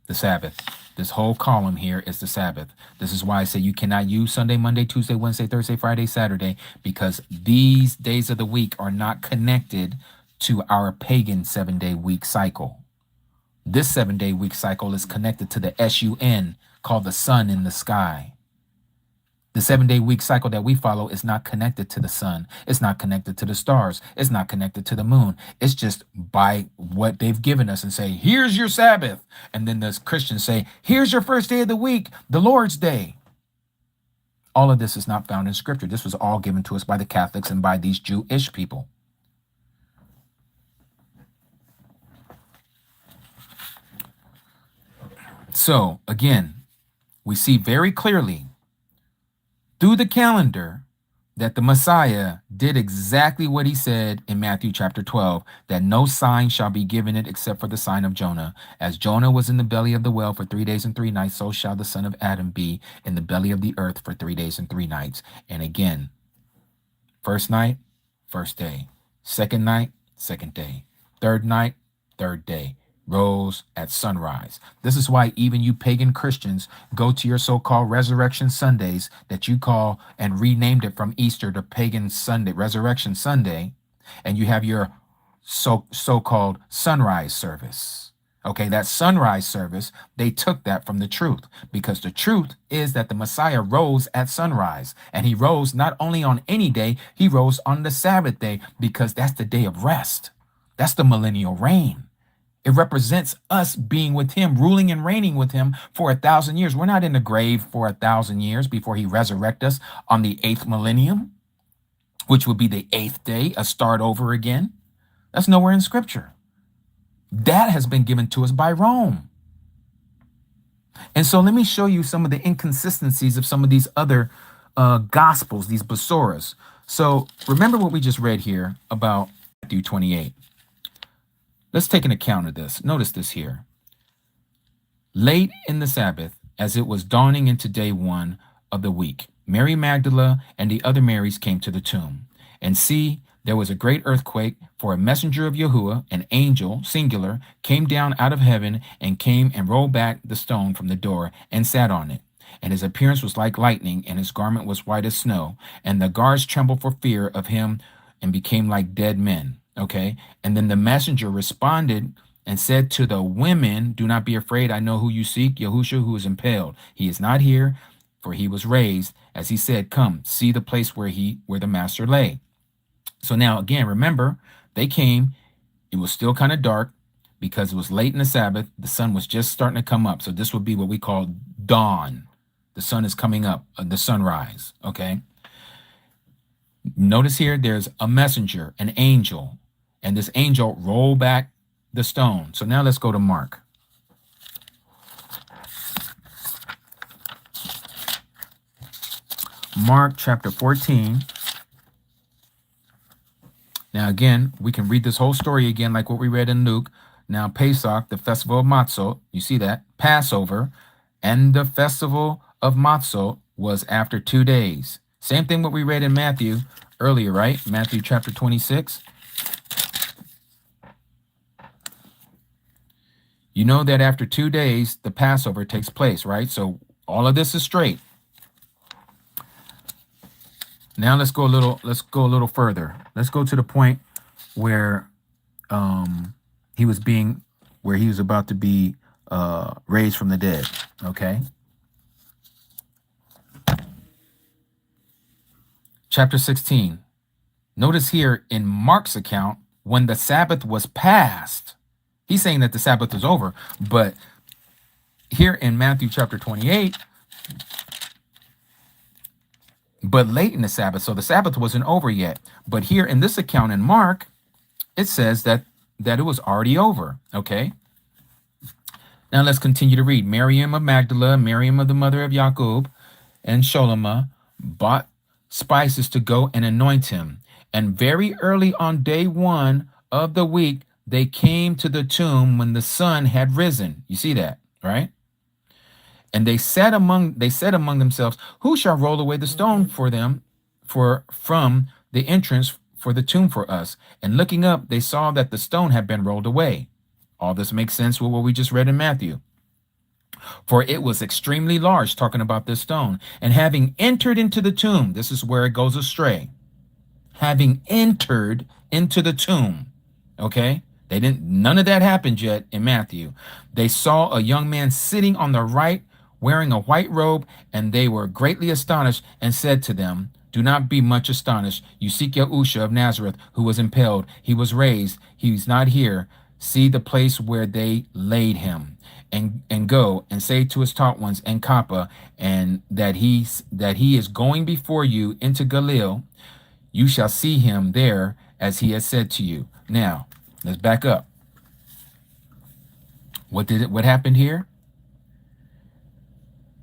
the Sabbath. This whole column here is the Sabbath. This is why I say you cannot use Sunday, Monday, Tuesday, Wednesday, Thursday, Friday, Saturday, because these days of the week are not connected to our pagan 7-day week cycle. This 7-day week cycle is connected to the SUN, called the sun in the sky. The 7-day week cycle that we follow is not connected to the sun. It's not connected to the stars. It's not connected to the moon. It's just by what they've given us and say, here's your Sabbath. And then the Christians say, here's your first day of the week, the Lord's Day. All of this is not found in Scripture. This was all given to us by the Catholics and by these Jewish people. So, again, we see very clearly through the calendar that the Messiah did exactly what he said in Matthew chapter 12, that no sign shall be given it except for the sign of Jonah. As Jonah was in the belly of the whale for 3 days and 3 nights, so shall the Son of Adam be in the belly of the earth for 3 days and 3 nights. And again, first night, first day. Second night, second day. Third night, third day. Rose at sunrise. This is why even you pagan Christians go to your so-called Resurrection Sundays that you call and renamed it from Easter to Pagan Sunday, Resurrection Sunday, and you have your so-called sunrise service. Okay, that sunrise service, they took that from the truth, because the truth is that the Messiah rose at sunrise, and he rose not only on any day, he rose on the Sabbath day, because that's the day of rest. That's the millennial reign. It represents us being with him, ruling and reigning with him for 1,000 years. We're not in the grave for 1,000 years before he resurrects us on the 8th millennium, which would be the 8th day, a start over again. That's nowhere in Scripture. That has been given to us by Rome. And so let me show you some of the inconsistencies of some of these other gospels, these besoras. So remember what we just read here about Matthew 28. Let's take an account of this. Notice this here. Late in the Sabbath, as it was dawning into day 1 of the week, Mary Magdalene and the other Marys came to the tomb. And see, there was a great earthquake, for a messenger of Yahuah, an angel, singular, came down out of heaven and came and rolled back the stone from the door and sat on it. And his appearance was like lightning, and his garment was white as snow. And the guards trembled for fear of him and became like dead men. Okay. And then the messenger responded and said to the women, do not be afraid. I know who you seek, Yahushua, who is impaled. He is not here, for he was raised. As he said, come, see the place where the master lay. So now, again, remember, they came. It was still kind of dark because it was late in the Sabbath. The sun was just starting to come up. So this would be what we call dawn. The sun is coming up, the sunrise. Okay. Notice here, there's a messenger, an angel, and this angel rolled back the stone. So now let's go to Mark. Mark chapter 14. Now again, we can read this whole story again like what we read in Luke. Now Pesach, the festival of Matzot, you see that, Passover, and the festival of Matzot was after 2 days. Same thing what we read in Matthew earlier, right? Matthew chapter 26. You know that after 2 days, the Passover takes place, right? So all of this is straight. Now let's go a little further. Let's go to the point where he was being where he was about to be raised from the dead. Okay. Chapter 16. Notice here in Mark's account, when the Sabbath was passed, he's saying that the Sabbath was over, but here in Matthew chapter 28, but late in the Sabbath, so the Sabbath wasn't over yet. But here in this account in Mark, it says that it was already over. Okay. Now let's continue to read. Miriam of Magdala, Miriam of the mother of Jacob, and Sholomah bought spices to go and anoint him. And very early on day 1 of the week, they came to the tomb when the sun had risen. You see that, right? And they said among themselves, who shall roll away the stone for them from the entrance for the tomb for us? And looking up, they saw that the stone had been rolled away. All this makes sense with what we just read in Matthew. For it was extremely large, talking about this stone. And having entered into the tomb, this is where it goes astray. Having entered into the tomb, okay? None of that happened yet in Matthew. They saw a young man sitting on the right, wearing a white robe, and they were greatly astonished and said to them, do not be much astonished. You seek Yahuah of Nazareth, who was impaled. He was raised. He's not here. See the place where they laid him. And go and say to his taught ones and Kappa, and that he is going before you into Galilee. You shall see him there as he has said to you. Now, let's back up. What happened here?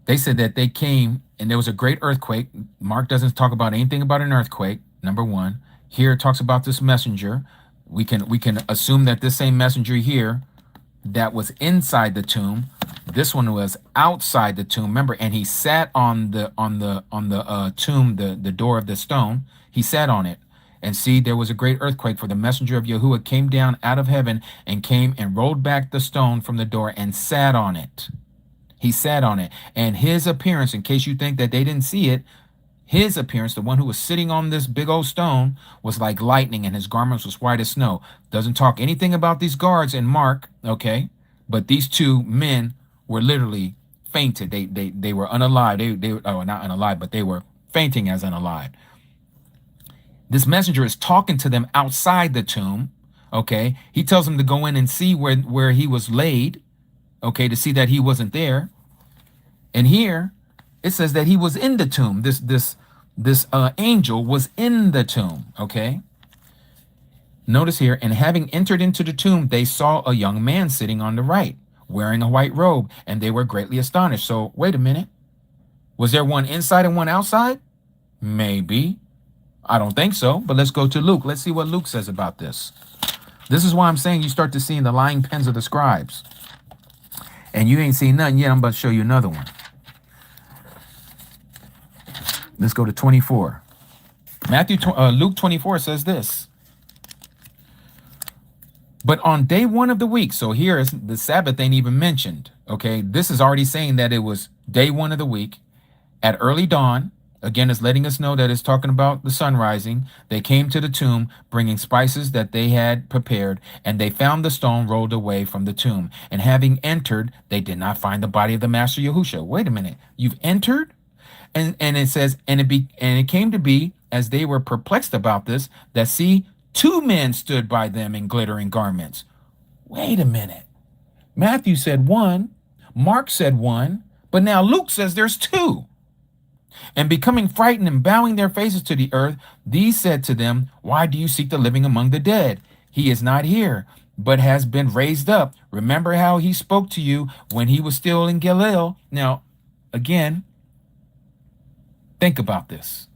They said that they came and there was a great earthquake. Mark doesn't talk about anything about an earthquake, number one. Here it talks about this messenger. We can assume that this same messenger here that was inside the tomb, this one was outside the tomb. Remember, and he sat on the tomb, the door of the stone. He sat on it. And see, there was a great earthquake, for the messenger of Yahuah came down out of heaven and came and rolled back the stone from the door and sat on it. He sat on it. And his appearance, in case you think that they didn't see it, his appearance, the one who was sitting on this big old stone, was like lightning, and his garments was white as snow. Doesn't talk anything about these guards in Mark, okay? But these two men were literally fainted. They were unalive. They not unalive, but they were fainting as unalive. This messenger is talking to them outside the tomb, okay? He tells them to go in and see where he was laid, okay, to see that he wasn't there. And here it says that he was in the tomb. This angel was in the tomb, okay? Notice here, and having entered into the tomb, they saw a young man sitting on the right, wearing a white robe, and they were greatly astonished. So wait a minute. Was there one inside and one outside? Maybe. I don't think so, but let's go to Luke. Let's see what Luke says about this. This is why I'm saying you start to see the lying pens of the scribes. And you ain't seen nothing yet. I'm about to show you another one. Let's go to 24. Luke 24 says this. But on day 1 of the week, so here is the Sabbath ain't even mentioned. Okay, this is already saying that it was day 1 of the week at early dawn. Again, it's letting us know that it's talking about the sun rising. They came to the tomb, bringing spices that they had prepared, and they found the stone rolled away from the tomb. And having entered, they did not find the body of the master Yahushua. Wait a minute, you've entered? And it says, and it came to be, as they were perplexed about this, that see, 2 men stood by them in glittering garments. Wait a minute. Matthew said 1, Mark said 1, but now Luke says there's 2. And becoming frightened and bowing their faces to the earth, these said to them, why do you seek the living among the dead? He is not here, but has been raised up. Remember how he spoke to you when he was still in Galilee. Now, again, think about this.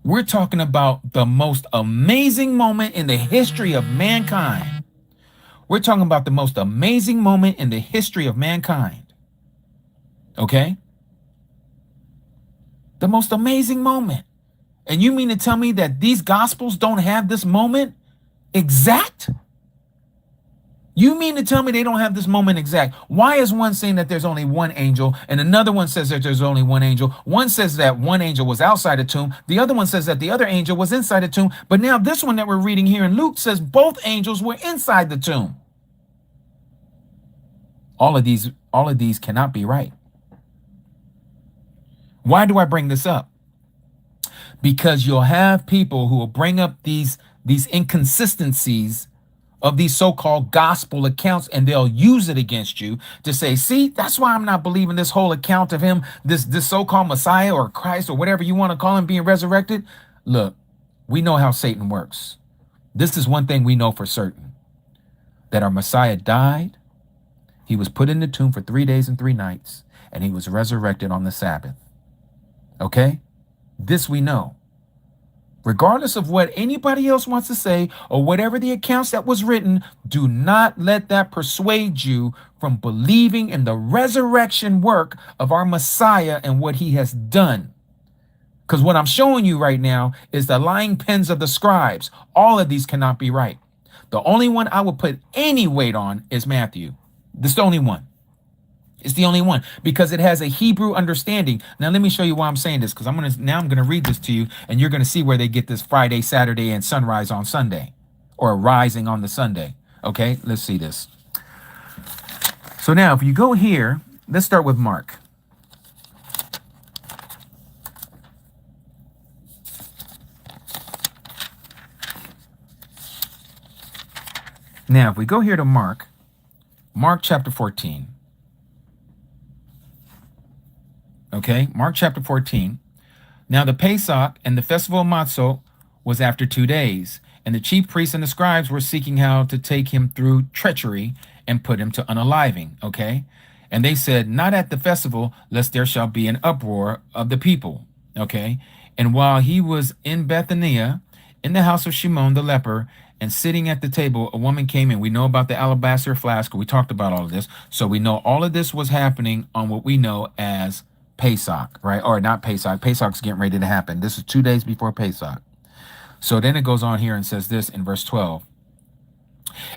We're talking about the most amazing moment in the history of mankind. We're talking about the most amazing moment in the history of mankind. Okay? The most amazing moment. And you mean to tell me that these gospels don't have this moment exact? You mean to tell me they don't have this moment exact? Why is one saying that there's only one angel and another one says that there's only one angel? One says that one angel was outside the tomb. The other one says that the other angel was inside the tomb. But now this one that we're reading here in Luke says both angels were inside the tomb. All of these cannot be right. Why do I bring this up? Because you'll have people who will bring up these inconsistencies of these so-called gospel accounts, and they'll use it against you to say, see, that's why I'm not believing this whole account of him, this so-called Messiah or Christ or whatever you want to call him being resurrected. Look, we know how Satan works. This is one thing we know for certain, that our Messiah died, he was put in the tomb for 3 days and 3 nights, and he was resurrected on the Sabbath. Okay? This we know. Regardless of what anybody else wants to say or whatever the accounts that was written, do not let that persuade you from believing in the resurrection work of our Messiah and what he has done. Because what I'm showing you right now is the lying pens of the scribes. All of these cannot be right. The only one I would put any weight on is Matthew. This is the only one. It's the only one because it has a Hebrew understanding. Now, let me show you why I'm saying this, because I'm going to read this to you, and you're going to see where they get this Friday, Saturday, and sunrise on Sunday, or rising on the Sunday. Okay, let's see this. So now, if you go here, let's start with Mark. Now, if we go here to Mark chapter 14. Okay, Mark chapter 14. Now the Pesach and the festival of Matzot was after 2 days, and the chief priests and the scribes were seeking how to take him through treachery and put him to unaliving. Okay, and they said, not at the festival, lest there shall be an uproar of the people. Okay, and while he was in Bethania, in the house of Shimon the leper, and sitting at the table, a woman came in. We know about the alabaster flask. We talked about all of this. So we know all of this was happening on what we know as Pesach, right? Or not Pesach. Pesach's getting ready to happen. This is 2 days before Pesach. So then it goes on here and says this in verse 12.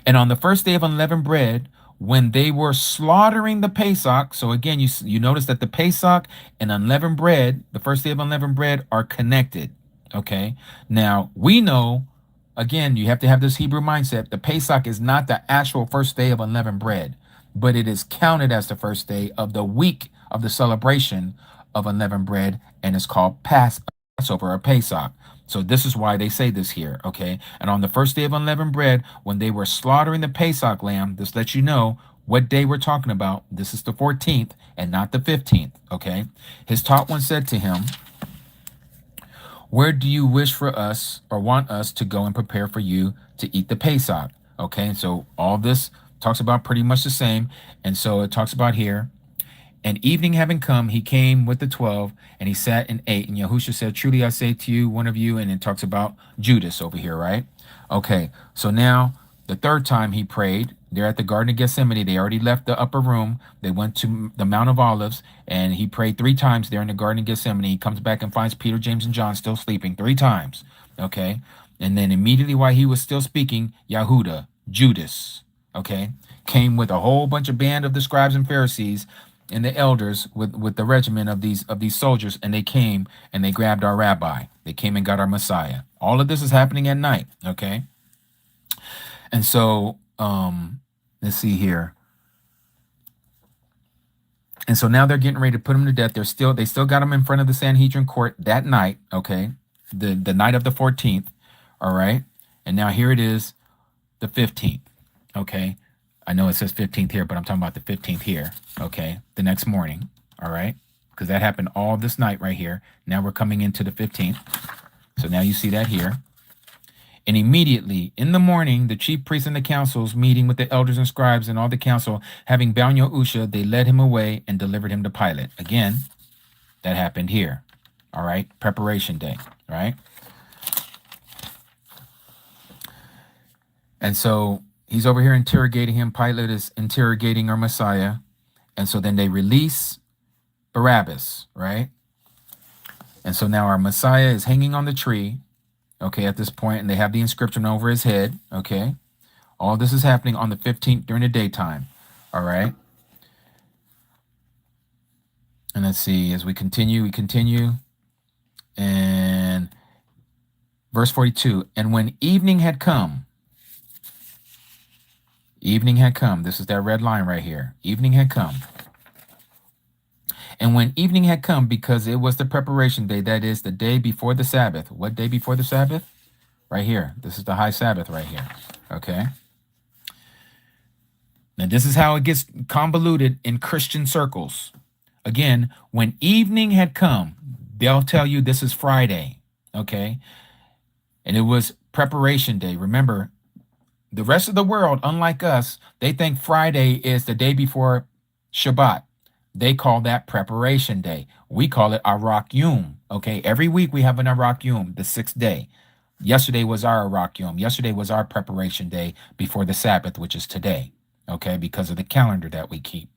And on the first day of unleavened bread, when they were slaughtering the Pesach, so again, you notice that the Pesach and unleavened bread, the first day of unleavened bread, are connected. Okay. Now we know, again, you have to have this Hebrew mindset. The Pesach is not the actual first day of unleavened bread, but it is counted as the first day of the week of the celebration of unleavened bread, and it's called Passover or Pesach. So this is why they say this here, okay? And on the first day of unleavened bread, when they were slaughtering the Pesach lamb, this lets you know what day we're talking about. This is the 14th and not the 15th, okay? His taught one said to him, where do you wish for us or want us to go and prepare for you to eat the Pesach? Okay, and so all this talks about pretty much the same. And so it talks about here, and evening having come, he came with the 12, and he sat and ate. And Yahushua said, truly I say to you, one of you, and it talks about Judas over here, right? Okay, so now the third time he prayed, they're at the Garden of Gethsemane. They already left the upper room. They went to the Mount of Olives, and he prayed 3 times there in the Garden of Gethsemane. He comes back and finds Peter, James, and John still sleeping 3 times, okay? And then immediately while he was still speaking, Yahudah, Judas, okay, came with a whole bunch of band of the scribes and Pharisees and the elders with the regiment of these soldiers, and they came and they grabbed our rabbi. They came and got our Messiah. All of this is happening at night, okay? And so let's see here. And so now they're getting ready to put him to death. They still got him in front of the Sanhedrin court that night, okay? The night of the 14th, all right? And now here it is, the 15th, okay? I know it says 15th here, but I'm talking about the 15th here, okay? The next morning, all right? Because that happened all this night right here. Now we're coming into the 15th. So now you see that here. And immediately in the morning, the chief priests and the councils, meeting with the elders and scribes and all the council, having bound Yahushua, they led him away and delivered him to Pilate. Again, that happened here. All right, preparation day, right? And so he's over here interrogating him. Pilate is interrogating our Messiah. And so then they release Barabbas, right? And so now our Messiah is hanging on the tree, okay, at this point, and they have the inscription over his head, okay? All this is happening on the 15th during the daytime. All right. And let's see, as we continue. And verse 42, and when evening had come, this is that red line right here. Evening had come. And when evening had come, because it was the preparation day, that is the day before the Sabbath. What day before the Sabbath? Right here. This is the high Sabbath right here. Okay. Now, this is how it gets convoluted in Christian circles. Again, when evening had come, they'll tell you this is Friday. Okay. And it was preparation day. Remember, the rest of the world, unlike us, they think Friday is the day before Shabbat. They call that preparation day. We call it Yaum. Okay, every week we have an Yaum, the 6th day. Yesterday was our Yaum. Yesterday was our preparation day before the Sabbath, which is today. Okay, because of the calendar that we keep.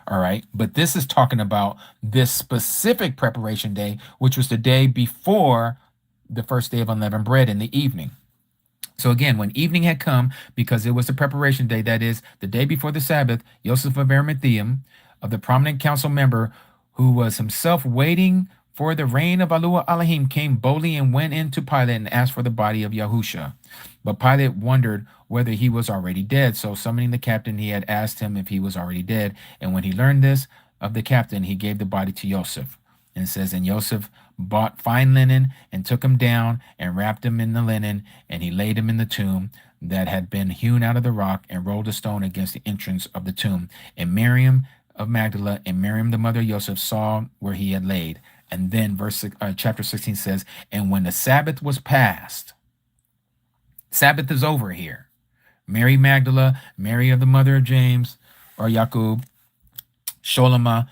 All right, but this is talking about this specific preparation day, which was the day before the first day of unleavened bread in the evening. So again, when evening had come, because it was the preparation day, that is the day before the Sabbath, Joseph of Arimathea, of the prominent council member, who was himself waiting for the reign of Yahuah Elohim, came boldly and went into Pilate and asked for the body of Yahusha. But Pilate wondered whether he was already dead. So summoning the captain, he had asked him if he was already dead. And when he learned this of the captain, he gave the body to Joseph. And it says, and Joseph bought fine linen and took him down and wrapped him in the linen, and he laid him in the tomb that had been hewn out of the rock, and rolled a stone against the entrance of the tomb. And Miriam of Magdala and Miriam, the mother of Joseph, saw where he had laid. And then chapter 16 says, and when the Sabbath was past, Sabbath is over here. Mary Magdala, Mary of the mother of James, or Jacob, Sholema,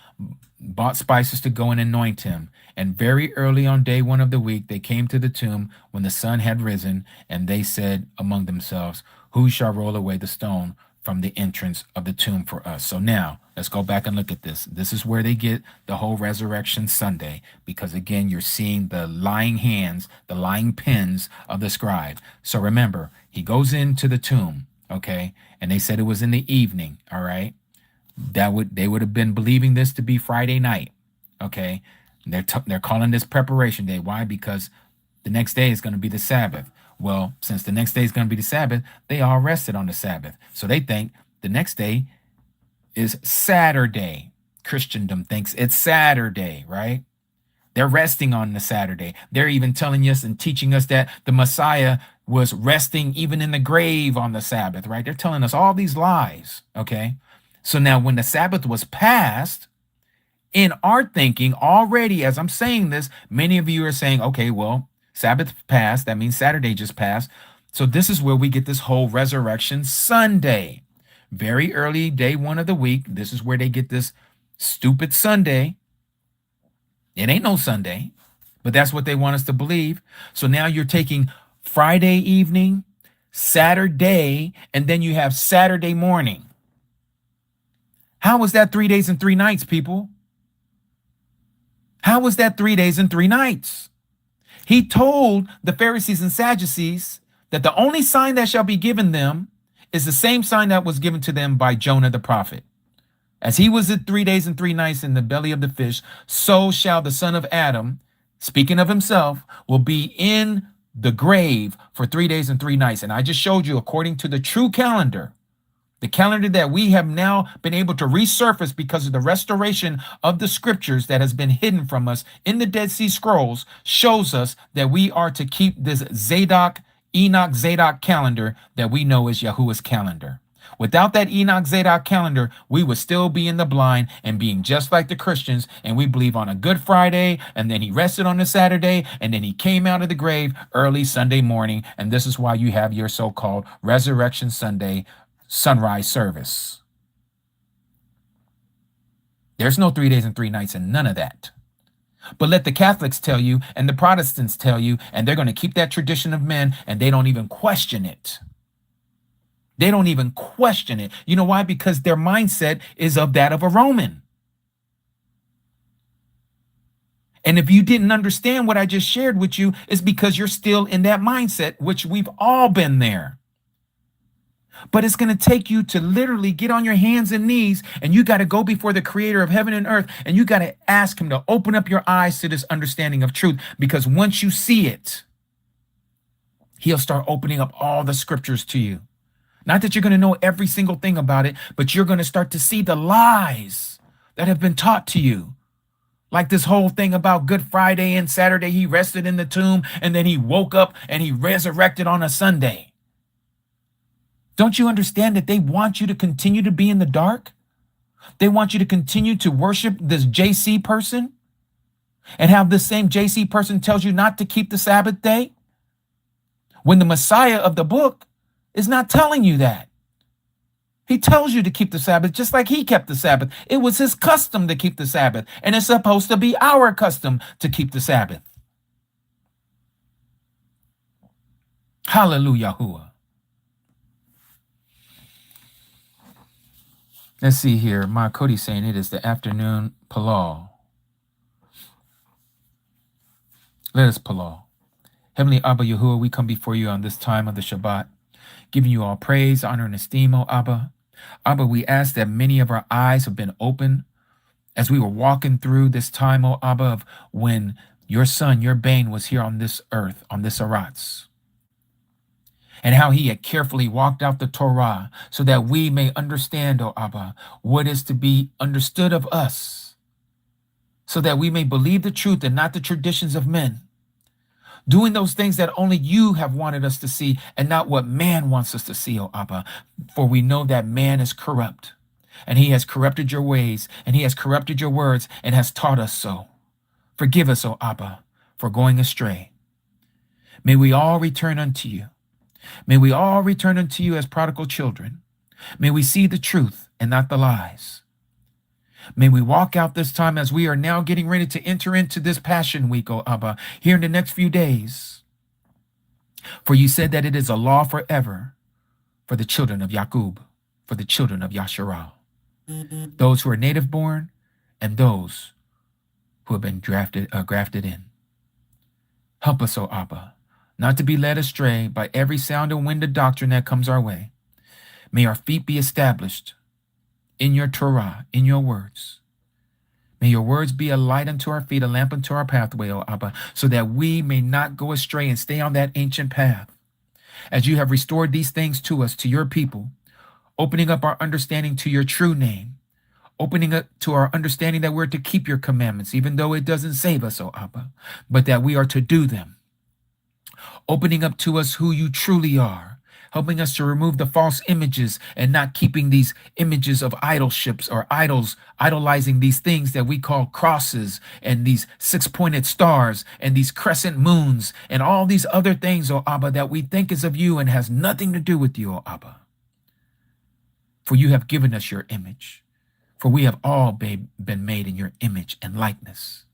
bought spices to go and anoint him. And very early on day 1 of the week, they came to the tomb when the sun had risen, and they said among themselves, who shall roll away the stone from the entrance of the tomb for us? So now, let's go back and look at this. This is where they get the whole Resurrection Sunday, because again, you're seeing the lying hands, the lying pens of the scribe. So remember, he goes into the tomb, okay? And they said it was in the evening, all right? They would have been believing this to be Friday night, okay? They're calling this preparation day. Why? Because the next day is going to be the Sabbath. Well, since the next day is going to be the Sabbath, they all rested on the Sabbath. So they think the next day is Saturday. Christendom thinks it's Saturday, right? They're resting on the Saturday. They're even telling us and teaching us that the Messiah was resting even in the grave on the Sabbath, right? They're telling us all these lies, okay? So now when the Sabbath was passed, in our thinking already, as I'm saying this, many of you are saying, okay, well, Sabbath passed. That means Saturday just passed. So this is where we get this whole Resurrection Sunday. Very early, day 1 of the week. This is where they get this stupid Sunday. It ain't no Sunday, but that's what they want us to believe. So now you're taking Friday evening, Saturday, and then you have Saturday morning. How was that 3 days and 3 nights, people? How was that 3 days and 3 nights? He told the Pharisees and Sadducees that the only sign that shall be given them is the same sign that was given to them by Jonah the prophet. As he was at 3 days and 3 nights in the belly of the fish, so shall the son of Adam, speaking of himself, will be in the grave for 3 days and 3 nights. And I just showed you, according to the true calendar, the calendar that we have now been able to resurface because of the restoration of the scriptures that has been hidden from us in the Dead Sea Scrolls, shows us that we are to keep this Enoch Zadok calendar that we know as Yahuah's calendar. Without that Enoch Zadok calendar, we would still be in the blind and being just like the Christians, and we believe on a Good Friday, and then he rested on a Saturday, and then he came out of the grave early Sunday morning, and this is why you have your so-called Resurrection Sunday sunrise service. There's no 3 days and 3 nights and none of that. But let the Catholics tell you and the Protestants tell you, and they're going to keep that tradition of men, and they don't even question it. They don't even question it. You know why? Because their mindset is of that of a Roman. And if you didn't understand what I just shared with you, it's because you're still in that mindset, which we've all been there. But it's going to take you to literally get on your hands and knees, and you got to go before the creator of heaven and earth, and you got to ask him to open up your eyes to this understanding of truth. Because once you see it, he'll start opening up all the scriptures to you. Not that you're going to know every single thing about it, but you're going to start to see the lies that have been taught to you. Like this whole thing about Good Friday and Saturday, he rested in the tomb, and then he woke up and he resurrected on a Sunday. Don't you understand that they want you to continue to be in the dark? They want you to continue to worship this JC person and have this same JC person tells you not to keep the Sabbath day when the Messiah of the book is not telling you that. He tells you to keep the Sabbath just like he kept the Sabbath. It was his custom to keep the Sabbath, and it's supposed to be our custom to keep the Sabbath. Hallelujah. Yahuah. Let's see here. My Cody saying it is the afternoon Palal. Let us Palal. Heavenly Abba Yahuah, we come before you on this time of the Shabbat, giving you all praise, honor, and esteem, O Abba. Abba, we ask that many of our eyes have been opened as we were walking through this time, O Abba, of when your son, your Bane, was here on this earth, on this Aratz, and how he had carefully walked out the Torah so that we may understand, O Abba, what is to be understood of us, so that we may believe the truth and not the traditions of men, doing those things that only you have wanted us to see and not what man wants us to see, O Abba. For we know that man is corrupt, and he has corrupted your ways, and he has corrupted your words, and has taught us so. Forgive us, O Abba, for going astray. May we all return unto you. May we all return unto you as prodigal children. May we see the truth and not the lies. May we walk out this time as we are now getting ready to enter into this Passion Week, O Abba, here in the next few days. For you said that it is a law forever for the children of Yaqub, for the children of Yasharal, those who are native born and those who have been grafted in. Help us, O Abba, not to be led astray by every sound and wind of doctrine that comes our way. May our feet be established in your Torah, in your words. May your words be a light unto our feet, a lamp unto our pathway, O Abba, so that we may not go astray and stay on that ancient path. As you have restored these things to us, to your people, opening up our understanding to your true name, opening up to our understanding that we're to keep your commandments, even though it doesn't save us, O Abba, but that we are to do them. Opening up to us who you truly are, helping us to remove the false images and not keeping these images of idolships or idols, idolizing these things that we call crosses and these six-pointed stars and these crescent moons and all these other things, O Abba, that we think is of you and has nothing to do with you, O Abba. For you have given us your image, for we have all been made in your image and likeness.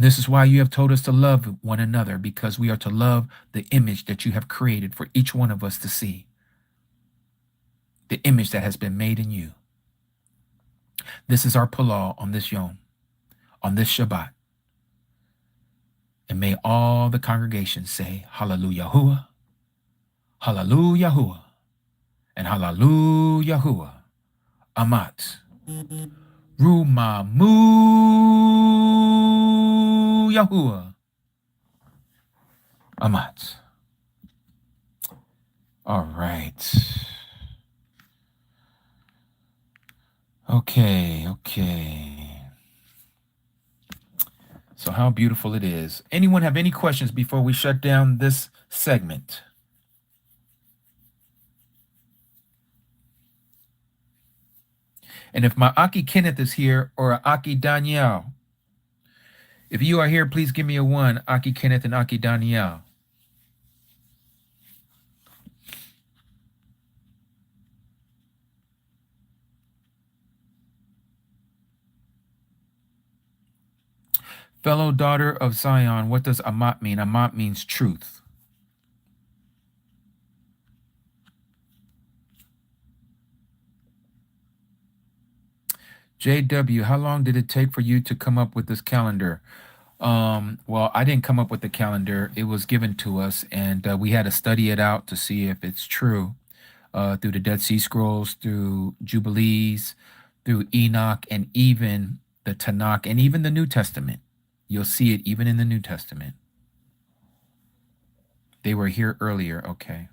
This is why you have told us to love one another, because we are to love the image that you have created for each one of us to see. The image that has been made in you. This is our Palal on this Yaum, on this Shabbat. And may all the congregation say, Hallelujah, Yahuah, Hallelujah, Yahuah, and Hallelujah, Yahuah, Amat. Rumamu Yahuah. Amat. All right. Okay. So how beautiful it is. Anyone have any questions before we shut down this segment? And if my Aki Kenneth is here, or Aki Danielle, if you are here, please give me a 1, Aki Kenneth and Aki Danielle. Fellow daughter of Zion, what does Amat mean? Amat means truth. JW, how long did it take for you to come up with this calendar? Well, I didn't come up with the calendar. It was given to us, and we had to study it out to see if it's true. through the Dead Sea Scrolls, through Jubilees, through Enoch, and even the Tanakh, and even the New Testament. You'll see it even in the New Testament. They were here earlier. Okay.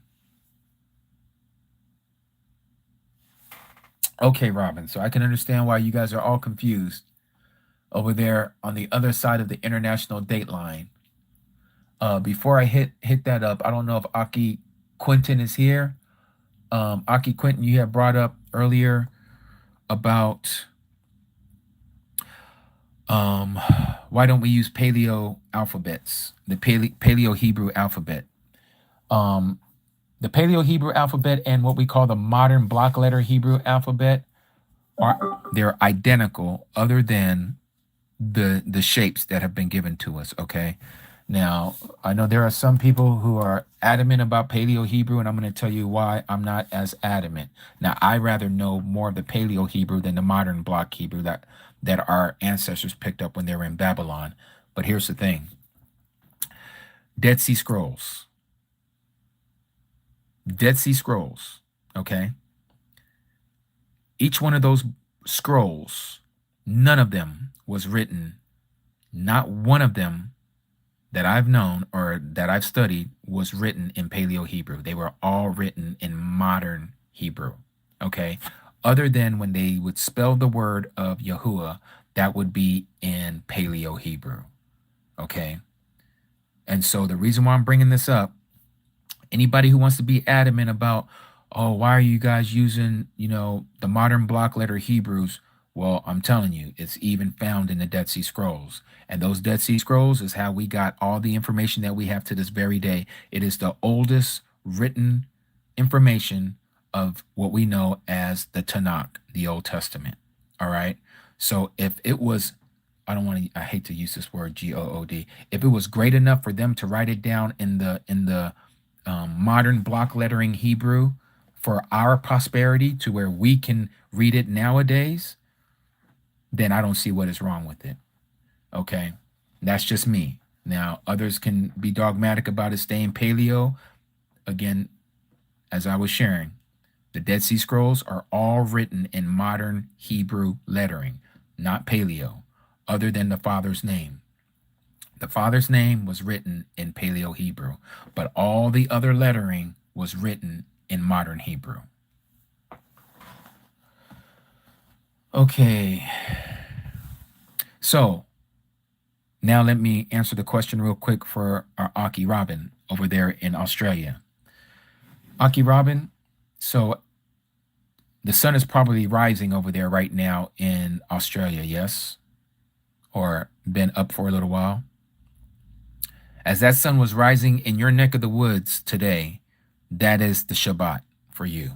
Okay, Robin. So I can understand why you guys are all confused over there on the other side of the international date line. Before I hit that up, I don't know if Aki Quentin is here. Aki Quentin, you had brought up earlier about why don't we use paleo alphabets, the paleo Hebrew alphabet. The paleo Hebrew alphabet and what we call the modern block letter Hebrew alphabet they're identical, other than the shapes that have been given to us. Okay. Now, I know there are some people who are adamant about Paleo Hebrew, and I'm going to tell you why I'm not as adamant. Now, I rather know more of the Paleo Hebrew than the modern block Hebrew that our ancestors picked up when they were in Babylon. But here's the thing. Dead Sea Scrolls. Dead Sea Scrolls, okay? Each one of those scrolls, none of them was written, not one of them that I've known or that I've studied was written in Paleo Hebrew. They were all written in modern Hebrew, okay? Other than when they would spell the word of Yahuah, that would be in Paleo Hebrew, okay? And so the reason why I'm bringing this up, anybody who wants to be adamant about, oh, why are you guys using, the modern block letter Hebrews? Well, I'm telling you, it's even found in the Dead Sea Scrolls. And those Dead Sea Scrolls is how we got all the information that we have to this very day. It is the oldest written information of what we know as the Tanakh, the Old Testament. All right. So if it was, I hate to use this word God. If it was great enough for them to write it down in the modern block lettering Hebrew for our prosperity to where we can read it nowadays, then I don't see what is wrong with it. Okay. That's just me. Now, others can be dogmatic about it staying paleo. Again, as I was sharing, the Dead Sea Scrolls are all written in modern Hebrew lettering, not paleo, other than the Father's name. The Father's name was written in Paleo Hebrew, but all the other lettering was written in modern Hebrew. Okay. So now let me answer the question real quick for our Aki Robin over there in Australia. Aki Robin, so the sun is probably rising over there right now in Australia, yes? Or been up for a little while? As that sun was rising in your neck of the woods today, that is the Shabbat for you.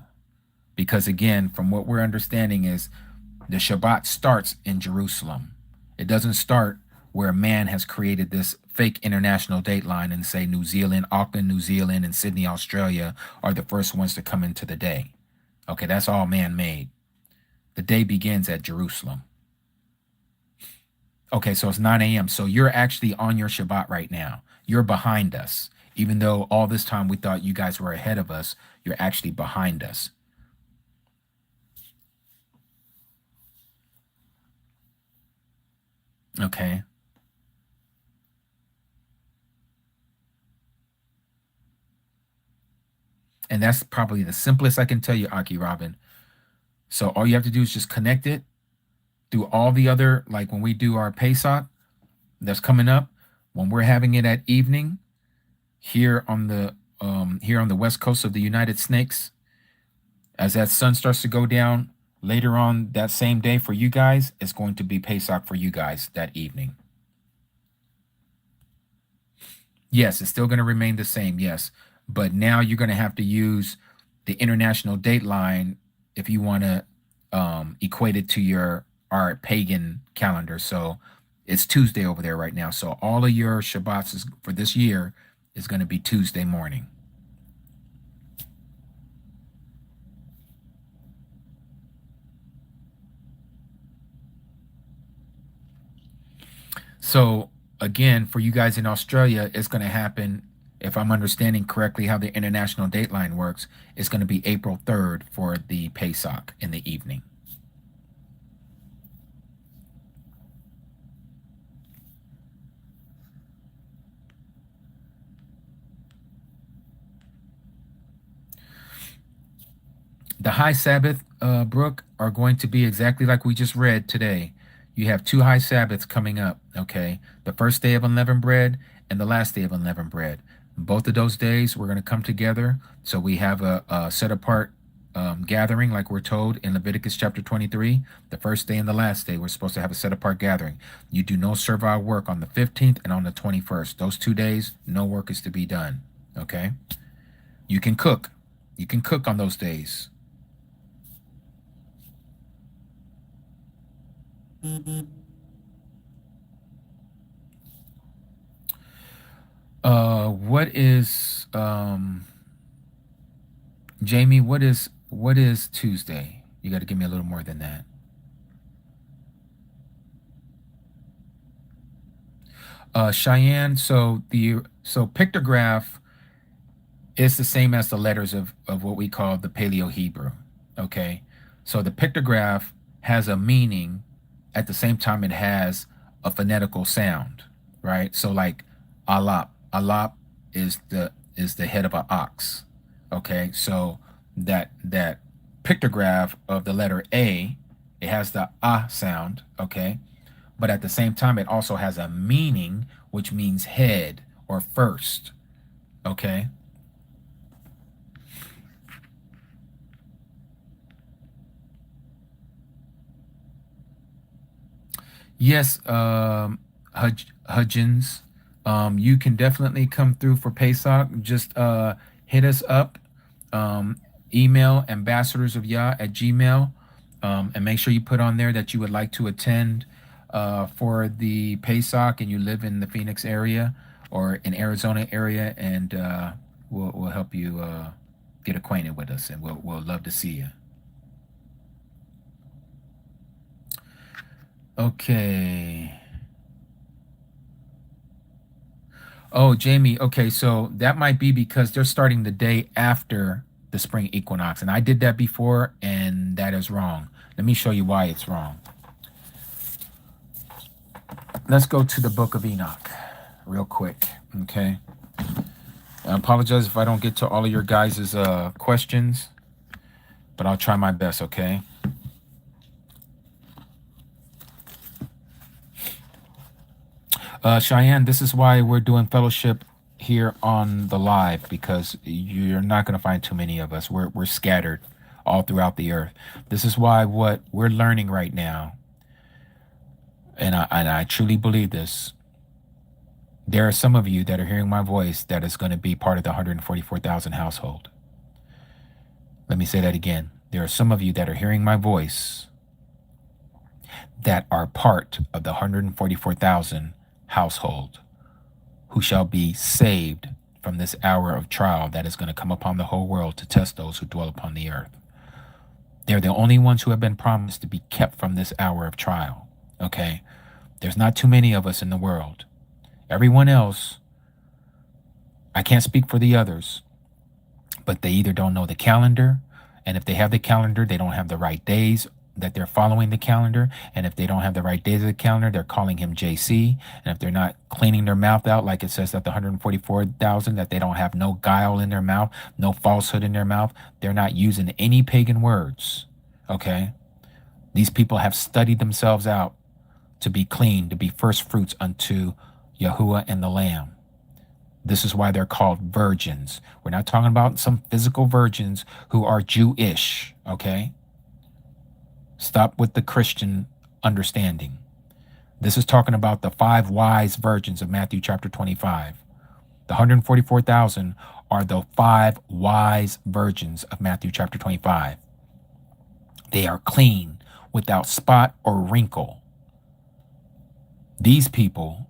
Because again, from what we're understanding is the Shabbat starts in Jerusalem. It doesn't start where man has created this fake international date line and say New Zealand, Auckland, New Zealand, and Sydney, Australia are the first ones to come into the day. Okay, that's all man-made. The day begins at Jerusalem. Okay, so it's 9 a.m. So you're actually on your Shabbat right now. You're behind us. Even though all this time we thought you guys were ahead of us, you're actually behind us. Okay. And that's probably the simplest I can tell you, Aki Robin. So all you have to do is just connect it through all the other, like when we do our Pesach that's coming up, when we're having it at evening here on the west coast of the United Snakes, as that sun starts to go down later on that same day for you guys, it's going to be Pesach for you guys that evening. Yes, it's still going to remain the same, yes. But now you're going to have to use the international date line if you want to equate it to our pagan calendar. So it's Tuesday over there right now. So all of your Shabbats for this year is going to be Tuesday morning. So again, for you guys in Australia, it's going to happen if I'm understanding correctly how the international dateline works, it's going to be April 3rd for the Pesach in the evening. The high Sabbath, Brooke, are going to be exactly like we just read today. You have two high Sabbaths coming up, okay? The first day of unleavened bread and the last day of unleavened bread. Both of those days, we're going to come together. So we have a set apart gathering, like we're told in Leviticus chapter 23. The first day and the last day, we're supposed to have a set apart gathering. You do no servile work on the 15th and on the 21st. Those 2 days, no work is to be done, okay? You can cook. You can cook on those days. What is Jamie? What is Tuesday? You got to give me a little more than that. Cheyenne. So pictograph is the same as the letters of what we call the Paleo Hebrew. Okay, so the pictograph has a meaning at the same time it has a phonetical sound, right? So like alap, alap is the head of an ox. Okay, so that pictograph of the letter A, it has the sound. Okay, but at the same time it also has a meaning which means head or first. Okay. Yes, Hudgens, you can definitely come through for Pesach. Just hit us up, um, email ambassadors of Yah at Gmail, and make sure you put on there that you would like to attend for the Pesach and you live in the Phoenix area or in Arizona area, and we'll help you get acquainted with us, and we'll love to see you. Okay. Oh, Jamie. Okay, so that might be because they're starting the day after the spring equinox, and I did that before, and that is wrong. Let me show you why it's wrong. Let's go to the book of Enoch real quick. Okay. I apologize if I don't get to all of your guys' questions, but I'll try my best. Okay. Cheyenne, this is why we're doing fellowship here on the live, because you're not going to find too many of us. We're scattered all throughout the earth. This is why what we're learning right now, and I truly believe this. There are some of you that are hearing my voice that is going to be part of the 144,000 household. Let me say that again. There are some of you that are hearing my voice that are part of the 144,000 household who shall be saved from this hour of trial that is going to come upon the whole world to test those who dwell upon the earth. They're the only ones who have been promised to be kept from this hour of trial. Okay? There's not too many of us in the world. Everyone else, I can't speak for the others, but they either don't know the calendar, and if they have the calendar, they don't have the right days that they're following the calendar, and if they don't have the right days of the calendar, they're calling him JC, and if they're not cleaning their mouth out, like it says that the 144,000, that they don't have no guile in their mouth, no falsehood in their mouth, they're not using any pagan words, okay? These people have studied themselves out to be clean, to be first fruits unto Yahuah and the Lamb. This is why they're called virgins. We're not talking about some physical virgins who are Jewish, okay? Stop with the Christian understanding. This is talking about the 5 wise virgins of Matthew chapter 25. The 144,000 are the 5 wise virgins of Matthew chapter 25. They are clean, without spot or wrinkle. These people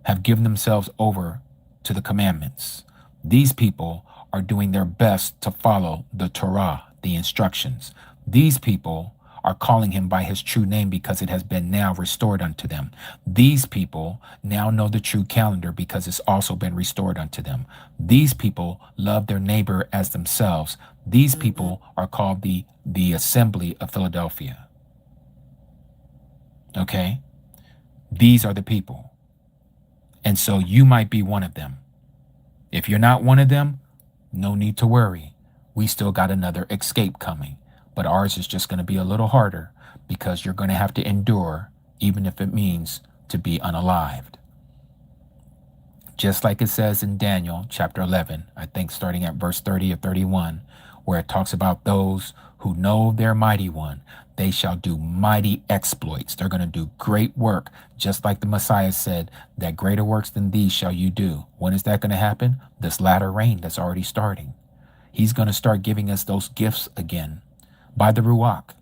have given themselves over to the commandments. These people are doing their best to follow the Torah, the instructions. These people are calling him by his true name because it has been now restored unto them. These people now know the true calendar because it's also been restored unto them. These people love their neighbor as themselves. These people are called the Assembly of Philadelphia. Okay? These are the people. And so you might be one of them. If you're not one of them, no need to worry. We still got another escape coming. But ours is just going to be a little harder because you're going to have to endure, even if it means to be unalived. Just like it says in Daniel chapter 11, I think starting at verse 30 or 31, where it talks about those who know their mighty one, they shall do mighty exploits. They're going to do great work, just like the Messiah said, that greater works than these shall you do. When is that going to happen? This latter rain that's already starting. He's going to start giving us those gifts again by the Ruach,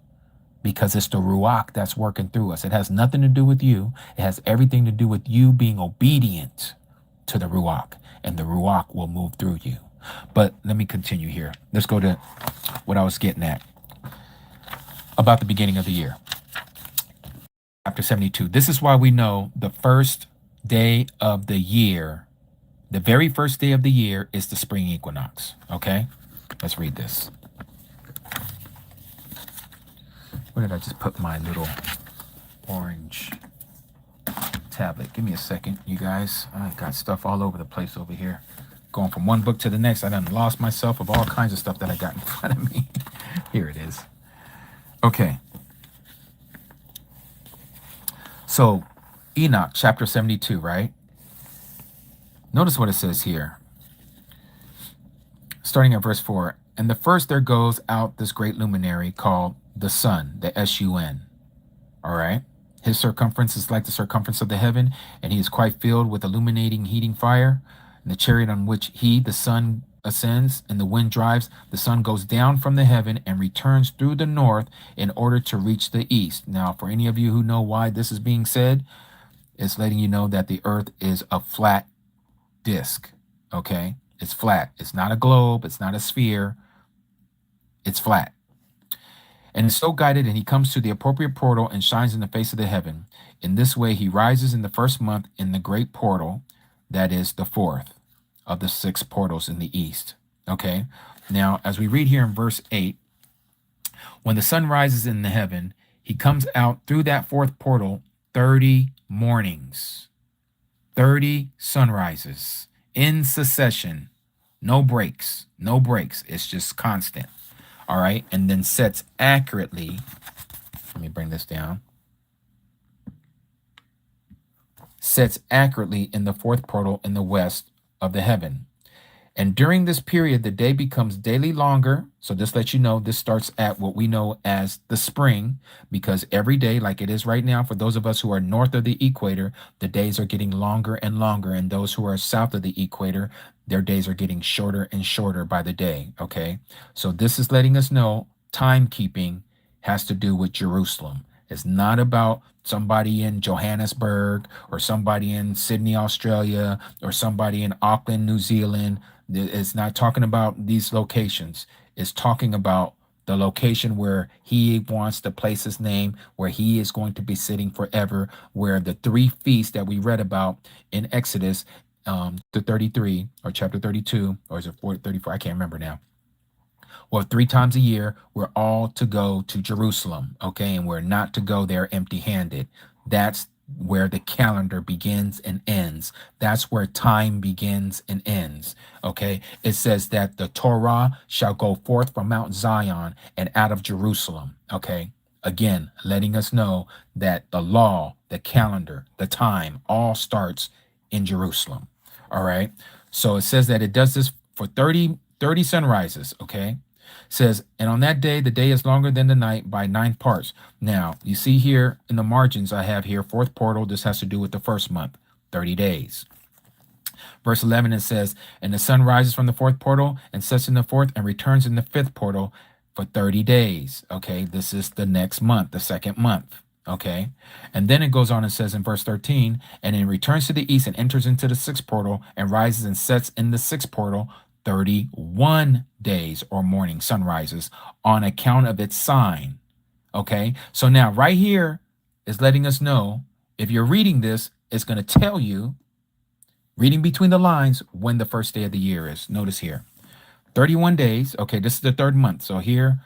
because it's the Ruach that's working through us. It has nothing to do with you. It has everything to do with you being obedient to the Ruach, and the Ruach will move through you. But let me continue here. Let's go to what I was getting at about the beginning of the year. Chapter 72. This is why we know the first day of the year, the very first day of the year is the spring equinox. Okay? Let's read this. Where did I just put my little orange tablet? Give me a second, you guys. I got stuff all over the place over here. Going from one book to the next. I done lost myself of all kinds of stuff that I got in front of me. Here it is. Okay. So, Enoch, chapter 72, right? Notice what it says here. Starting at verse 4. And the first there goes out this great luminary called the sun, the S-U-N. All right? His circumference is like the circumference of the heaven, and he is quite filled with illuminating, heating fire. And the chariot on which he, the sun, ascends, and the wind drives, the sun goes down from the heaven and returns through the north in order to reach the east. Now, for any of you who know why this is being said, it's letting you know that the earth is a flat disc. Okay? It's flat. It's not a globe. It's not a sphere. It's flat. And is so guided, and he comes to the appropriate portal and shines in the face of the heaven. In this way, he rises in the first month in the great portal, that is the fourth of the 6 portals in the east. Okay? Now, as we read here in verse 8, when the sun rises in the heaven, he comes out through that 4th portal 30 mornings, 30 sunrises in succession, no breaks, no breaks. It's just constant. All right, and then sets accurately. Let me bring this down. Sets accurately in the 4th portal in the west of the heaven. And during this period, the day becomes daily longer. So this lets you know this starts at what we know as the spring, because every day, like it is right now, for those of us who are north of the equator, the days are getting longer and longer. And those who are south of the equator, their days are getting shorter and shorter by the day. Okay. So this is letting us know timekeeping has to do with Jerusalem. It's not about somebody in Johannesburg or somebody in Sydney, Australia, or somebody in Auckland, New Zealand. It's not talking about these locations. It's talking about the location where he wants to place his name, where he is going to be sitting forever, where the 3 feasts that we read about in Exodus, the 33 or chapter 32, or is it 34? I can't remember now. Well, 3 times a year, we're all to go to Jerusalem, okay? And we're not to go there empty-handed. That's where the calendar begins and ends. That's where time begins and ends, okay? It says that the Torah shall go forth from Mount Zion and out of Jerusalem, okay? Again, letting us know that the law, the calendar, the time all starts in Jerusalem, all right? So it says that it does this for 30 sunrises, okay? Says, and on that day, the day is longer than the night by 9 parts. Now, you see here in the margins, I have here 4th portal. This has to do with the 1st month, 30 days. Verse 11, it says, and the sun rises from the 4th portal and sets in the 4th and returns in the 5th portal for 30 days. Okay, this is the next month, the 2nd month. Okay, and then it goes on and says in verse 13, and it returns to the east and enters into the 6th portal and rises and sets in the 6th portal 31 days or morning sunrises on account of its sign. Okay, so now right here is letting us know, if you're reading this, it's going to tell you, reading between the lines, when the first day of the year is. Notice here, 31 days. Okay, this is the third month. So here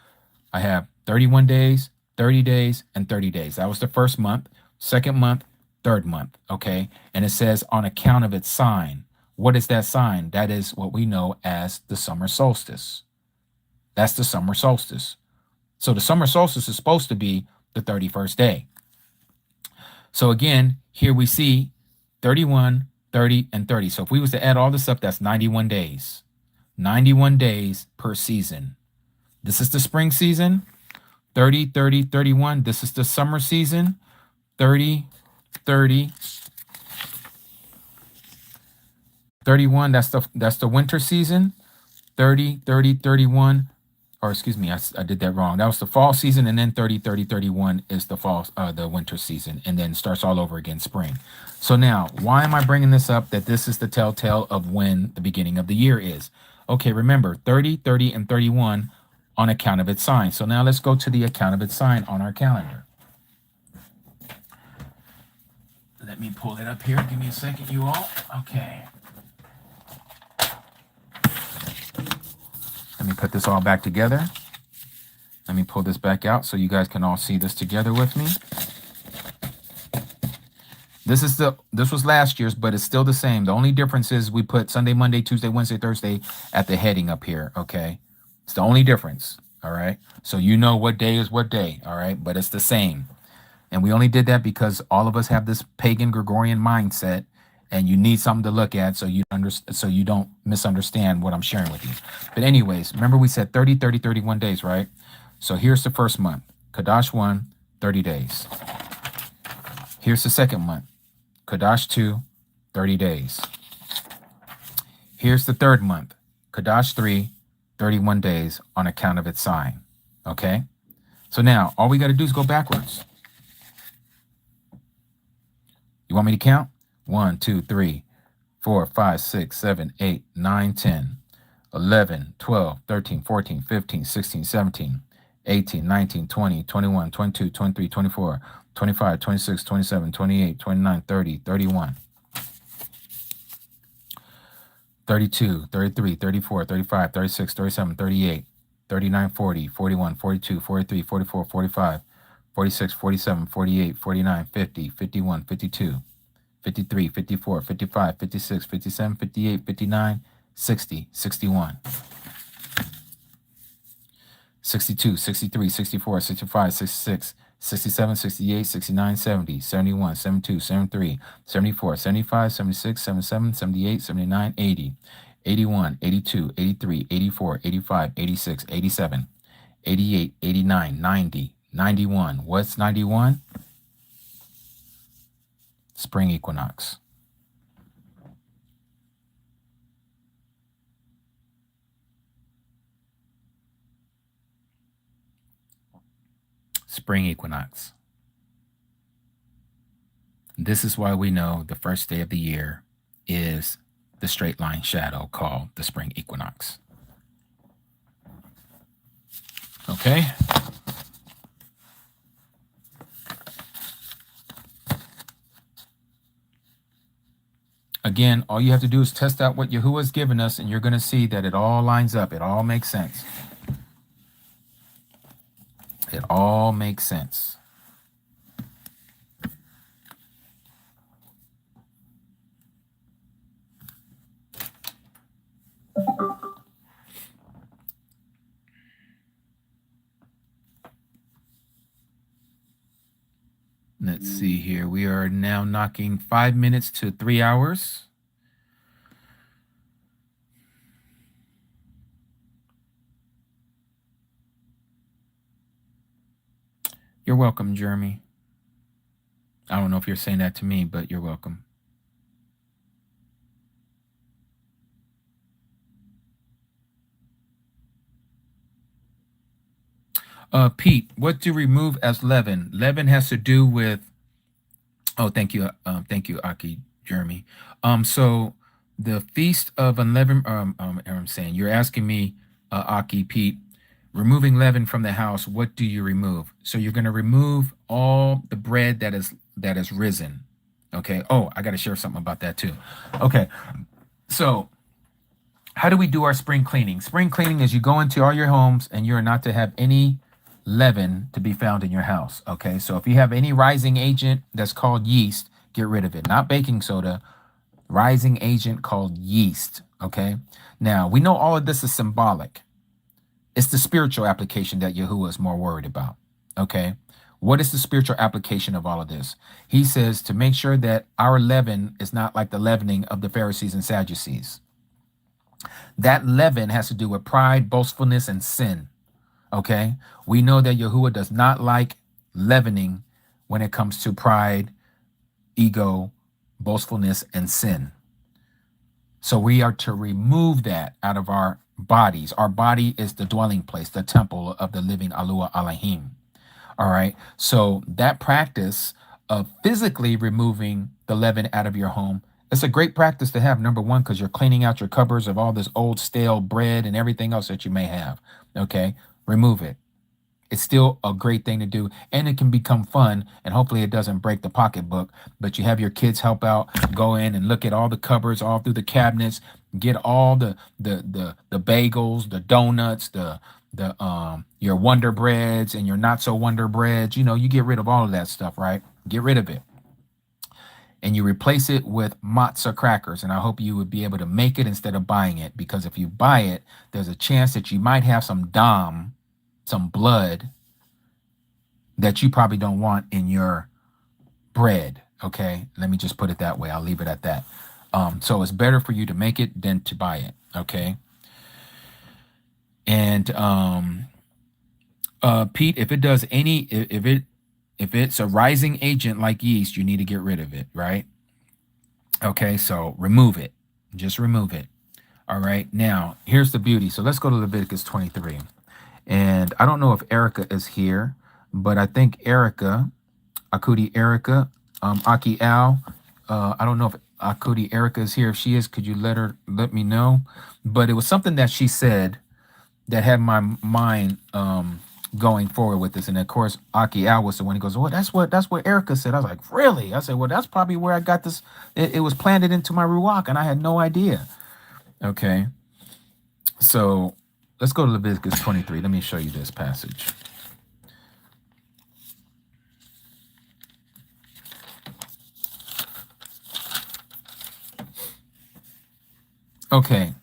I have 31 days, 30 days, and 30 days. That was the first month. Second month, third month. Okay, and it says on account of its sign. What is that sign? That is what we know as the summer solstice. That's the summer solstice. So the summer solstice is supposed to be the 31st day. So again, here we see 31, 30, and 30. So if we was to add all this up, that's 91 days. 91 days per season. This is the spring season, 30, 30, 31. This is the summer season, 30, 30, 31. That's the winter season, 30, 30, 31. Or excuse me, I did that wrong. That was the fall season, and then 30, 30, 31 is the winter season, and then starts all over again, spring. So now, why am I bringing this up? That this is the telltale of when the beginning of the year is. Okay, remember, 30, 30, and 31 on account of its sign. So now let's go to the account of its sign on our calendar. Let me pull it up here. Give me a second, you all. Okay. Let me put this all back together. Let me pull this back out so you guys can all see this together with me. This was last year's, but it's still the same. The only difference is we put Sunday, Monday, Tuesday, Wednesday, Thursday at the heading up here, okay? It's the only difference, all right? So you know what day is what day, all right? But it's the same. And we only did that because all of us have this pagan Gregorian mindset, and you need something to look at so you don't misunderstand what I'm sharing with you. But anyways, remember we said 30, 30, 31 days, right? So here's the first month, Kadash 1, 30 days. Here's the second month, Kadash 2, 30 days. Here's the third month, Kadash 3, 31 days on account of its sign. Okay? So now, all we got to do is go backwards. You want me to count? 1, 2, 3, 4, 5, 6, 7, 8, 9, 10, 11, 12, 13, 14, 15, 16, 17, 18, 19, 20, 21, 22, 23, 24, 25, 26, 27, 28, 29, 30, 31, 32, 33, 34, 35, 36, 37, 38, 39, 40, 41, 42, 43, 44, 45, 46, 47, 48, 49, 50, 51, 52, 53, 54, 55, 56, 57, 58, 59, 60, 61, 62, 63, 64, 65, 66, 67, 68, 69, 70, 71, 72, 73, 74, 75, 76, 77, 78, 79, 80, 81, 82, 83, 84, 85, 86, 87, 88, 89, 90, 91. What's 91? Spring equinox. Spring equinox. This is why we know the first day of the year is the straight line shadow called the spring equinox. Okay? Again, all you have to do is test out what Yahuah has given us, and you're going to see that it all lines up. It all makes sense. It all makes sense. Let's see here. We are now knocking 5 minutes to 3 hours. You're welcome, Jeremy. I don't know if you're saying that to me, but you're welcome. Pete, what to remove as leaven? Leaven has to do with. Oh, thank you, Aki, Jeremy. So the feast of unleavened. I'm saying you're asking me, Aki, Pete, removing leaven from the house, what do you remove? So you're going to remove all the bread that is risen. Okay. Oh, I got to share something about that too. Okay. So how do we do our spring cleaning? Spring cleaning is you go into all your homes and you're not to have any leaven to be found in your house. Okay. So if you have any rising agent that's called yeast, get rid of it. Not baking soda, rising agent called yeast. Okay. Now we know all of this is symbolic. It's the spiritual application that Yahuah is more worried about. Okay. What is the spiritual application of all of this? He says to make sure that our leaven is not like the leavening of the Pharisees and Sadducees. That leaven has to do with pride, boastfulness, and sin. Okay. We know that Yahuah does not like leavening when it comes to pride, ego, boastfulness, and sin. So we are to remove that out of our bodies. Our body is the dwelling place, the temple of the living Yahuah Elohim. All right. So that practice of physically removing the leaven out of your home, it's a great practice to have. Number one, because you're cleaning out your cupboards of all this old stale bread and everything else that you may have. Okay. Remove it. It's still a great thing to do, and it can become fun, and hopefully it doesn't break the pocketbook. But you have your kids help out, go in and look at all the cupboards, all through the cabinets, get all the bagels, the donuts, the your Wonder Breads and your not so Wonder Breads. You know, you get rid of all of that stuff, right? Get rid of it. And you replace it with matzah crackers. And I hope you would be able to make it instead of buying it, because if you buy it, there's a chance that you might have some dam, some blood that you probably don't want in your bread. Okay. Let me just put it that way. I'll leave it at that. So it's better for you to make it than to buy it. Okay. And Pete, if it does any, if it's a rising agent like yeast, you need to get rid of it, right? Okay, so remove it. Just remove it. All right. Now, here's the beauty. So let's go to Leviticus 23. And I don't know if Erica is here, but I think Erica, Akudi Erica, Aki Al, I don't know if Akudi Erica is here. If she is, could you let me know? But it was something that she said that had my mind going forward with this. And of course, Aki Al was the one who goes, well, that's what Erica said. I was like, really? I said, well, that's probably where I got this. It was planted into my ruach, and I had no idea. Okay. So let's go to Leviticus 23. Let me show you this passage. Okay.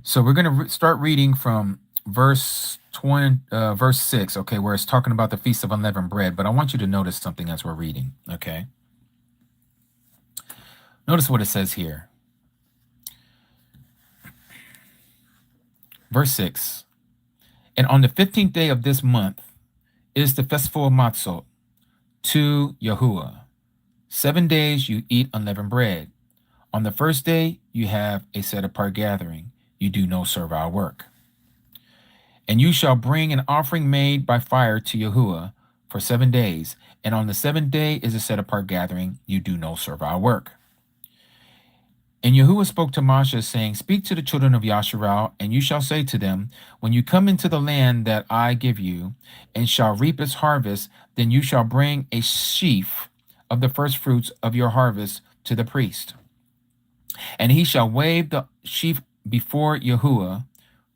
So we're going to start reading from verse 6, okay, where it's talking about the Feast of Unleavened Bread. But I want you to notice something as we're reading, okay? Notice what it says here. Verse 6. And on the 15th day of this month is the festival of Matzot to Yahuah. 7 days you eat unleavened bread. On the first day you have a set-apart gathering. You do no servile work. And you shall bring an offering made by fire to Yahuah for 7 days. And on the 7th day is a set-apart gathering. You do no servile work. And Yahuah spoke to Moshe, saying, speak to the children of Yasharal, and you shall say to them, when you come into the land that I give you, and shall reap its harvest, then you shall bring a sheaf of the first fruits of your harvest to the priest. And he shall wave the sheaf before Yahuah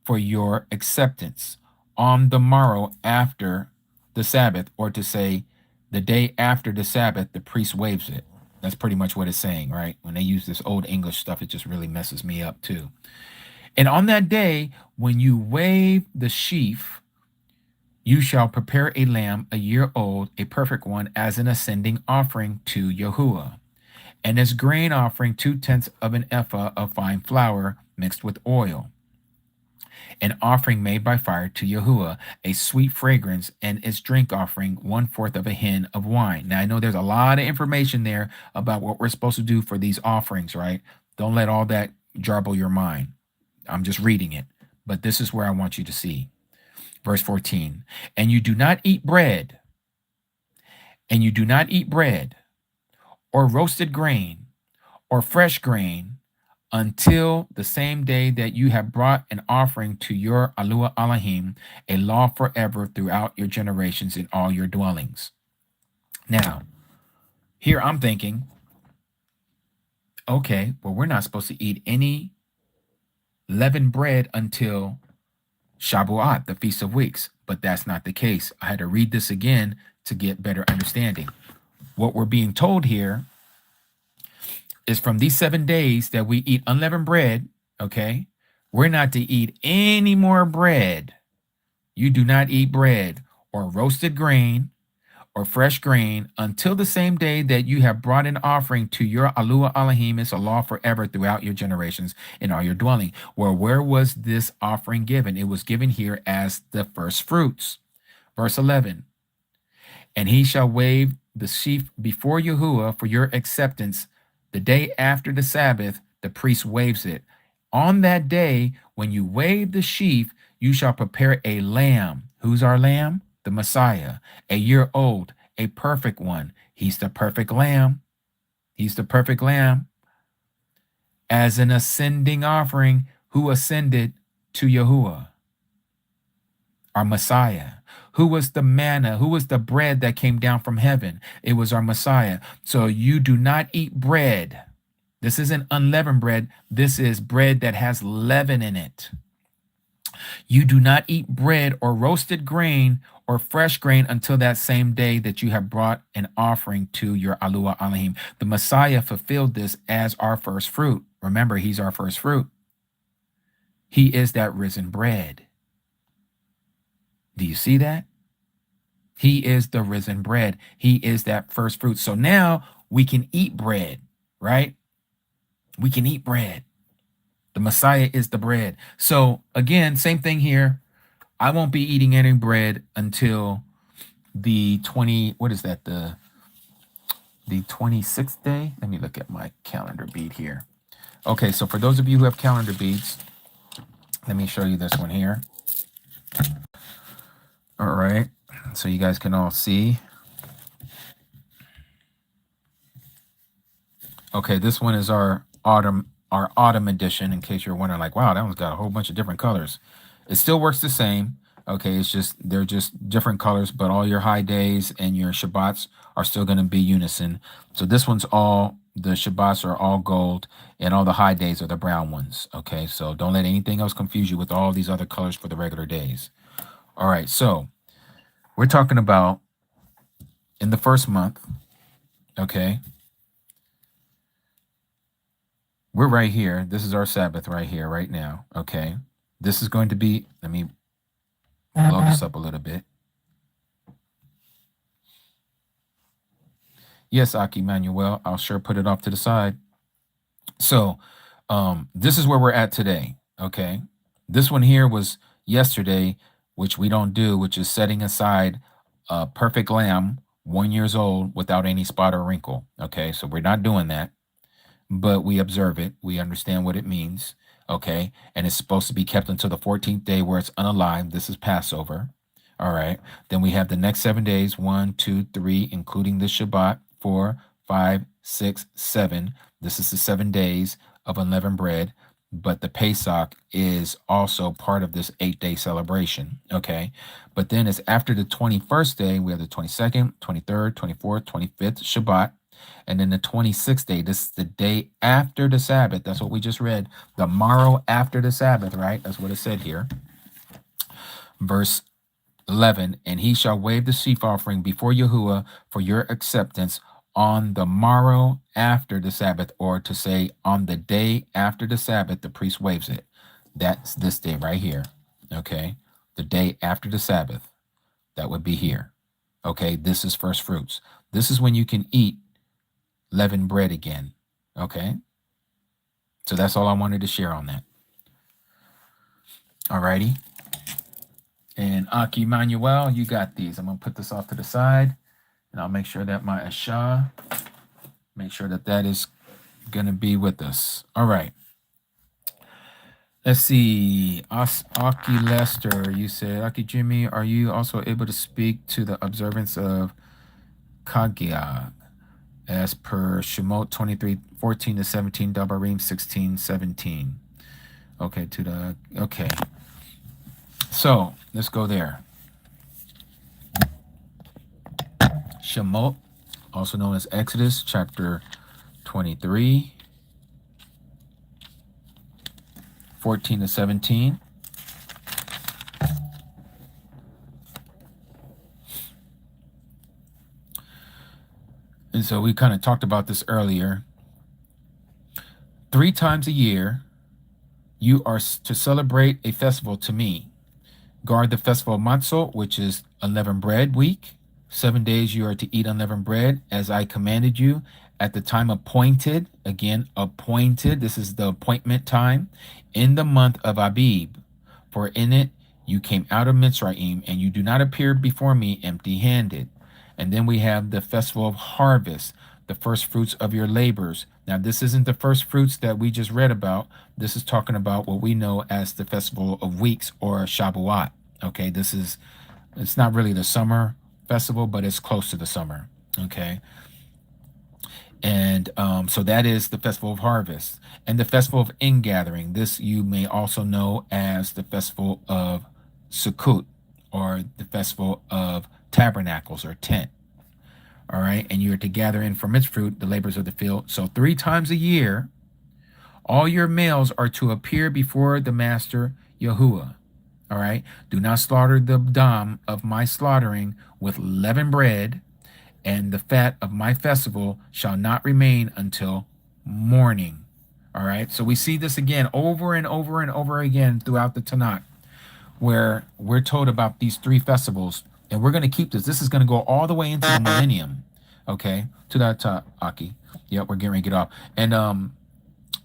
for your acceptance on the morrow after the Sabbath, or to say, the day after the Sabbath, the priest waves it. That's pretty much what it's saying, right? When they use this old English stuff, it just really messes me up too. And on that day, when you wave the sheaf, you shall prepare a lamb a year old, a perfect one, as an ascending offering to Yahuah. And as grain offering 2/10 of an ephah of fine flour mixed with oil. An offering made by fire to Yahuah, a sweet fragrance, and its drink offering 1/4 of a hin of wine. Now, I know there's a lot of information there about what we're supposed to do for these offerings, right? Don't let all that jarble your mind. I'm just reading it, but this is where I want you to see. Verse 14, and you do not eat bread, or roasted grain, or fresh grain, until the same day that you have brought an offering to your Yahuah Elohim, a law forever throughout your generations in all your dwellings. Now, here I'm thinking, okay, well, we're not supposed to eat any leavened bread until Shabuat, the Feast of Weeks, but that's not the case. I had to read this again to get better understanding. What we're being told here is from these 7 days that we eat unleavened bread, okay, we're not to eat any more bread. You do not eat bread or roasted grain or fresh grain until the same day that you have brought an offering to your Yahuah Elohim. It's a law forever throughout your generations in all your dwelling. Well, where was this offering given? It was given here as the first fruits. Verse 11, and he shall wave the sheaf before Yahuah for your acceptance. The day after the Sabbath, the priest waves it. On that day, when you wave the sheaf, you shall prepare a lamb. Who's our lamb? The Messiah, a year old, a perfect one. He's the perfect lamb. He's the perfect lamb. As an ascending offering, who ascended to Yahuah? Our Messiah. Who was the manna? Who was the bread that came down from heaven? It was our Messiah. So you do not eat bread. This isn't unleavened bread. This is bread that has leaven in it. You do not eat bread or roasted grain or fresh grain until that same day that you have brought an offering to your Yahuah Elohim. The Messiah fulfilled this as our first fruit. Remember, he's our first fruit. He is that risen bread. Do you see that? He is the risen bread. He is that first fruit. So now we can eat bread, right? We can eat bread. The Messiah is the bread. So again, same thing here. I won't be eating any bread until the 26th day. Let me look at my calendar bead here. Okay, so for those of you who have calendar beads, let me show you this one here. All right, so you guys can all see. Okay, this one is our autumn edition, in case you're wondering, like, wow, that one's got a whole bunch of different colors. It still works the same. Okay, it's just, they're just different colors, but all your high days and your Shabbats are still going to be unison. So this one's all, the Shabbats are all gold, and all the high days are the brown ones. Okay, so don't let anything else confuse you with all these other colors for the regular days. All right, so we're talking about in the first month, okay, we're right here. This is our Sabbath right here, right now, okay? This is going to be, let me blow this up a little bit. Yes, Aki Manuel, I'll sure put it off to the side. So this is where we're at today, okay? This one here was yesterday, which we don't do, which is setting aside a perfect lamb, 1 year old, without any spot or wrinkle, okay? So we're not doing that, but we observe it. We understand what it means, okay? And it's supposed to be kept until the 14th day where it's unalive. This is Passover, all right? Then we have the next 7 days, 1, 2, 3, including the Shabbat, 4, 5, 6, 7. This is the 7 days of unleavened bread, but the Pesach is also part of this 8-day celebration, okay? But then it's after the 21st day, we have the 22nd, 23rd, 24th, 25th Shabbat, and then the 26th day, this is the day after the Sabbath. That's what we just read. The morrow after the Sabbath, right? That's what it said here. Verse 11, and he shall wave the sheaf offering before Yahuah for your acceptance on the morrow after the Sabbath, or to say on the day after the Sabbath, the priest waves it. That's this day right here, okay? The day after the Sabbath, that would be here, okay? This is first fruits. This is when you can eat leavened bread again, okay? So that's all I wanted to share on that. All righty. And Aki Manuel, you got these. I'm going to put this off to the side, and I'll make sure that my Asha, make sure that that is going to be with us. All right. Let's see. Aki Lester, you said, Aki Jimmy, are you also able to speak to the observance of Kagia? as per Shemot 23:14-17, Dabarim 16:17. Okay, okay. So let's go there. Shemot, also known as Exodus, chapter 23, 14-17. And so we kind of talked about this earlier. 3 times a year, you are to celebrate a festival to me. Guard the festival of Matzot, which is unleavened bread week. 7 days you are to eat unleavened bread, as I commanded you at the time appointed. Again, appointed. This is the appointment time in the month of Abib. For in it you came out of Mitzrayim, and you do not appear before me empty-handed. And then we have the festival of harvest, the first fruits of your labors. Now, this isn't the first fruits that we just read about. This is talking about what we know as the festival of weeks, or Shabuat. Okay, it's not really the summer festival, but it's close to the summer. Okay. And so that is the festival of harvest. And the festival of ingathering. This you may also know as the festival of Sukkot, or the festival of tabernacles, or tent. All right. And you're to gather in from its fruit the labors of the field. So 3 times a year, all your males are to appear before the master Yahuah. All right. Do not slaughter the dam of my slaughtering with leavened bread, and the fat of my festival shall not remain until morning. All right. So we see this again over and over and over again throughout the Tanakh, where we're told about these 3 festivals, and we're going to keep this. This is going to go all the way into the millennium. Okay. To that, Aki. Yep. We're getting ready to get off. And,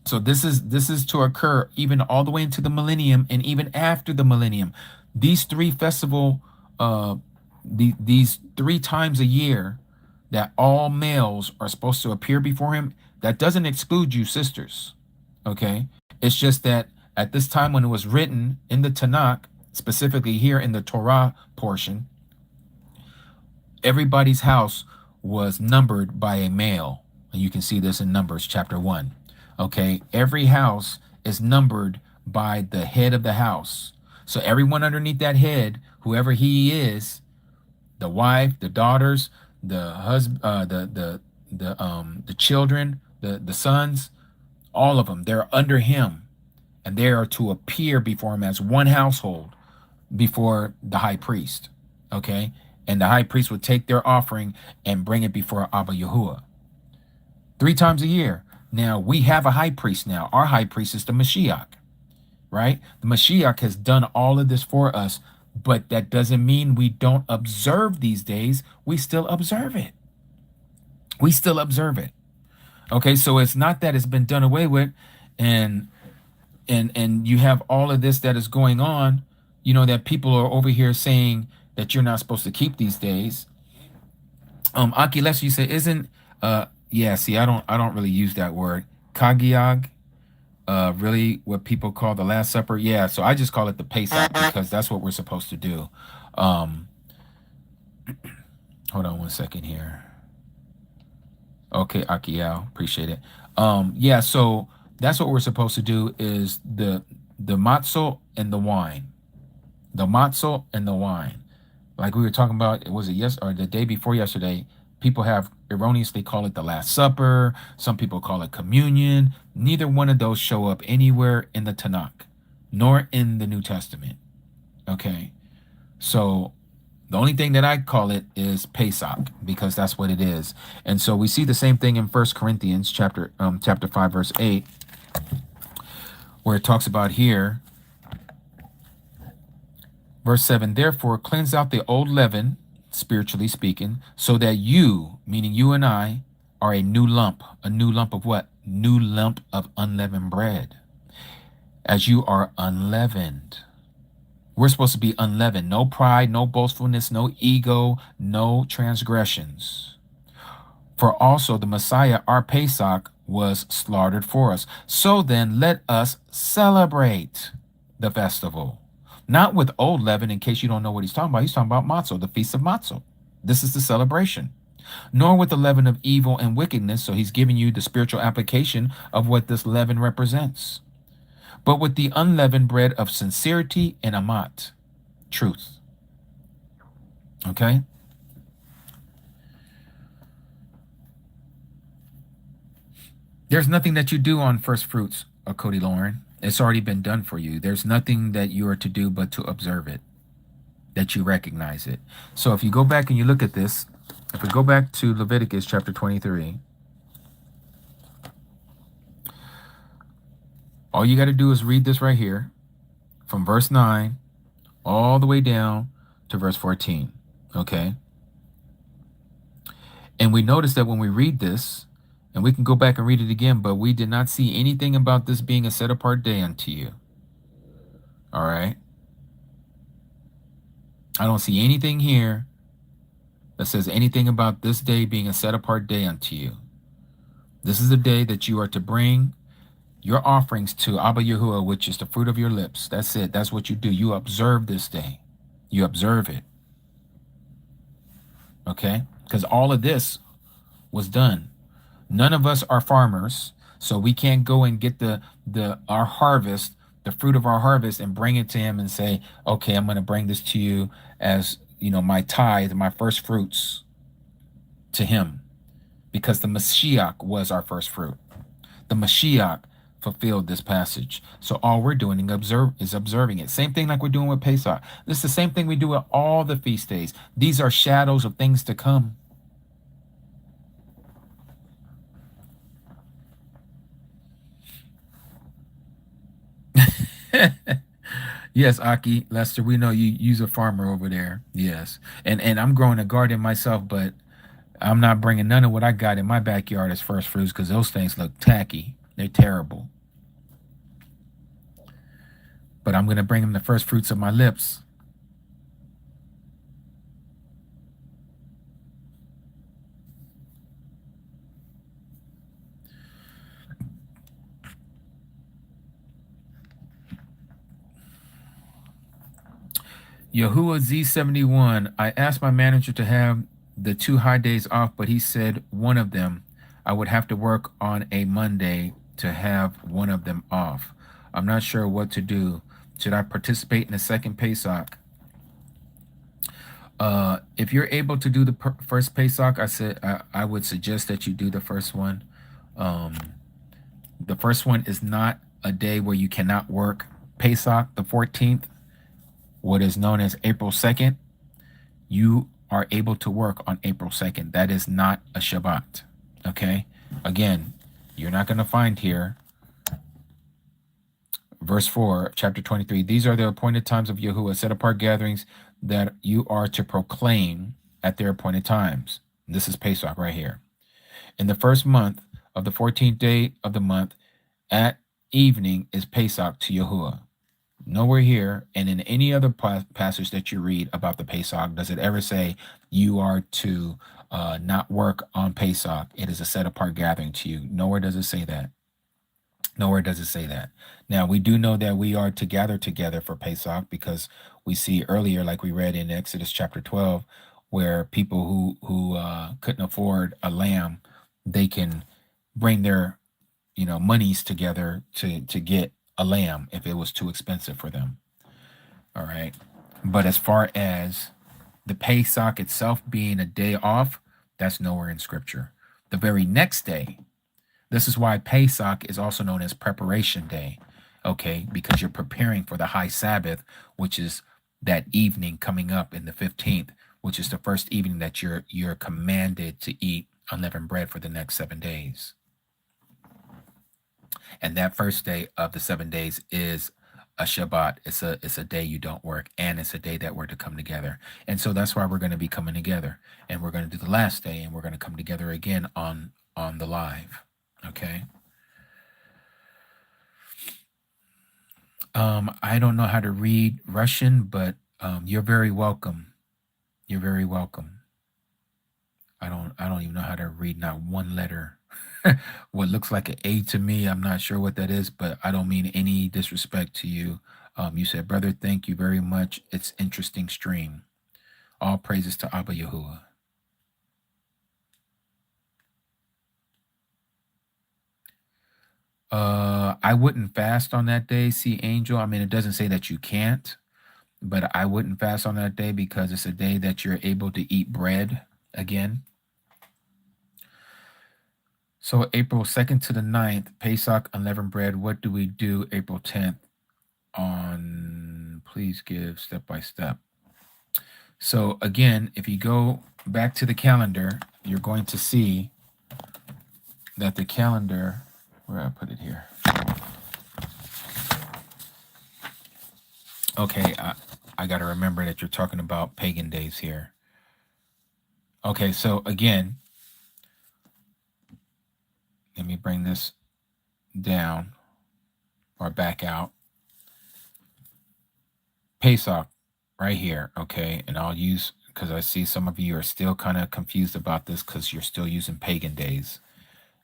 so this is to occur even all the way into the millennium, and even after the millennium. These 3 festival, these 3 times a year that all males are supposed to appear before him, that doesn't exclude you sisters. Okay, it's just that at this time when it was written in the Tanakh, specifically here in the Torah portion, everybody's house was numbered by a male, and you can see this in Numbers chapter 1. Okay, every house is numbered by the head of the house. So everyone underneath that head, whoever he is, the wife, the daughters, the husband, the children, the sons, all of them, they're under him, and they are to appear before him as one household before the high priest. Okay, and the high priest would take their offering and bring it before Abba Yahuah 3 times a year. Now, we have a high priest now. Our high priest is the Mashiach, right? The Mashiach has done all of this for us, but that doesn't mean we don't observe these days. We still observe it. We still observe it. Okay, so it's not that it's been done away with, and you have all of this that is going on, that people are over here saying that you're not supposed to keep these days. Aki Lester, you say, isn't yeah, see, I don't really use that word. Kagiag, really what people call the Last Supper. Yeah, so I just call it the Pesach, because that's what we're supposed to do. Hold on one second here. Okay, Akiao, appreciate it. Yeah, so that's what we're supposed to do, is the matzo and the wine. The matzo and the wine. Like we were talking about, was it or the day before yesterday? People have erroneously call it the Last Supper. Some people call it communion. Neither one of those show up anywhere in the Tanakh, nor in the New Testament. Okay, so the only thing that I call it is Pesach, because that's what it is. And so we see the same thing in 1 Corinthians chapter 5, verse 8, where it talks about here, verse 7, therefore cleanse out the old leaven, spiritually speaking, so that you, meaning you and I, are a new lump of what? New lump of unleavened bread, as you are unleavened. We're supposed to be unleavened. No pride, no boastfulness, no ego, no transgressions. For also the Messiah, our Pesach, was slaughtered for us. So then let us celebrate the festival. Not with old leaven, in case you don't know what he's talking about. He's talking about Matzah, the Feast of Matzah. This is the celebration. nor with the leaven of evil and wickedness. So he's giving you the spiritual application of what this leaven represents, but with the unleavened bread of sincerity and amat, truth. Okay? There's nothing that you do on first fruits, Cody Lauren. It's already been done for you. There's nothing that you are to do but to observe it, that you recognize it. So if you go back and you look at this, if we go back to Leviticus chapter 23, all you got to do is read this right here from verse 9 all the way down to verse 14. Okay? And we notice that when we read this, and we can go back and read it again, but we did not see anything about this being a set apart day unto you. All right? I don't see anything here that says anything about this day being a set apart day unto you. This is the day that you are to bring your offerings to Abba Yahuah, which is the fruit of your lips. That's it. That's what you do. You observe this day. You observe it. Okay? Because all of this was done. None of us are farmers, so we can't go and get our harvest, the fruit of our harvest, and bring it to him and say, okay, I'm going to bring this to you as, my tithe, my first fruits to him, because the Mashiach was our first fruit. The Mashiach fulfilled this passage. So all we're doing is observing it. Same thing like we're doing with Pesach. This is the same thing we do with all the feast days. These are shadows of things to come. Yes, Aki, Lester, we know you's a farmer over there. Yes. And I'm growing a garden myself, but I'm not bringing none of what I got in my backyard as first fruits because those things look tacky. They're terrible. But I'm going to bring him the first fruits of my lips. Yahuah Z71, I asked my manager to have the 2 high days off, but he said one of them I would have to work on a Monday to have one of them off. I'm not sure what to do. Should I participate in the second Pesach? If you're able to do the first Pesach, I would suggest that you do the first one. The first one is not a day where you cannot work. Pesach, the 14th, what is known as April 2nd, you are able to work on April 2nd. That is not a Shabbat. Okay? Again, you're not going to find here. Verse 4, chapter 23. These are the appointed times of Yahuah, set apart gatherings that you are to proclaim at their appointed times. This is Pesach right here. In the first month of the 14th day of the month, at evening is Pesach to Yahuah. Nowhere here and in any other passage that you read about the Pesach does it ever say you are to not work on Pesach. It is a set apart gathering to you. Nowhere does it say that. Nowhere does it say that. Now, we do know that we are to gather together for Pesach because we see earlier, like we read in Exodus chapter 12, where people who couldn't afford a lamb, they can bring their monies together to get a lamb if it was too expensive for them. All right. But as far as the Pesach itself being a day off, that's nowhere in scripture. The very next day, this is why Pesach is also known as preparation day. Okay, because you're preparing for the high Sabbath, which is that evening coming up in the 15th, which is the first evening that you're commanded to eat unleavened bread for the next 7 days. And that first day of the 7 days is a Shabbat. It's a day you don't work, and it's a day that we're to come together. And so that's why we're going to be coming together, and we're going to do the last day, and we're going to come together again on the live. Okay. I don't know how to read Russian, but you're very welcome. You're very welcome. I don't even know how to read not one letter. What looks like an A to me, I'm not sure what that is, but I don't mean any disrespect to you. You said, brother, thank you very much. It's interesting stream. All praises to Abba Yahuah. I wouldn't fast on that day, see Angel. I mean, it doesn't say that you can't, but I wouldn't fast on that day because it's a day that you're able to eat bread again. So April 2nd to the 9th, Pesach, unleavened bread. What do we do April 10th on? Please give step by step. So again, if you go back to the calendar, you're going to see that the calendar, where I put it here. Okay, I got to remember that you're talking about pagan days here. Okay, so again, let me bring this down or back out. Pesach, right here, okay? And I'll use, because I see some of you are still kind of confused about this because you're still using pagan days.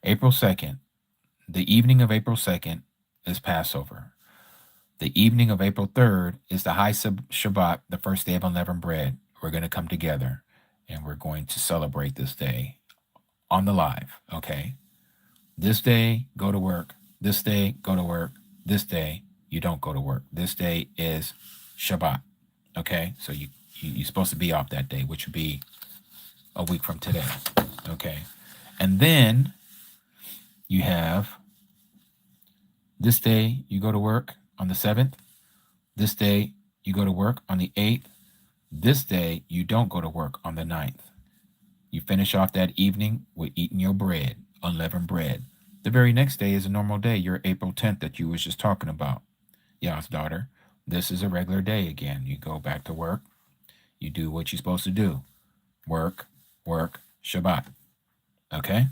April 2nd, the evening of April 2nd is Passover. The evening of April 3rd is the high Shabbat, the first day of unleavened bread. We're going to come together and we're going to celebrate this day on the live, okay? This day, go to work. This day, go to work. This day, you don't go to work. This day is Shabbat, okay? So you're supposed to be off that day, which would be a week from today, okay? And then you have this day, you go to work on the 7th. This day, you go to work on the 8th. This day, you don't go to work on the 9th. You finish off that evening with eating your bread, unleavened bread. The very next day is a normal day, your April 10th that you was just talking about. Yah's daughter, this is a regular day again. You go back to work. You do what you're supposed to do. Work, work, Shabbat. Okay?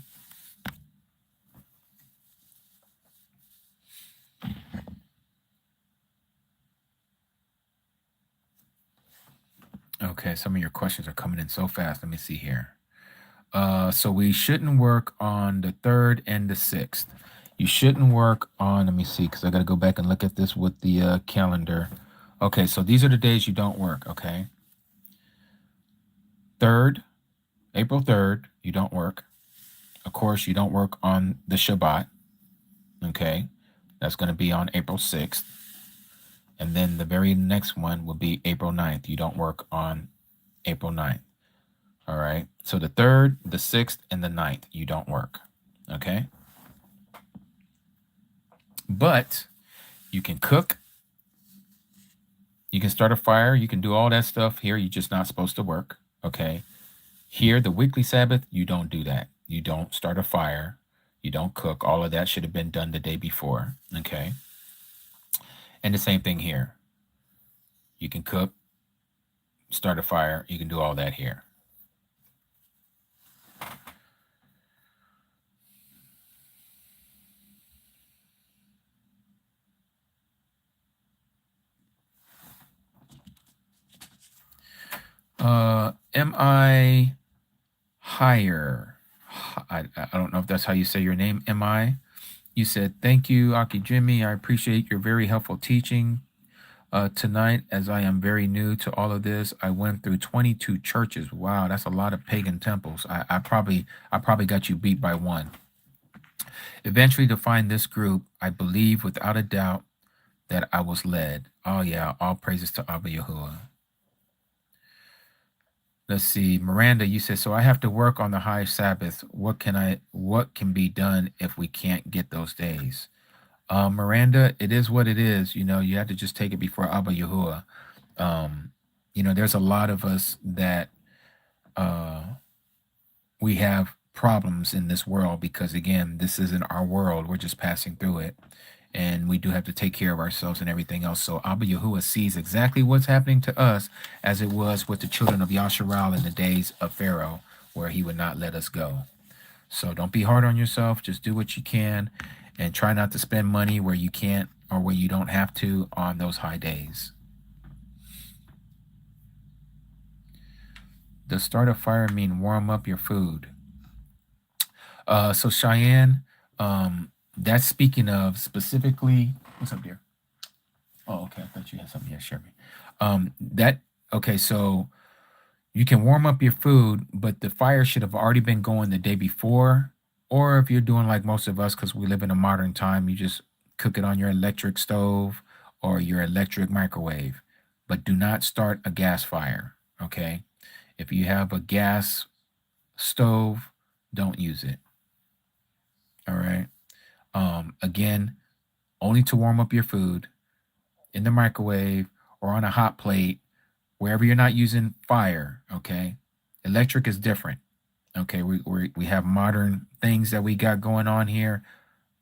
Okay, some of your questions are coming in so fast. Let me see here. So we shouldn't work on the 3rd and the 6th. You shouldn't work on, let me see, because I got to go back and look at this with the calendar. Okay, so these are the days you don't work, okay? 3rd, April 3rd, you don't work. Of course, you don't work on the Shabbat, okay? That's going to be on April 6th. And then the very next one will be April 9th. You don't work on April 9th. All right. So the 3rd, the 6th, and the 9th, you don't work. Okay. But you can cook. You can start a fire. You can do all that stuff here. You're just not supposed to work. Okay. Here, the weekly Sabbath, you don't do that. You don't start a fire. You don't cook. All of that should have been done the day before. Okay. And the same thing here. You can cook, start a fire. You can do all that here. Am I higher? I don't know if that's how you say your name. Am I? You said, thank you, Aki Jimmy. I appreciate your very helpful teaching tonight, as I am very new to all of this. I went through 22 churches. Wow, that's a lot of pagan temples. I probably got you beat by one. Eventually, to find this group, I believe without a doubt that I was led. Oh yeah, all praises to Abba Yahuah. Let's see, Miranda, you said, so I have to work on the high Sabbath. What can be done if we can't get those days? Miranda, it is what it is. You know, you have to just take it before Abba Yahuah. You know, there's a lot of us that we have problems in this world because, again, this isn't our world. We're just passing through it. And we do have to take care of ourselves and everything else. So Abba Yahuah sees exactly what's happening to us as it was with the children of Yasharal in the days of Pharaoh, where he would not let us go. So don't be hard on yourself. Just do what you can and try not to spend money where you can't or where you don't have to on those high days. Does start a fire mean warm up your food? So Cheyenne, that's speaking of specifically, what's up, dear? Oh, okay. I thought you had something. Yeah, share me. Okay, so you can warm up your food, but the fire should have already been going the day before, Or if you're doing like most of us, because we live in a modern time, you just cook it on your electric stove or your electric microwave. But do not start a gas fire, okay? If you have a gas stove, don't use it. All right. Again, only to warm up your food in the microwave or on a hot plate, wherever you're not using fire, okay? Electric is different. Okay, we have modern things that we got going on here.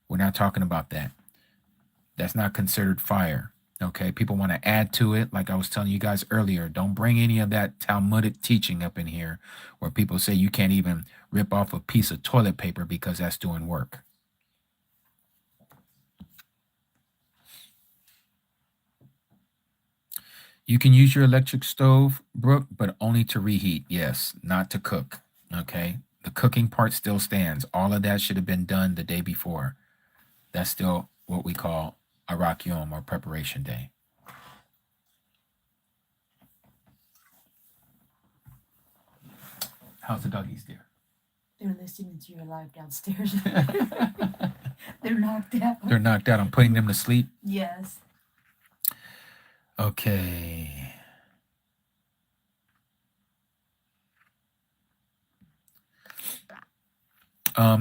We're not talking about that. That's not considered fire. Okay, people want to add to it. Like I was telling you guys earlier, don't bring any of that Talmudic teaching up in here where people say you can't even rip off a piece of toilet paper because that's doing work. You can use your electric stove, Brooke, but only to reheat. Yes, not to cook. Okay, the cooking part still stands. All of that should have been done the day before. That's still what we call a Yaum, or preparation day. How's the doggies, dear? They're listening to your live downstairs. They're knocked out. They're knocked out. I'm putting them to sleep. Yes. Okay.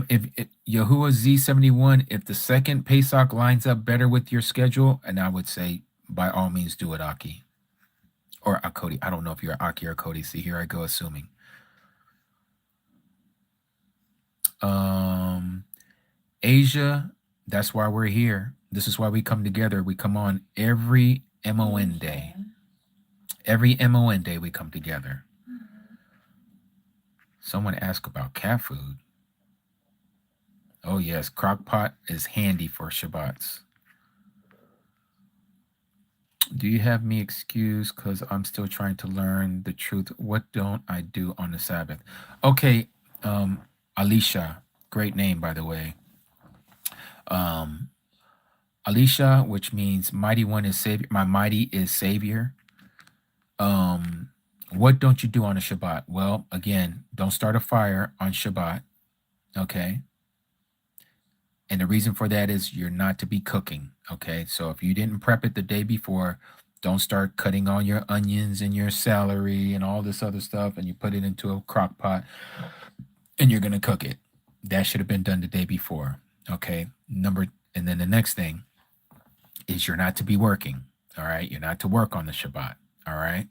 If Yahuah Z71, if the second Pesach lines up better with your schedule, and I would say by all means do it, Aki. Or Akodi. I don't know if you're Aki or Cody. See, here I go assuming. Asia, that's why we're here. This is why we come together. We come on every MON day. Every MON day we come together. Someone asked about cat food. Oh yes, crock pot is handy for Shabbats. Do you have me excused because I'm still trying to learn the truth? What don't I do on the Sabbath? Okay, Alicia, great name by the way. Alicia, which means mighty one is savior. My mighty is savior. What don't you do on a Shabbat? Well, again, don't start a fire on Shabbat. Okay. And the reason for that is you're not to be cooking. Okay. So if you didn't prep it the day before, don't start cutting all your onions and your celery and all this other stuff and you put it into a crock pot and you're going to cook it. That should have been done the day before. Okay. And then the next thing is you're not to be working. All right. You're not to work on the Shabbat. All right.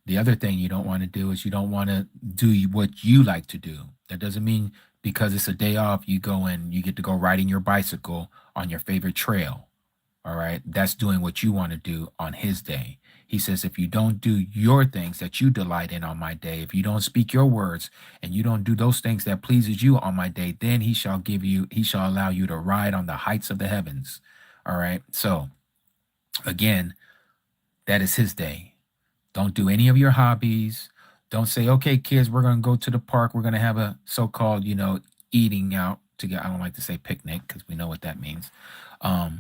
The other thing you don't want to do is you don't want to do what you like to do. That doesn't mean because it's a day off, you go and you get to go riding your bicycle on your favorite trail. All right. That's doing what you want to do on his day. He says, if you don't do your things that you delight in on my day, if you don't speak your words and you don't do those things that pleases you on my day, then he shall allow you to ride on the heights of the heavens. All right. So again, that is his day. Don't do any of your hobbies. Don't say, okay, kids, we're going to go to the park. We're going to have a so-called, eating out together. I don't like to say picnic because we know what that means. But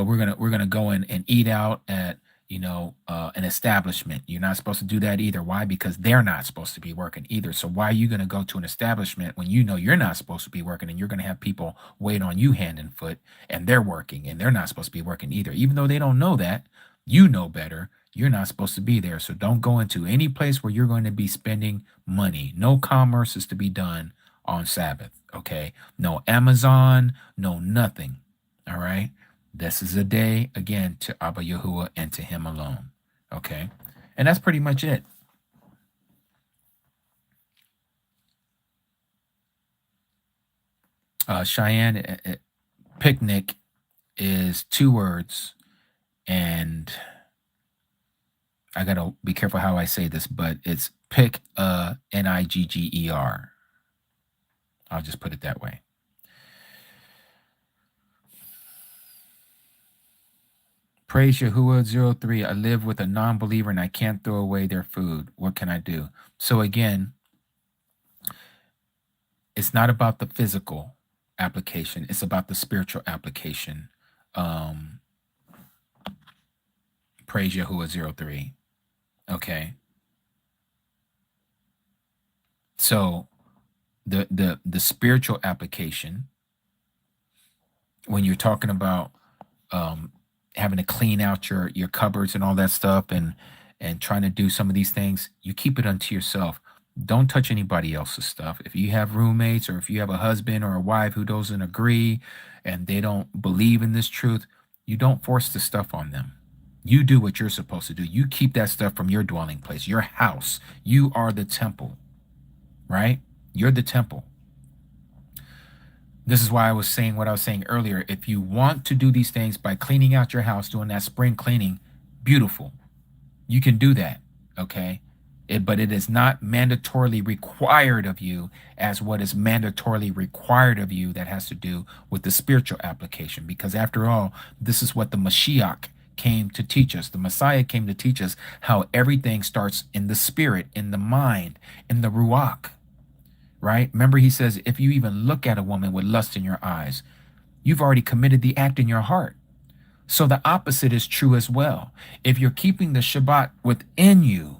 we're gonna go in and eat out at an establishment. You're not supposed to do that either. Why? Because they're not supposed to be working either. So why are you gonna go to an establishment when you know you're not supposed to be working and you're gonna have people wait on you hand and foot and they're working and they're not supposed to be working either. Even though they don't know that, you know better. You're not supposed to be there. So don't go into any place where you're going to be spending money. No commerce is to be done on Sabbath. Okay. No Amazon, no nothing. All right. This is a day, again, to Abba Yahuah and to him alone. Okay? And that's pretty much it. Cheyenne, picnic is 2 words, and I got to be careful how I say this, but it's pick, Nigger. I'll just put it that way. Praise Yahuah 03. I live with a non-believer and I can't throw away their food. What can I do? So again, it's not about the physical application. It's about the spiritual application. Praise Yahuah 03. Okay. So the spiritual application, when you're talking about having to clean out your cupboards and all that stuff, and trying to do some of these things, you keep it unto yourself. Don't touch anybody else's stuff. If you have roommates, or if you have a husband or a wife who doesn't agree and they don't believe in this truth, you don't force the stuff on them. You do what you're supposed to do. You keep that stuff from your dwelling place, your house. You are the temple, right? You're the temple. This is why I was saying what I was saying earlier. If you want to do these things by cleaning out your house, doing that spring cleaning, beautiful. You can do that, okay? But it is not mandatorily required of you as what is mandatorily required of you that has to do with the spiritual application. Because after all, this is what the Mashiach came to teach us. The Messiah came to teach us how everything starts in the spirit, in the mind, in the Ruach, right? Remember, he says, if you even look at a woman with lust in your eyes, you've already committed the act in your heart. So the opposite is true as well. If you're keeping the Shabbat within you,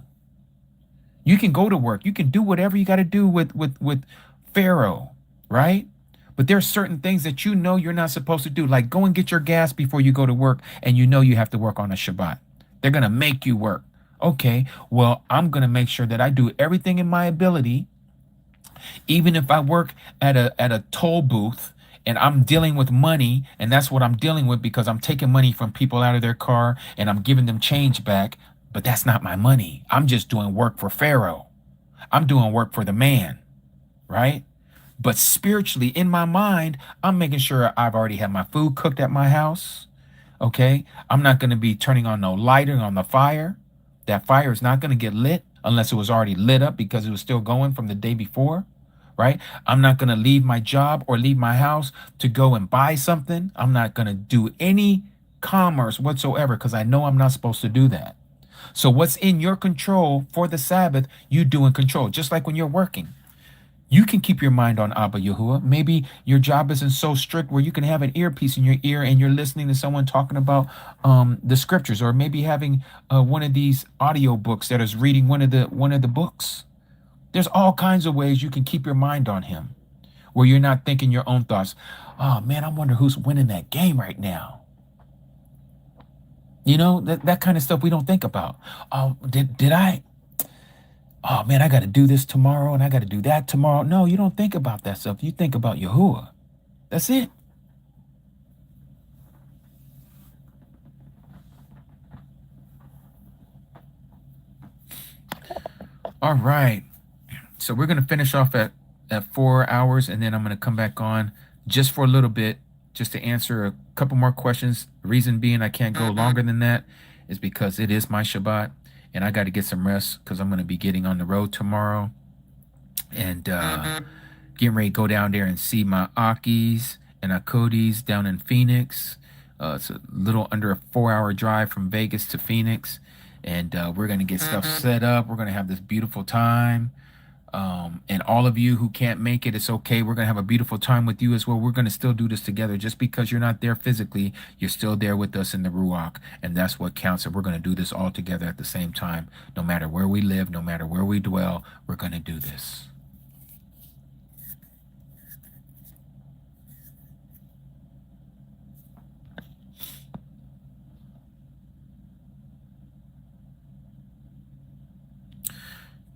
you can go to work. You can do whatever you got to do with Pharaoh, right? But there's certain things that you know you're not supposed to do, like go and get your gas before you go to work, and you know you have to work on a Shabbat. They're going to make you work. Okay, well, I'm going to make sure that I do everything in my ability, even if I work at a toll booth and I'm dealing with money, and that's what I'm dealing with because I'm taking money from people out of their car and I'm giving them change back, but that's not my money. I'm just doing work for Pharaoh. I'm doing work for the man, right? But spiritually, in my mind, I'm making sure I've already had my food cooked at my house. Okay. I'm not going to be turning on no lighter on the fire. That fire is not going to get lit unless it was already lit up because it was still going from the day before, right? I'm not going to leave my job or leave my house to go and buy something. I'm not going to do any commerce whatsoever because I know I'm not supposed to do that. So what's in your control for the Sabbath, you do in control. Just like when you're working, you can keep your mind on Abba Yahuwah. Maybe your job isn't so strict where you can have an earpiece in your ear and you're listening to someone talking about the scriptures, or maybe having one of these audio books that is reading one of the books. There's all kinds of ways you can keep your mind on him, where you're not thinking your own thoughts. Oh man, I wonder who's winning that game right now. You know, that kind of stuff we don't think about. Oh, did I? Oh man, I got to do this tomorrow and I got to do that tomorrow. No, you don't think about that stuff. You think about Yahuwah. That's it. All right. So we're going to finish off at 4 hours, and then I'm going to come back on just for a little bit, just to answer a couple more questions. The reason being I can't go longer than that is because it is my Shabbat, and I got to get some rest because I'm going to be getting on the road tomorrow, and getting ready to go down there and see my Akis and Akodis down in Phoenix. It's a little under a 4-hour drive from Vegas to Phoenix, and we're going to get stuff set up. We're going to have this beautiful time. And all of you who can't make it, it's okay. We're going to have a beautiful time with you as well. We're going to still do this together. Just because you're not there physically, you're still there with us in the Ruach. And that's what counts. And we're going to do this all together at the same time. No matter where we live, no matter where we dwell, we're going to do this.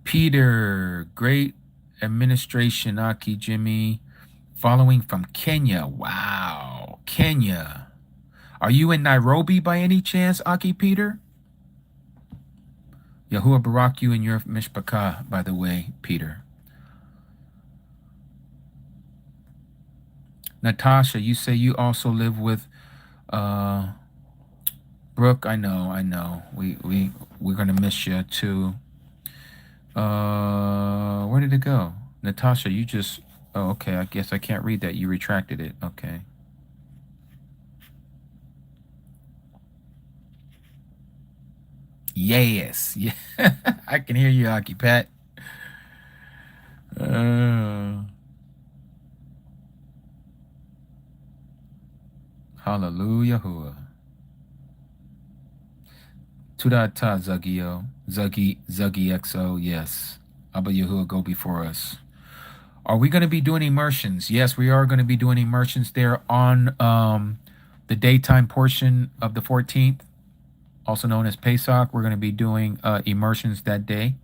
Peter, great administration, Aki Jimmy, following from Kenya. Wow, Kenya. Are you in Nairobi by any chance, Aki Peter? Yahuwah Barak you and your mishpachah, by the way, Peter. Natasha, you say you also live with Brooke. I know. We're gonna miss you too. Where did it go? Natasha, you just, oh, okay, I guess I can't read that. You retracted it. Okay. Yes. Yeah. I can hear you, Aki Pat. Hallelujah. Tudata Zagio. Zuggy XO. Yes. Abba Yahuwah go before us. Are we going to be doing immersions? Yes, we are going to be doing immersions there on the daytime portion of the 14th, also known as Pesach. We're going to be doing immersions that day.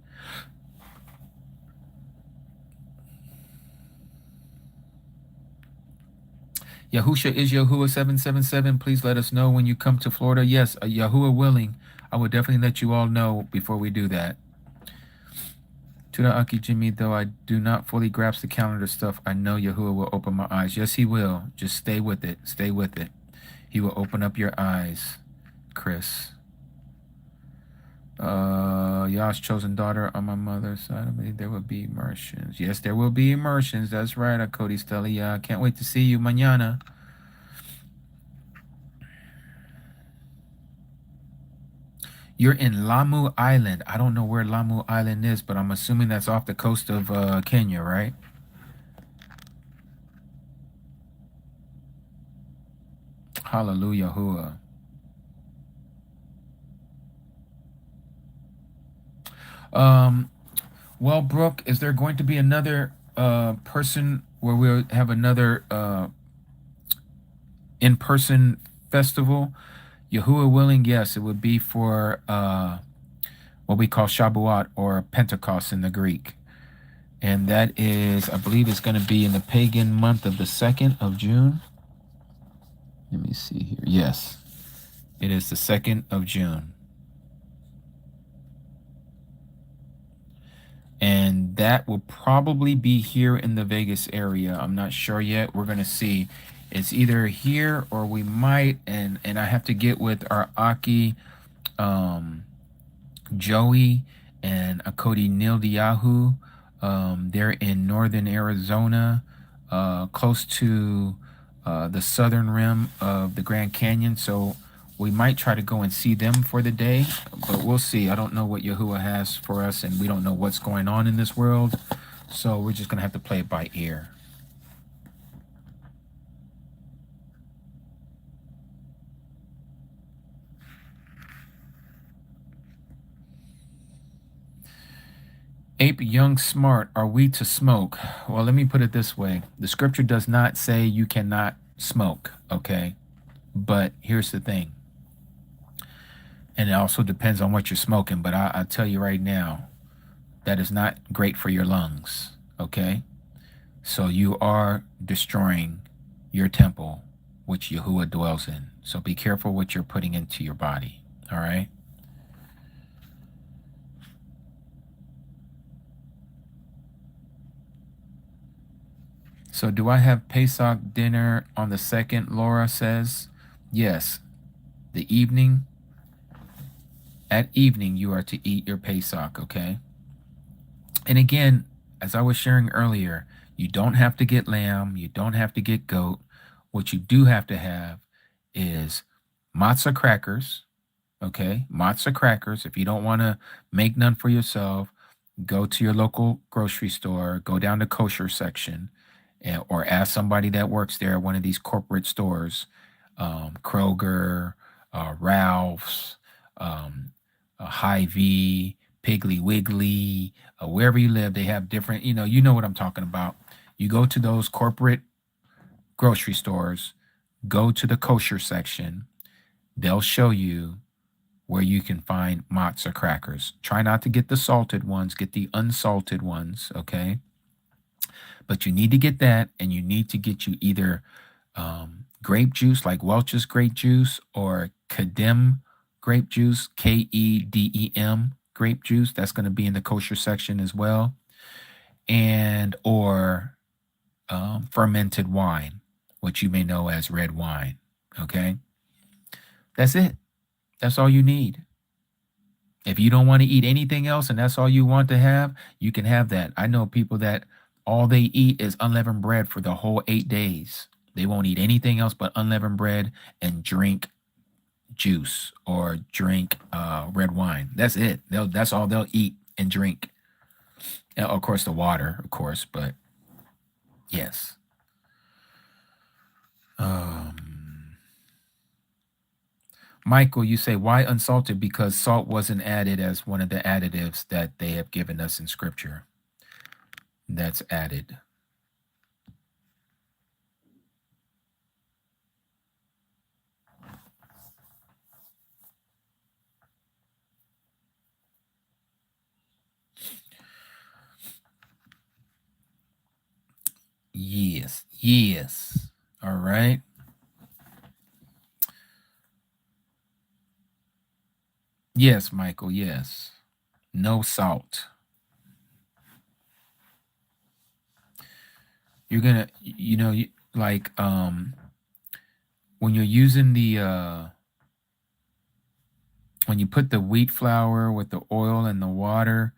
Yahusha is Yahuah 777. Please let us know when you come to Florida. Yes, Yahuah willing, I will definitely let you all know before we do that. To the Aki Jimmy, though I do not fully grasp the calendar stuff, I know Yahuah will open my eyes. Yes, he will. Just stay with it. Stay with it. He will open up your eyes, Chris. Yah's chosen daughter on my mother's side. I believe there will be immersions. Yes, there will be immersions. That's right, Cody Stelly. Yeah, I can't wait to see you mañana. You're in Lamu Island. I don't know where Lamu Island is, but I'm assuming that's off the coast of Kenya, right? Hallelujah. Well, Brooke, is there going to be another person where we'll have another in-person festival? Yahuah willing, yes, it would be for what we call Shabuat or Pentecost in the Greek. And that is, I believe it's going to be in the pagan month of the 2nd of June. Let me see here. Yes, it is the 2nd of June. And that will probably be here in the Vegas area. I'm not sure yet. We're going to see. It's either here or we might, and I have to get with our Aki, Joey, and Akodi Nildiyahu. They're in northern Arizona, close to the southern rim of the Grand Canyon. So we might try to go and see them for the day, but we'll see. I don't know what Yahuah has for us, and we don't know what's going on in this world. So we're just going to have to play it by ear. Ape Young Smart, are we to smoke? Well, let me put it this way. The scripture does not say you cannot smoke, okay? But here's the thing. And it also depends on what you're smoking. But I'll tell you right now, that is not great for your lungs, okay? So you are destroying your temple, which Yahuah dwells in. So be careful what you're putting into your body, all right? So do I have Pesach dinner on the 2nd, Laura says? Yes. The evening, at evening, you are to eat your Pesach, okay? And again, as I was sharing earlier, you don't have to get lamb. You don't have to get goat. What you do have to have is matzah crackers, okay? Matzah crackers. If you don't want to make none for yourself, go to your local grocery store, go down the kosher section, or ask somebody that works there at one of these corporate stores, Kroger, Ralph's, Hy-Vee, Piggly Wiggly, wherever you live, they have different, you know what I'm talking about. You go to those corporate grocery stores, go to the kosher section, they'll show you where you can find matzah crackers. Try not to get the salted ones, get the unsalted ones, okay? But you need to get that, and you need to get you either grape juice, like Welch's grape juice, or Kedem grape juice, Kedem grape juice. That's going to be in the kosher section as well. And or fermented wine, which you may know as red wine. Okay? That's it. That's all you need. If you don't want to eat anything else and that's all you want to have, you can have that. I know people that all they eat is unleavened bread for the whole 8 days. They won't eat anything else but unleavened bread and drink juice or drink red wine. That's it. That's all they'll eat and drink. And of course, the water, of course, but yes. Michael, you say, why unsalted? Because salt wasn't added as one of the additives that they have given us in Scripture. That's added. Yes. Yes. All right. Yes, Michael. Yes. No salt. You're gonna, like when you're using the when you put the wheat flour with the oil and the water,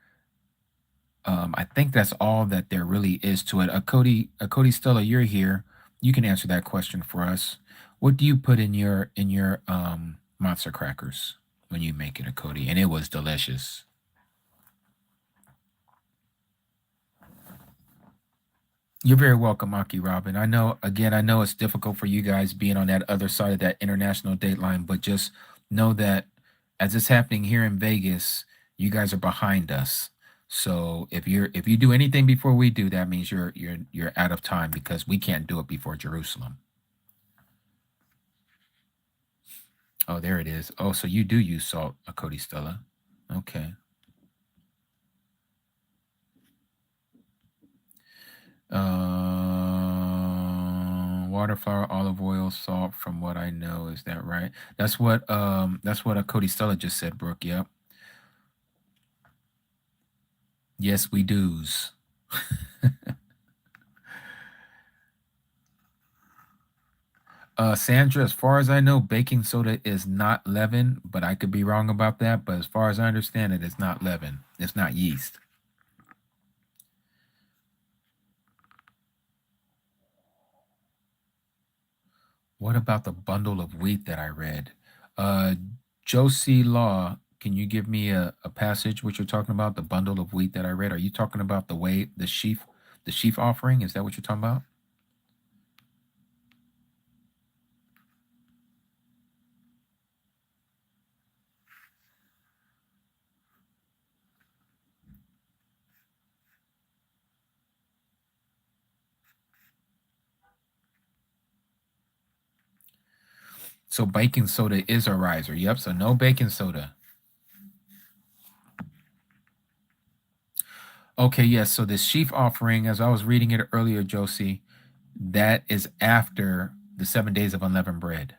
I think that's all that there really is to it. A Cody Stella, you're here. You can answer that question for us. What do you put in your matzo crackers when you make it, a Cody? And it was delicious. You're very welcome, Aki Robin. I know, again, I know it's difficult for you guys being on that other side of that international date line, but just know that as it's happening here in Vegas, you guys are behind us. So if you do anything before we do, that means you're out of time because we can't do it before Jerusalem. Oh, there it is. Oh, so you do use salt, Cody Stella. Okay. Water, flour, olive oil, salt. From what I know, is that right? That's what a Cody Stella just said, Brooke. Yep. Yes, we do's. Sandra, as far as I know, baking soda is not leaven, but I could be wrong about that. But as far as I understand it, it's not leaven. It's not yeast. What about the bundle of wheat that I read? Uh, Josie Law, can you give me a passage what you're talking about? The bundle of wheat that I read. Are you talking about the sheaf offering? Is that what you're talking about? So baking soda is a riser. Yep. So no baking soda. Okay. Yes. So the sheaf offering, as I was reading it earlier, Josie, that is after the 7 days of unleavened bread.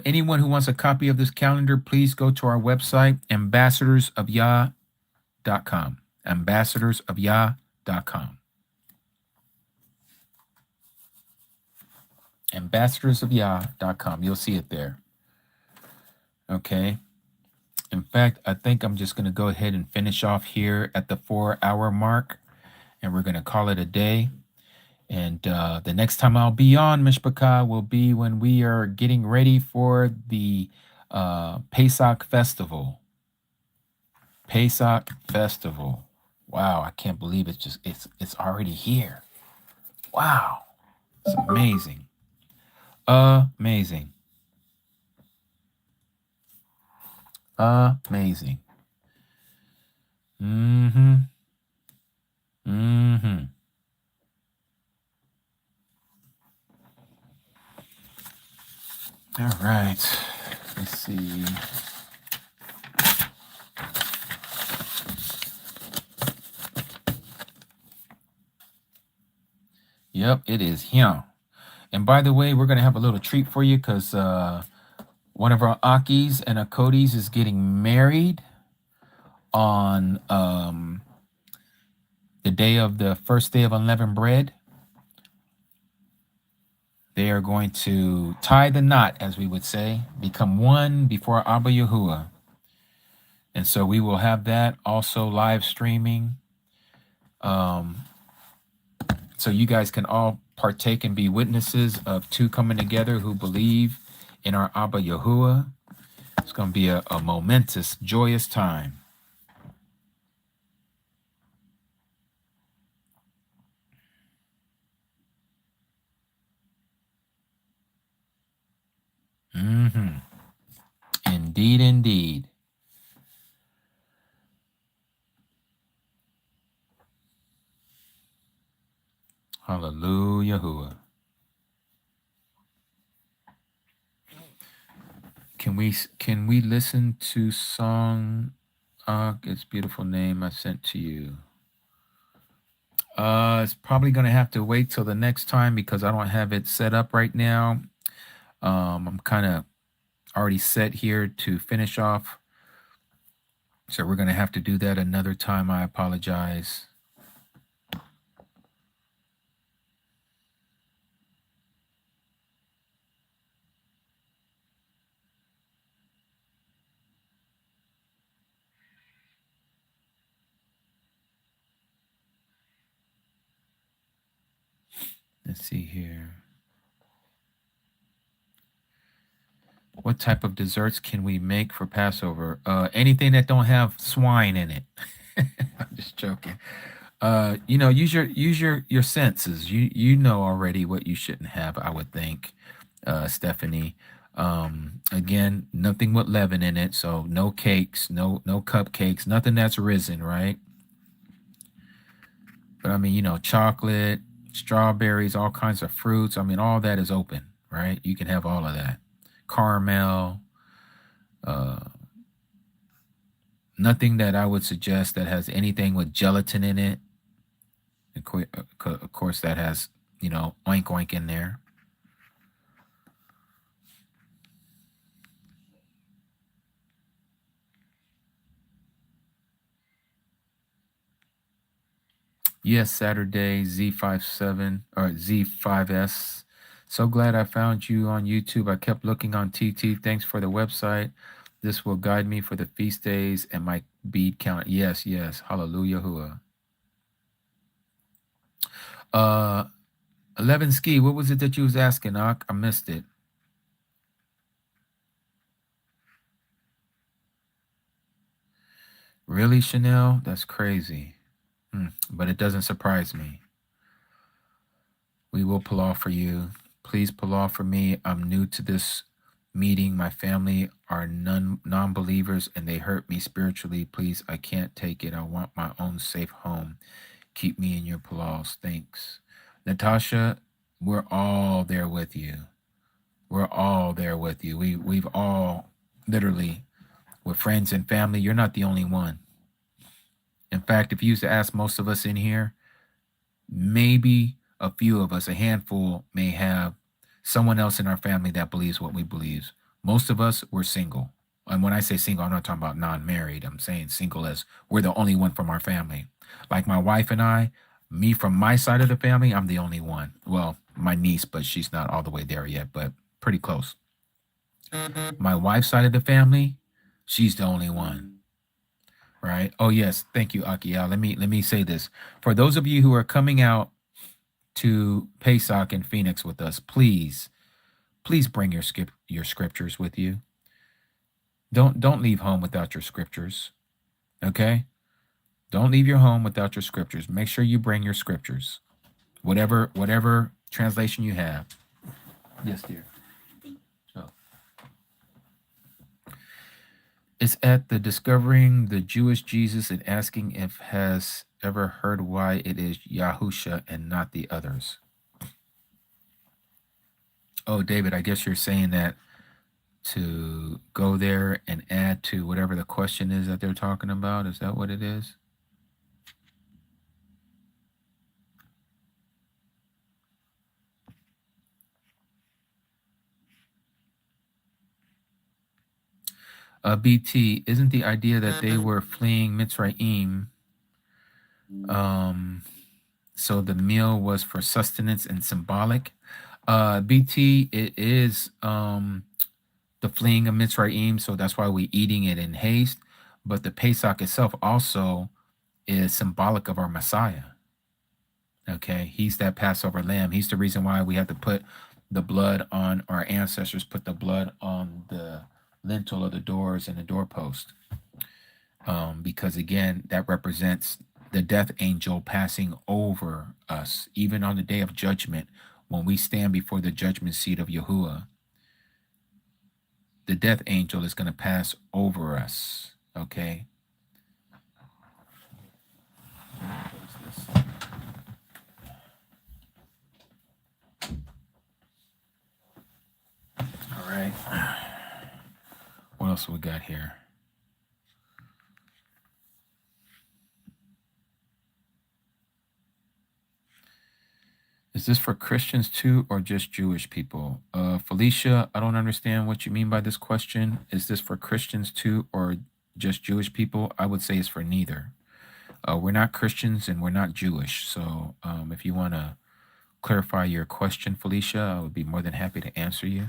Anyone who wants a copy of this calendar, please go to our website, ambassadorsofyah.com. Ambassadorsofyah.com. Ambassadorsofyah.com. You'll see it there. Okay. In fact, I think I'm just going to go ahead and finish off here at the 4-hour mark, and we're going to call it a day. And the next time I'll be on Mishpachah will be when we are getting ready for the Pesach festival. Pesach festival. Wow, I can't believe it's already here. Wow. It's amazing. Amazing. Amazing. Mm-hmm. Mm-hmm. All right. Let's see. Yep, it is him. And by the way, we're gonna have a little treat for you because one of our Akis and Akodis is getting married on the day of the first day of unleavened bread. They are going to tie the knot, as we would say, become one before Abba Yahuwah. And so we will have that also live streaming. So you guys can all partake and be witnesses of two coming together who believe in our Abba Yahuwah. It's going to be a momentous, joyous time. Mm-hmm. Indeed, indeed. Hallelujah. Yahuah. Can we listen to song? It's beautiful name I sent to you. It's probably gonna have to wait till the next time because I don't have it set up right now. I'm kind of already set here to finish off, so we're gonna have to do that another time. I apologize. Let's see here. What type of desserts can we make for Passover? Anything that don't have swine in it. I'm just joking. Use your senses. You know already what you shouldn't have, I would think, Stephanie. Again, nothing with leaven in it, so no cakes, no cupcakes, nothing that's risen, right? But I mean, chocolate, strawberries, all kinds of fruits. I mean, all that is open, right? You can have all of that. Caramel, nothing that I would suggest that has anything with gelatin in it. Of course, that has, oink oink in there. Yes, Saturday, Z57 or Z5S. So glad I found you on YouTube. I kept looking on TT. Thanks for the website. This will guide me for the feast days and my bead count. Yes. Hallelujah. Yahuah. 11 Ski, what was it that you was asking, Ak? I missed it. Really, Chanel? That's crazy. But it doesn't surprise me. We will pull off for you. Please pull off for me. I'm new to this meeting. My family are non-believers and they hurt me spiritually. Please, I can't take it. I want my own safe home. Keep me in your pull-offs. Thanks. Natasha, we're all there with you. We're all there with you. We've all literally, with friends and family, you're not the only one. In fact, if you used to ask most of us in here, maybe a few of us, a handful, may have someone else in our family that believes what we believe. Most of us, we're single. And when I say single, I'm not talking about non-married. I'm saying single as we're the only one from our family. Like my wife and I, me from my side of the family, I'm the only one. Well, my niece, but she's not all the way there yet, but pretty close. My wife's side of the family, she's the only one. Right? Oh yes, thank you, Akia. Let me say this. For those of you who are coming out to Pesach in Phoenix with us, please bring your scriptures with you. Don't leave home without your scriptures. Okay? Don't leave your home without your scriptures. Make sure you bring your scriptures. Whatever translation you have. Yes, dear. So it's at the Discovering the Jewish Jesus and asking if has ever heard why it is Yahusha and not the others. Oh, David, I guess you're saying that to go there and add to whatever the question is that they're talking about. Is that what it is? BT, isn't the idea that they were fleeing Mitzrayim, so the meal was for sustenance and symbolic? BT, it is the fleeing of Mitzrayim, so that's why we're eating it in haste. But the Pesach itself also is symbolic of our Messiah. Okay, he's that Passover lamb. He's the reason why we have to put the blood on our ancestors, put the blood on the lintel of the doors and the doorpost. Because again, that represents the death angel passing over us, even on the day of judgment, when we stand before the judgment seat of Yahuah. The death angel is going to pass over us. Okay. right. What else we got here? Is this for Christians too, or just Jewish people? Felicia, I don't understand what you mean by this question. Is this for Christians too, or just Jewish people? I would say it's for neither. We're not Christians and we're not Jewish. So if you want to clarify your question, Felicia, I would be more than happy to answer you.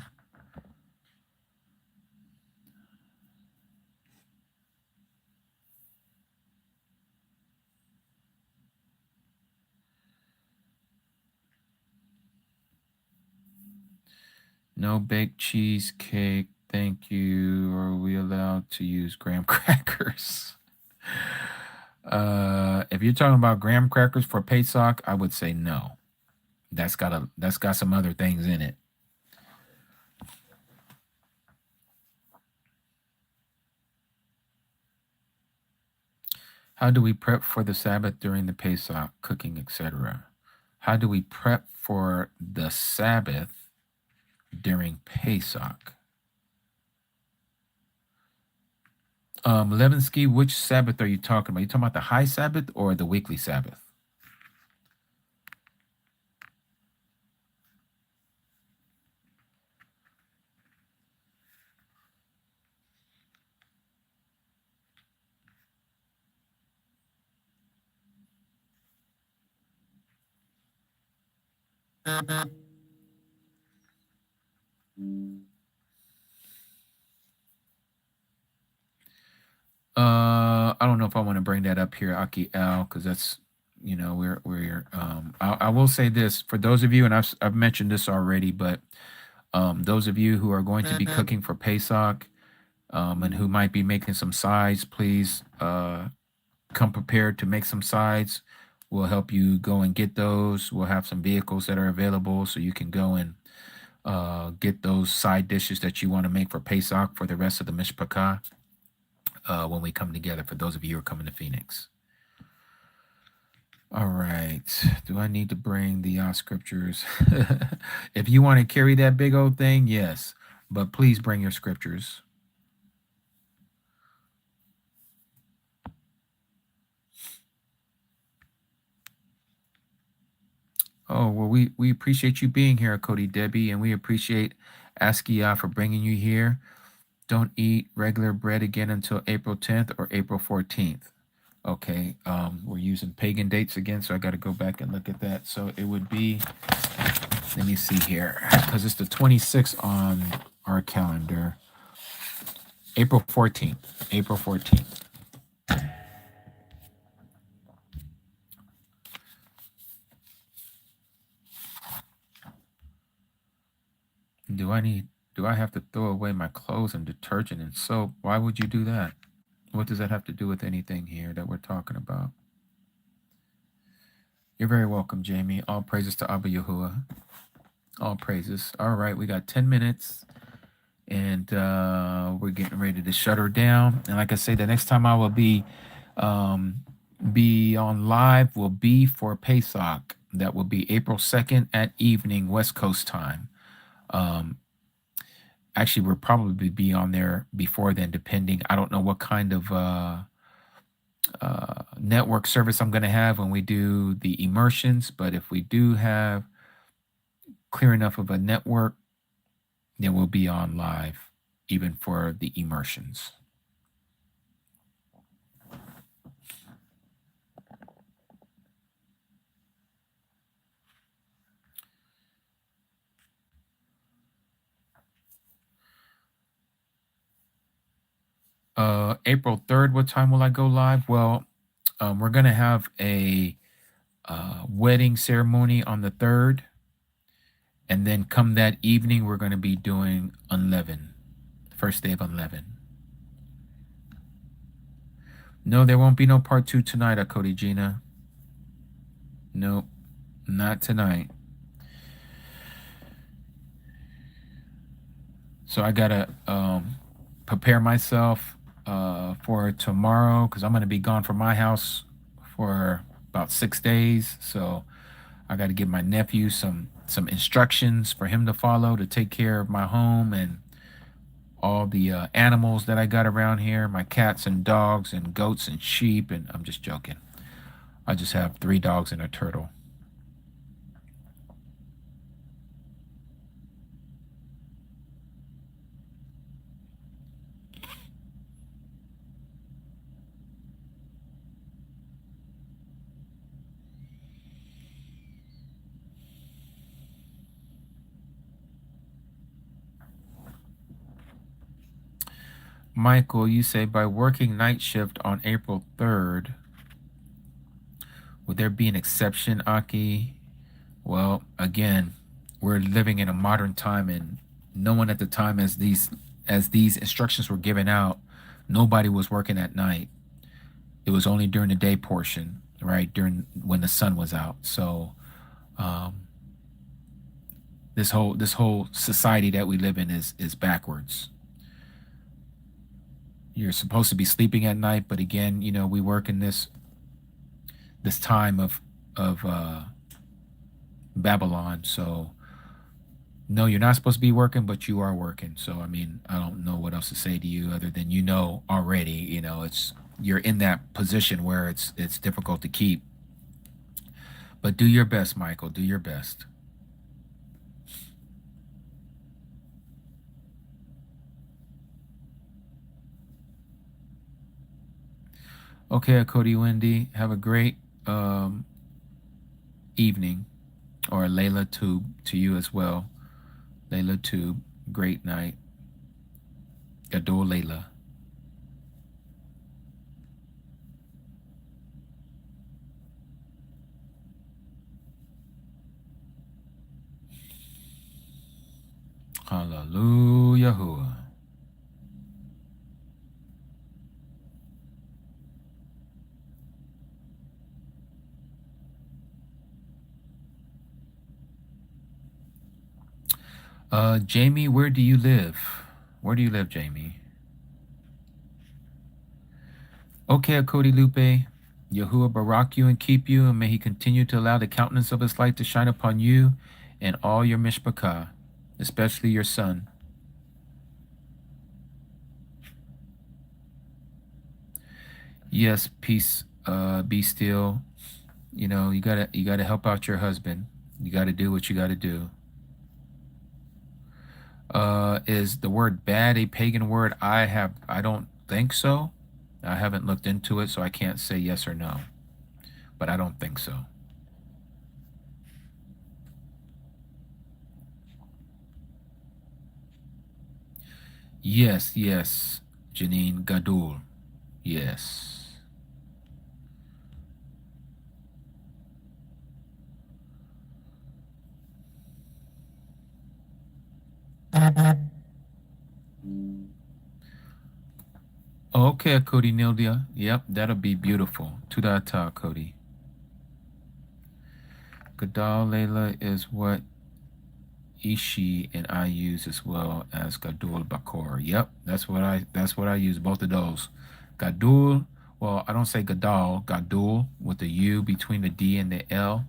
No baked cheesecake, thank you. Are we allowed to use graham crackers? If you're talking about graham crackers for Pesach, I would say no. That's got some other things in it. How do we prep for the Sabbath during the Pesach, cooking, etc.? How do we prep for the Sabbath during Pesach? Levinsky, which Sabbath are you talking about? You talking about the high Sabbath or the weekly Sabbath? I don't know if I want to bring that up here, Aki Al, because that's, you know, we're I will say this for those of you, and I've mentioned this already, but those of you who are going to be cooking for Pesach, and who might be making some sides, please come prepared to make some sides. We'll help you go and get those. We'll have some vehicles that are available so you can go and get those side dishes that you want to make for Pesach for the rest of the Mishpachah when we come together, for those of you who are coming to Phoenix. All right. Do I need to bring the scriptures? If you want to carry that big old thing, yes. But please bring your scriptures. Oh, well, we appreciate you being here, Cody Debbie, and we appreciate Askia for bringing you here. Don't eat regular bread again until April 10th or April 14th. Okay, we're using pagan dates again, so I got to go back and look at that. So it would be, let me see here, because it's the 26th on our calendar. April 14th. April 14th. Do I have to throw away my clothes and detergent and soap? Why would you do that? What does that have to do with anything here that we're talking about? You're very welcome, Jamie. All praises to Abba Yahuah. All praises. All right, we got 10 minutes, and we're getting ready to shut her down. And like I say, the next time I will be on live will be for Pesach. That will be April 2nd at evening, West Coast time. Actually, we'll probably be on there before then, depending. I don't know what kind of network service I'm going to have when we do the immersions, but if we do have clear enough of a network, then we'll be on live even for the immersions. April 3rd, what time will I go live? Well, we're going to have a wedding ceremony on the 3rd. And then come that evening, we're going to be doing unleavened, first day of unleavened. No, there won't be no part 2 tonight, Cody Gina. Nope, not tonight. So I got to prepare myself for tomorrow, because I'm going to be gone from my house for about 6 days. So I got to give my nephew some instructions for him to follow to take care of my home and all the animals that I got around here, my cats and dogs and goats and sheep. And I'm just joking. I just have 3 dogs and a turtle. Michael, you say by working night shift on April 3rd, would there be an exception, Aki? Well, again, we're living in a modern time, and no one at the time as these instructions were given out, nobody was working at night. It was only during the day portion, right? During when the sun was out. So um, this whole society that we live in is backwards. You're supposed to be sleeping at night, but again, we work in this time of Babylon. So no, you're not supposed to be working, but you are working. So I mean, I don't know what else to say to you other than already. You're in that position where it's difficult to keep. But do your best, Michael. Do your best. Okay, Cody Wendy, have a great evening, or Layla Tube to you as well. Layla Tube, great night. Adore Layla. Hallelujah. Yahuah. Jamie, where do you live? Where do you live, Jamie? Okay, Cody Lupe. Yahuwah barak you and keep you, and may he continue to allow the countenance of his light to shine upon you and all your mishpachah, especially your son. Yes, peace, be still. You gotta help out your husband. You gotta do what you gotta do. Is the word bad a pagan word? I don't think so. I haven't looked into it, so I can't say yes or no. But I don't think so. Yes, yes, Janine Gadul. Yes. Okay, Cody Nildia. Yep, that'll be beautiful. Tudata, Cody. Gadal Layla is what Ishi and I use as well as Gadul Bakor. Yep, that's what I use, both of those. Gadul, well, I don't say Gadal, Gadul with the U between the D and the L.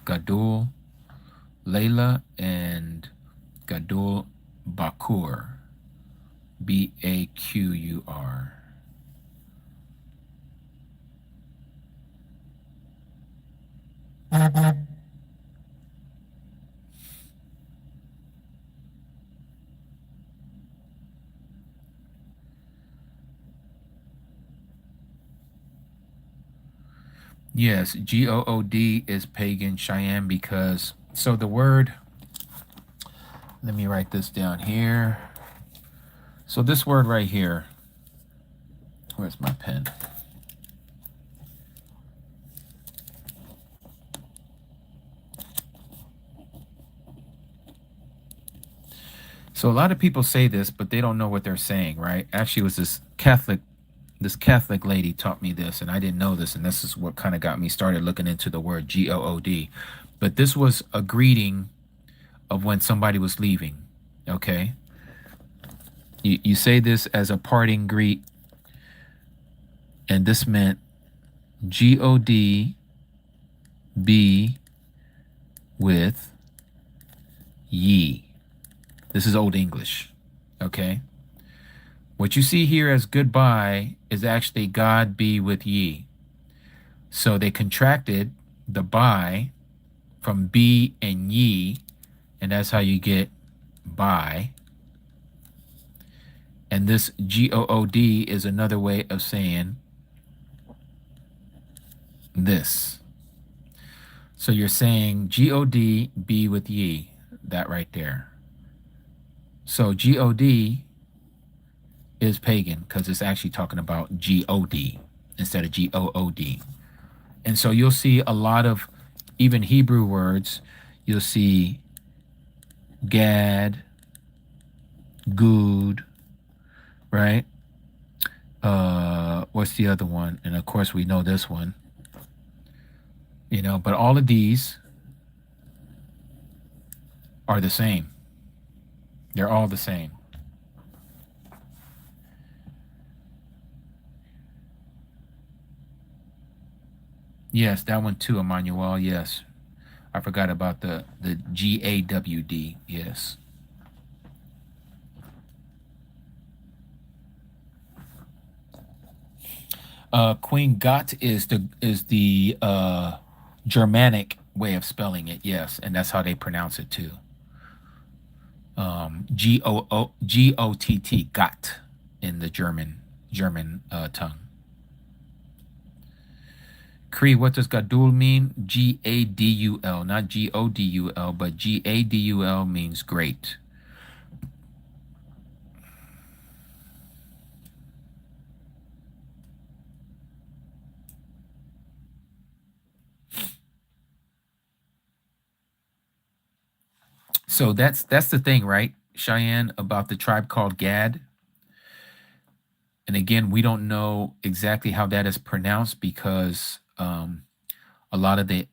Gadul, Layla, and Gadul Bakur. Baqur. Yes, Good is pagan Cheyenne because so the word, let me write this down here. So this word right here, where's my pen? So a lot of people say this, but they don't know what they're saying, right? Actually, it was this Catholic lady taught me this, and I didn't know this, and this is what kind of got me started looking into the word Good. But this was a greeting of when somebody was leaving. Okay, you say this as a parting greet, and this meant God be with ye. This is Old English. Okay. What you see here as goodbye is actually God be with ye. So they contracted the by from be and ye, and that's how you get by. And this God is another way of saying this. So you're saying God be with ye, that right there. So God is pagan because it's actually talking about God instead of Good. And so you'll see a lot of even Hebrew words. You'll see Gad, Good, right? What's the other one? And of course we know this one. But all of these are the same. They're all the same. Yes, that one too, Emmanuel. Yes. I forgot about the GAWD. Yes. Queen Got is the Germanic way of spelling it. Yes, and that's how they pronounce it too. GOTT, Got, in the German tongue. Cree, what does Gadul mean? Gadul, not Godul, but Gadul means great. So that's the thing, right, Cheyenne, about the tribe called Gad. And again, we don't know exactly how that is pronounced because a lot of the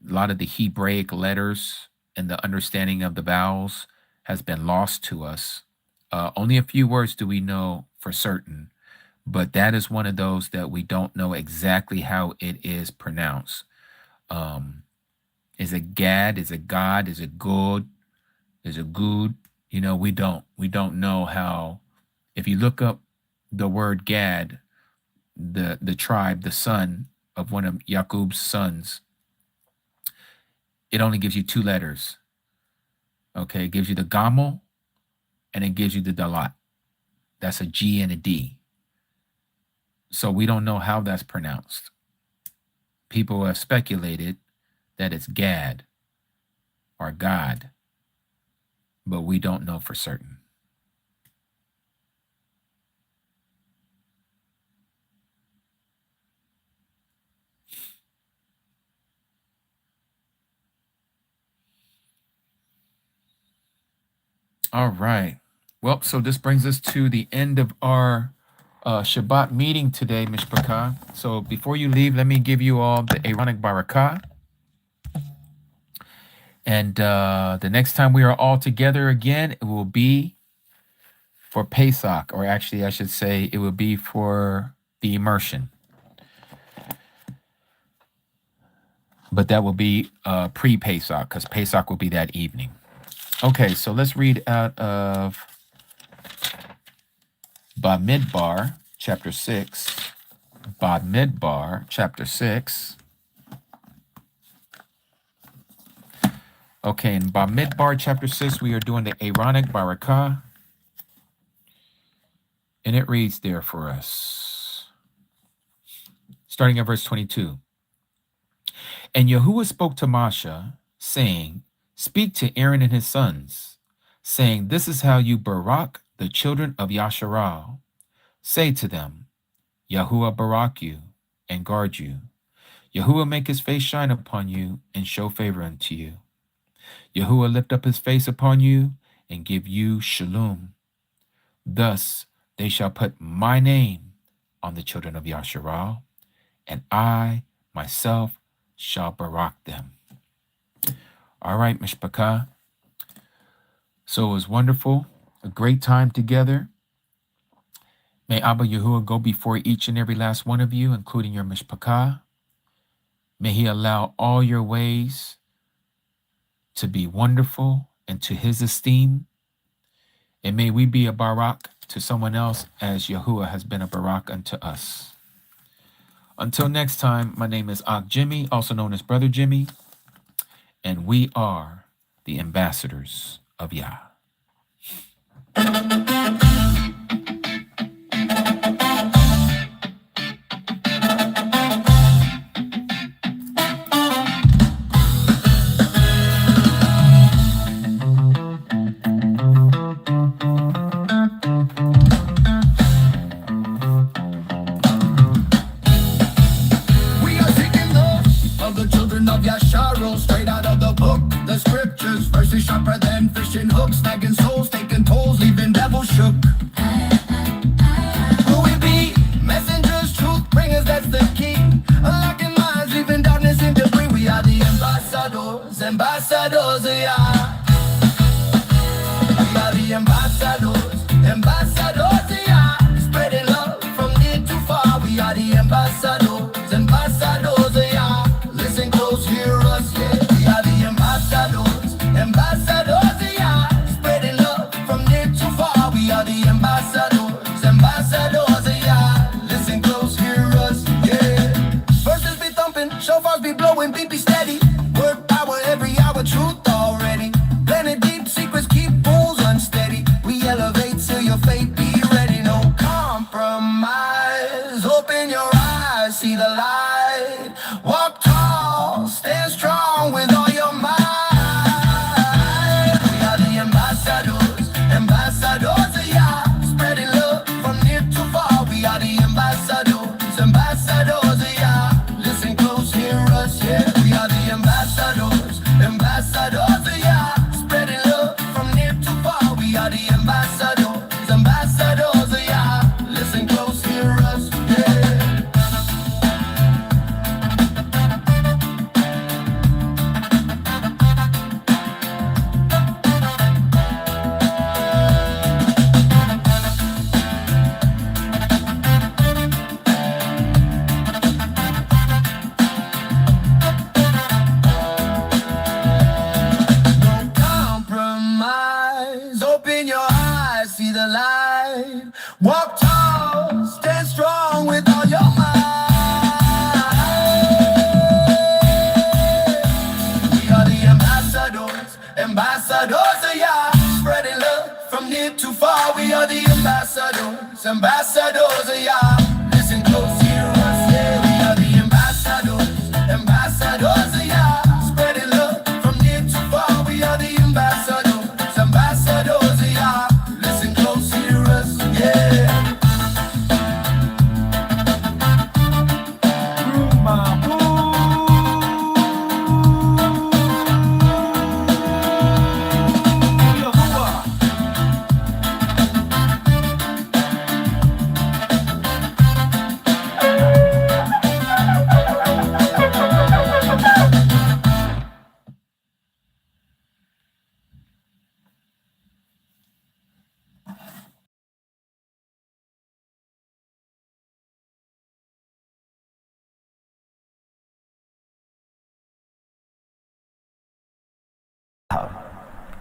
Hebraic letters and the understanding of the vowels has been lost to us. Only a few words do we know for certain, but that is one of those that we don't know exactly how it is pronounced. Is it Gad? Is it God? Is it good? Is it good? We don't know how. If you look up the word Gad, the tribe, the son of one of Yaqub's sons, it only gives you two letters. Okay, it gives you the Gamel and it gives you the Dalat. That's a G and a D. So we don't know how that's pronounced. People have speculated that it's Gad or God, but we don't know for certain. All right. Well, so this brings us to the end of our Shabbat meeting today, Mishpachah. So before you leave, let me give you all the Aaronic Barakah. And the next time we are all together again, it will be for Pesach, or actually I should say it will be for the immersion. But that will be pre-Pesach, because Pesach will be that evening. Okay, so let's read out of Bamidbar, chapter 6. Bamidbar, chapter 6. Okay, in Bamidbar, chapter 6, we are doing the Aaronic Barakah. And it reads there for us, starting at verse 22. And Yahuah spoke to Moshe, saying, Speak to Aaron and his sons, saying, This is how you barak the children of Yasharal. Say to them, Yahuah barak you and guard you. Yahuah make his face shine upon you and show favor unto you. Yahuah lift up his face upon you and give you shalom. Thus they shall put my name on the children of Yasharal, and I myself shall barak them. All right, Mishpachah. So it was wonderful, a great time together. May Abba Yahuah go before each and every last one of you, including your Mishpachah. May he allow all your ways to be wonderful and to his esteem. And may we be a barak to someone else as Yahuah has been a barak unto us. Until next time, my name is Jimmy, also known as Brother Jimmy, and we are the ambassadors of Yah. Straight out of the book, the scriptures, verses sharper than fishing hooks, snagging souls, taking tolls, leaving devils shook. Who we be? Messengers, truth bringers, that's the key. Unlocking minds, leaving darkness in debris. We are the ambassadors, ambassadors of Yah. We are the ambassadors, ambassadors of Yah. Spreading love from near to far. We are the ambassadors, ambassadors of Yah. Listen close, hear us, yeah. We are the ambassadors, ambassadors of Yah. Spreading love from near to far. We are the ambassadors, ambassadors of Yah. Listen close, hear us, yeah. Verses be thumping, shofars be blowing, beat be steady. Word power every hour, truth already. Planted deep secrets, keep fools unsteady. We elevate till your fate be ready. No compromise. Open your eyes, see the light. Walk tall, stand strong with all your might. We are the ambassadors, ambassadors of Yah. Spreading love from near to far. We are the ambassadors, ambassadors of Yah. Listen close, hear us, yeah. We are the ambassadors, ambassadors of Yah. Spreading love from near to far. We are the ambassadors, ambassadors of Yah. Listen close, hear us, yeah. No compromise. Open your eyes, see the light. Walk tall, stand strong with all your might. We are the ambassadors, ambassadors of Yah. Spreading love from near to far. We are the ambassadors, ambassadors of Yah. Listen close, hear us, yeah. We are the ambassadors, ambassadors of Yah. Spreading love from near to far. We are the ambassadors, ambassadors of Yah. Listen close, hear us, yeah.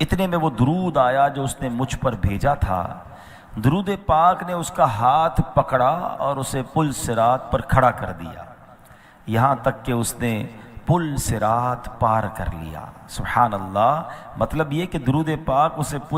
इतने में वो दुरूद आया जो उसने मुझ पर भेजा था। दुरूद पाक ने उसका हाथ पकड़ा और उसे पुल सिरात पर खड़ा कर दिया, यहाँ तक कि उसने पुल सिरात पार कर लिया। सुभान अल्लाह। मतलब ये कि दुरूद पाक उसे पुल